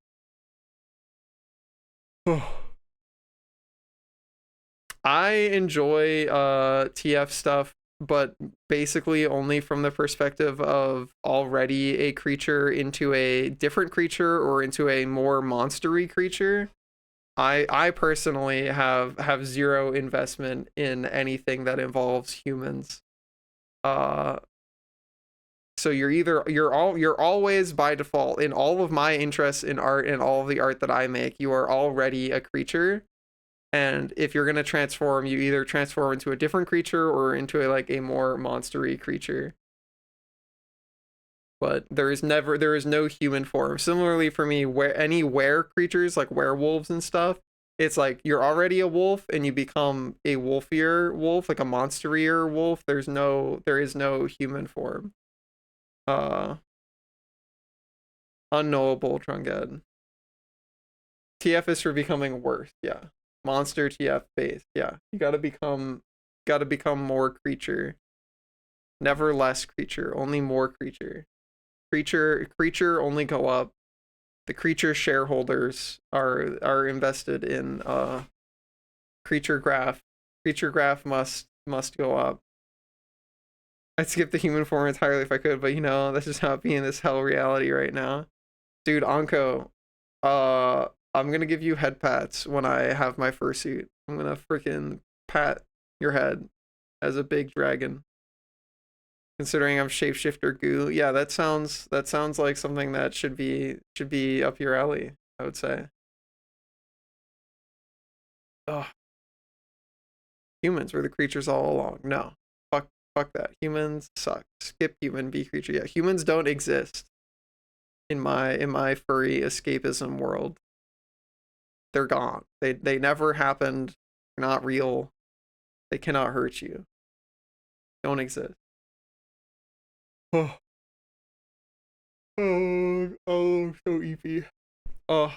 I enjoy TF stuff, but basically only from the perspective of already a creature into a different creature or into a more monstery creature. I personally have zero investment in anything that involves humans. So you're always by default in all of my interests in art and all of the art that I make, you are already a creature. And if you're gonna transform, you either transform into a different creature or into a more monstery creature. But there is no human form. Similarly for me, where any were creatures like werewolves and stuff, it's like you're already a wolf and you become a wolfier wolf, like a monsterier wolf. There is no human form. Unknowable Trunged. TF is for becoming worse, yeah. Monster TF based, yeah. You gotta become more creature. Never less creature, only more creature. Creature only go up. The creature shareholders are invested in creature graph. Creature graph must go up. I'd skip the human form entirely if I could, but that's just not being this hell reality right now. Dude, Anko, I'm gonna give you head pats when I have my fursuit. I'm gonna freaking pat your head as a big dragon. Considering I'm shapeshifter goo, yeah, that sounds like something that should be up your alley, I would say. Ugh. Humans were the creatures all along. No. Fuck that. Humans suck. Skip human, be creature. Yeah, humans don't exist in my furry escapism world. They're gone. They never happened. They're not real. They cannot hurt you. Don't exist. Oh. So eepy. Oh.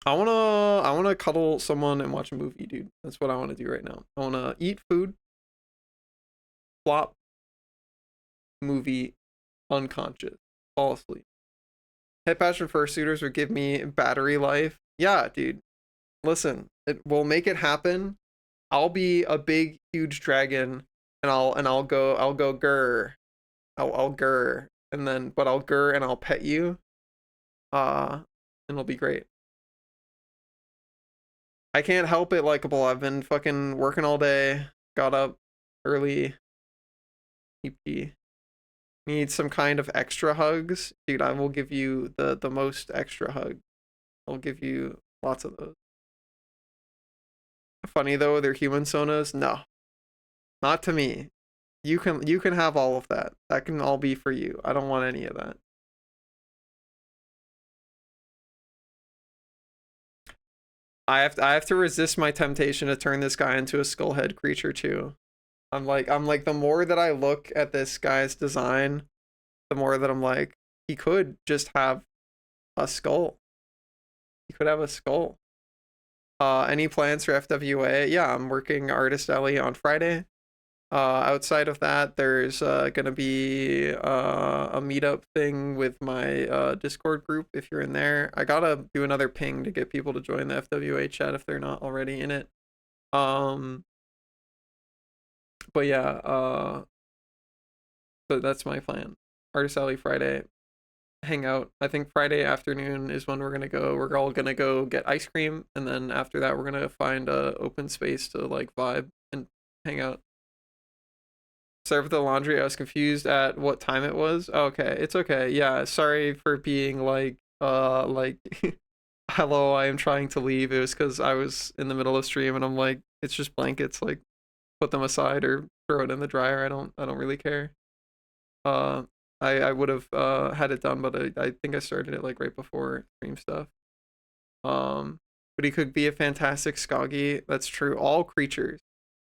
I wanna cuddle someone and watch a movie, dude. That's what I want to do right now. I wanna eat food, flop, movie, unconscious, fall asleep. Head passion fursuiters would give me battery life. Yeah, dude. Listen, we'll make it happen. I'll be a big, huge dragon, and I'll go grr. I'll grr, but I'll grr and I'll pet you. And it'll be great. I can't help it, likeable. I've been fucking working all day. Got up early. Need some kind of extra hugs, dude. I will give you the most extra hug. I'll give you lots of those. Funny though, they're human sonas. No, not to me. You can have all of that. That can all be for you. I don't want any of that. I have to resist my temptation to turn this guy into a skullhead creature too. I'm like the more that I look at this guy's design, the more that I'm like, he could just have a skull. He could have a skull. Any plans for FWA? Yeah, I'm working Artist Alley on Friday. Outside of that, there's gonna be a meetup thing with my Discord group if you're in there. I gotta do another ping to get people to join the FWA chat if they're not already in it. But yeah, but that's my plan. Artist Alley Friday, hang out. I think Friday afternoon is when we're gonna go. We're all gonna go get ice cream, and then after that, we're gonna find a open space to like vibe and hang out. Serve the laundry. I was confused at what time it was. Okay, it's okay. Yeah, sorry for being like hello, I am trying to leave. It was because I was in the middle of stream and I'm like, it's just blankets. Like, put them aside or throw it in the dryer. I don't really care. I would have had it done, but I think I started it like right before stream stuff. But he could be a fantastic Skoggy. That's true. All creatures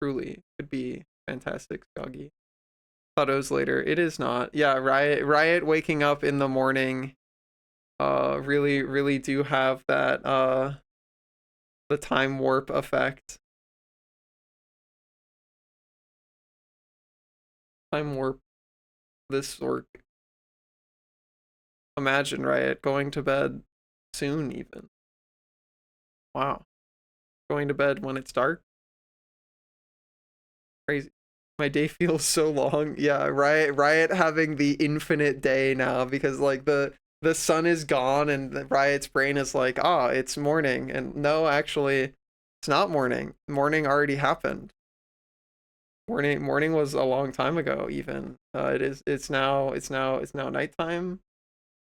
truly could be fantastic Skoggy. Thought it was later. It is not. Yeah, Riot waking up in the morning really do have that the time warp effect. time warp this Zork. Imagine, right? Going to bed soon, even. Wow. Going to bed when it's dark. Crazy. My day feels so long. Yeah, Riot having the infinite day now because like the sun is gone and Riot's brain is like, ah, it's morning. And no, actually, it's not morning. Morning already happened. Morning was a long time ago, even. It's now nighttime.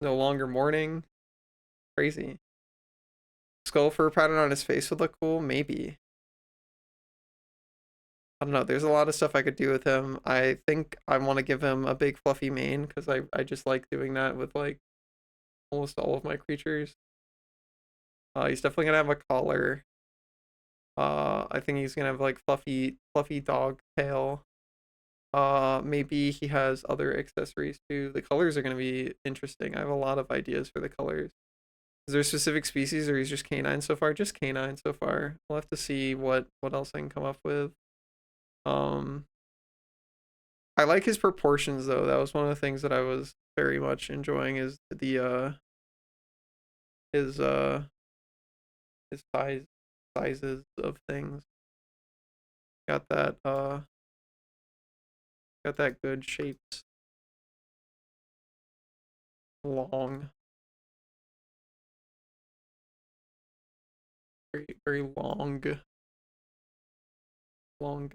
No longer morning. Crazy. Skull fur pattern on his face would look cool, maybe. I don't know. There's a lot of stuff I could do with him. I think I want to give him a big fluffy mane because I just like doing that with like almost all of my creatures. He's definitely gonna have a collar. I think he's gonna have like fluffy dog tail. Maybe he has other accessories too. The colors are gonna be interesting. I have a lot of ideas for the colors. Is there a specific species or he's just canine so far? Just canine so far. We'll have to see what else I can come up with. I like his proportions though. That was one of the things that I was very much enjoying is the his sizes of things. Got that good shapes. Long. Very long guy. Long.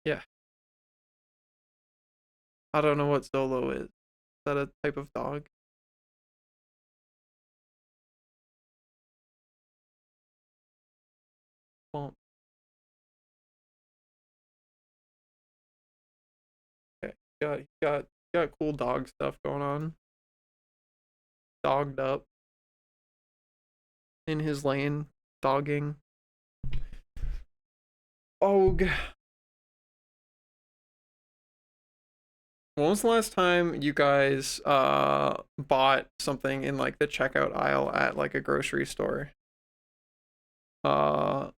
Yeah. I don't know what Zolo is. Is that a type of dog? Well, okay. Got cool dog stuff going on. Dogged up. In his lane. Dogging. Og. When was the last time you guys bought something in like the checkout aisle at like a grocery store? And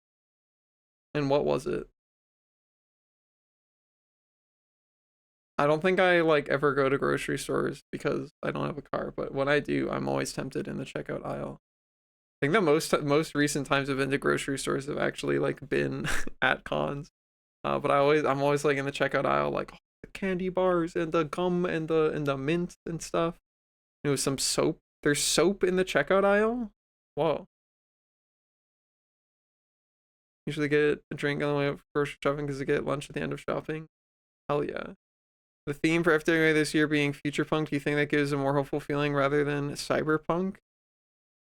what was it? I don't think I like ever go to grocery stores because I don't have a car, but when I do, I'm always tempted in the checkout aisle. I think the most recent times I've been to grocery stores have actually like been at cons. But I'm always like in the checkout aisle, like the candy bars and the gum and the mint and stuff. You know, some soap. There's soap in the checkout aisle. Whoa. Usually get a drink on the way up for grocery shopping because I get lunch at the end of shopping. Hell yeah. The theme for FWA this year being future punk. Do you think that gives a more hopeful feeling rather than cyberpunk?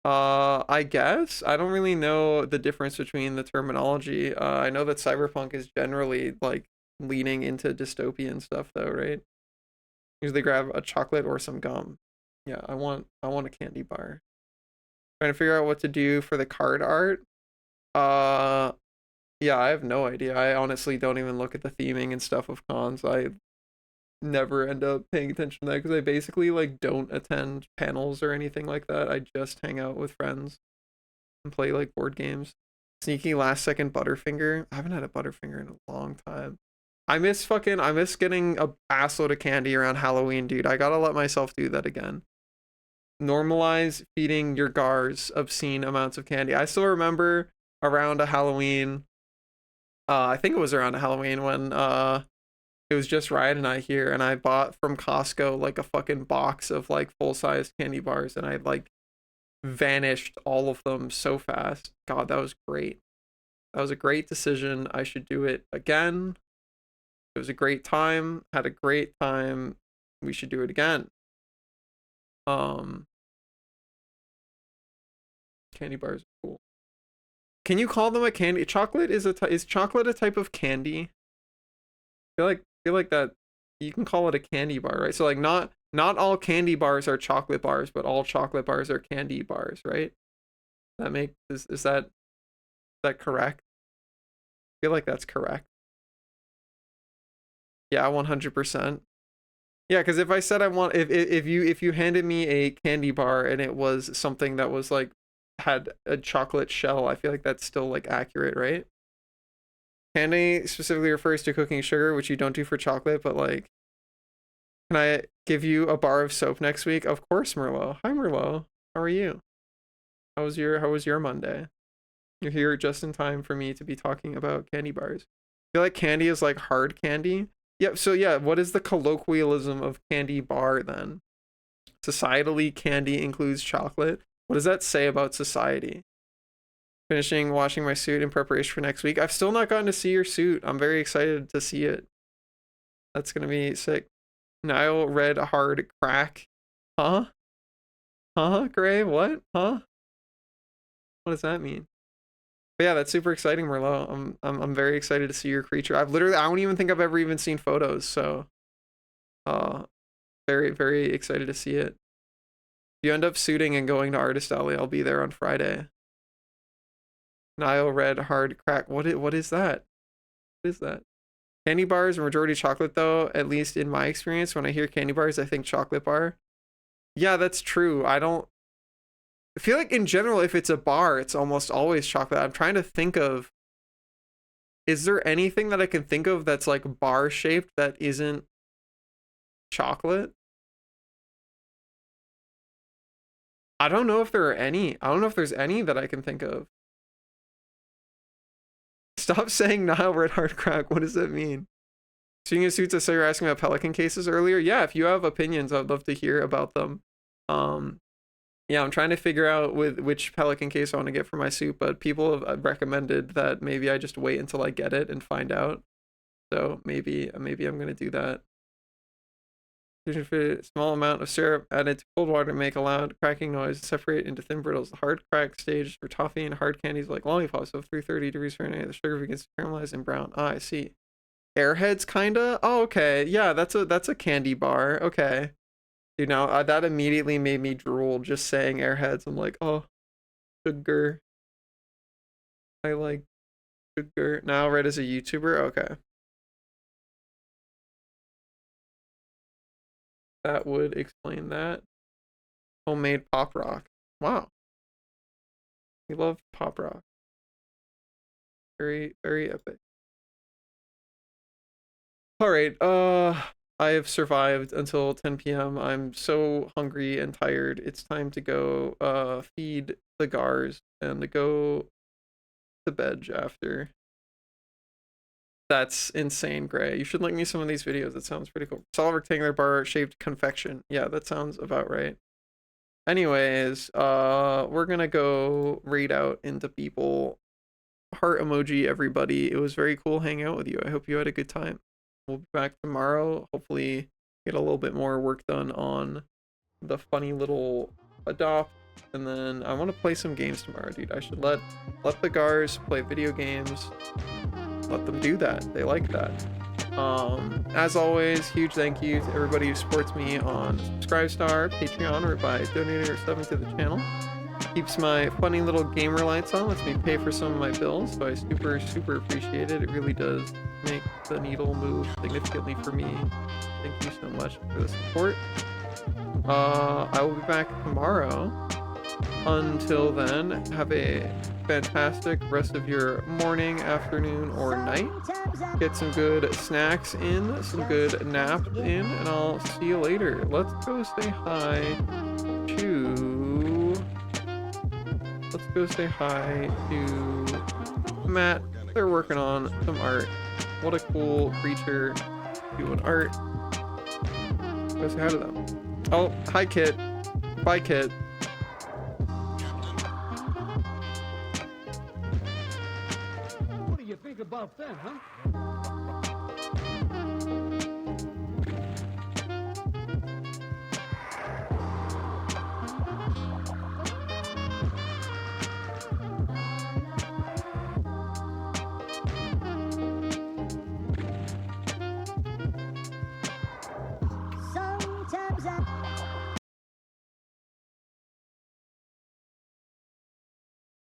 I guess I don't really know the difference between the terminology. I know that cyberpunk is generally like leaning into dystopian stuff though, right? Usually grab a chocolate or some gum. Yeah, I want a candy bar. Trying to figure out what to do for the card art. Yeah, I have no idea. I honestly don't even look at the theming and stuff of cons. I never end up paying attention to that because I basically like don't attend panels or anything like that. I just hang out with friends and play like board games. Sneaky last second Butterfinger. I haven't had a Butterfinger in a long time. I miss getting a assload of candy around Halloween, dude. I gotta let myself do that again. Normalize feeding your gars obscene amounts of candy. I still remember around a Halloween. I think it was around a Halloween when it was just Riot and I here, and I bought from Costco like a fucking box of like full-size candy bars, and I like vanished all of them so fast. God, that was great. That was a great decision. I should do it again. It was a great time. Had a great time. We should do it again. Candy bars are cool. Can you call them a candy? Chocolate is chocolate a type of candy? I feel like that you can call it a candy bar, right? So like not all candy bars are chocolate bars, but all chocolate bars are candy bars, right? Is that correct? I feel like that's correct. Yeah, 100%. Yeah, because if I said I want if you handed me a candy bar and it was something that was like had a chocolate shell. I feel like that's still like accurate, right? Candy specifically refers to cooking sugar, which you don't do for chocolate, but like, can I give you a bar of soap next week? Of course, Merlot. Hi, Merlot. How are you? How was your Monday? You're here just in time for me to be talking about candy bars. I feel like candy is like hard candy. Yep. So yeah, what is the colloquialism of candy bar then? Societally, candy includes chocolate. What does that say about society? Finishing washing my suit in preparation for next week. I've still not gotten to see your suit. I'm very excited to see it. That's gonna be sick. Nile red hard crack. Huh? Huh, Gray? What? Huh? What does that mean? But yeah, that's super exciting, Merlot. I'm very excited to see your creature. I don't even think I've ever even seen photos, so very, very excited to see it. If you end up suiting and going to Artist Alley, I'll be there on Friday. Nile red hard crack. What is that? What is that? Candy bars are majority chocolate though, at least in my experience. When I hear candy bars, I think chocolate bar. Yeah, that's true. I feel like in general, if it's a bar, it's almost always chocolate. I'm trying to think of, is there anything that I can think of that's like bar shaped that isn't chocolate? I don't know if there are any. I don't know if there's any that I can think of. Stop saying Nile red hard crack. What does that mean? Speaking of suits, I saw you were asking about Pelican cases earlier. Yeah, if you have opinions, I'd love to hear about them. Yeah, I'm trying to figure out with which Pelican case I want to get for my suit, but people have recommended that maybe I just wait until I get it and find out. So maybe I'm gonna do that. A small amount of syrup added to cold water to make a loud cracking noise, separate into thin brittles. The hard crack stage for toffee and hard candies like lollipops of 330 degrees Fahrenheit. The sugar begins to caramelize and brown. Ah, I see. Airheads, kinda. Oh, okay. Yeah, that's a candy bar. Okay. Dude, now that immediately made me drool just saying Airheads. I'm like, oh, sugar. I like sugar. Now Red is a YouTuber. Okay. That would explain that. Homemade pop rock. Wow. We love pop rock. Very, very epic. All right. I have survived until 10 p.m. I'm so hungry and tired. It's time to go feed the Gars and to go to bed after. That's insane, Gray. You should link me some of these videos. That sounds pretty cool. Solid rectangular bar shaped confection. Yeah, that sounds about right. Anyways, we're gonna go raid out into people. Heart emoji, everybody. It was very cool hanging out with you. I hope you had a good time. We'll be back tomorrow. Hopefully get a little bit more work done on the funny little adopt. And then I want to play some games tomorrow, dude. I should let the Gars play video games. Let them do that. They like that. As always, huge thank you to everybody who supports me on Subscribestar, Patreon, or by donating or subbing to the channel. Keeps my funny little gamer lights on, lets me pay for some of my bills, so I super appreciate it. It really does make the needle move significantly for me. Thank you so much for the support. I will be back tomorrow. Until then, have a fantastic rest of your morning, afternoon, or night. Get some good snacks in, some good naps in, and I'll see you later. Let's go say hi to Matt. They're working on some art. What a cool creature doing art. Go say hi to them. Oh, hi Kit. Bye Kit. What do you think about that, huh? Sometimes I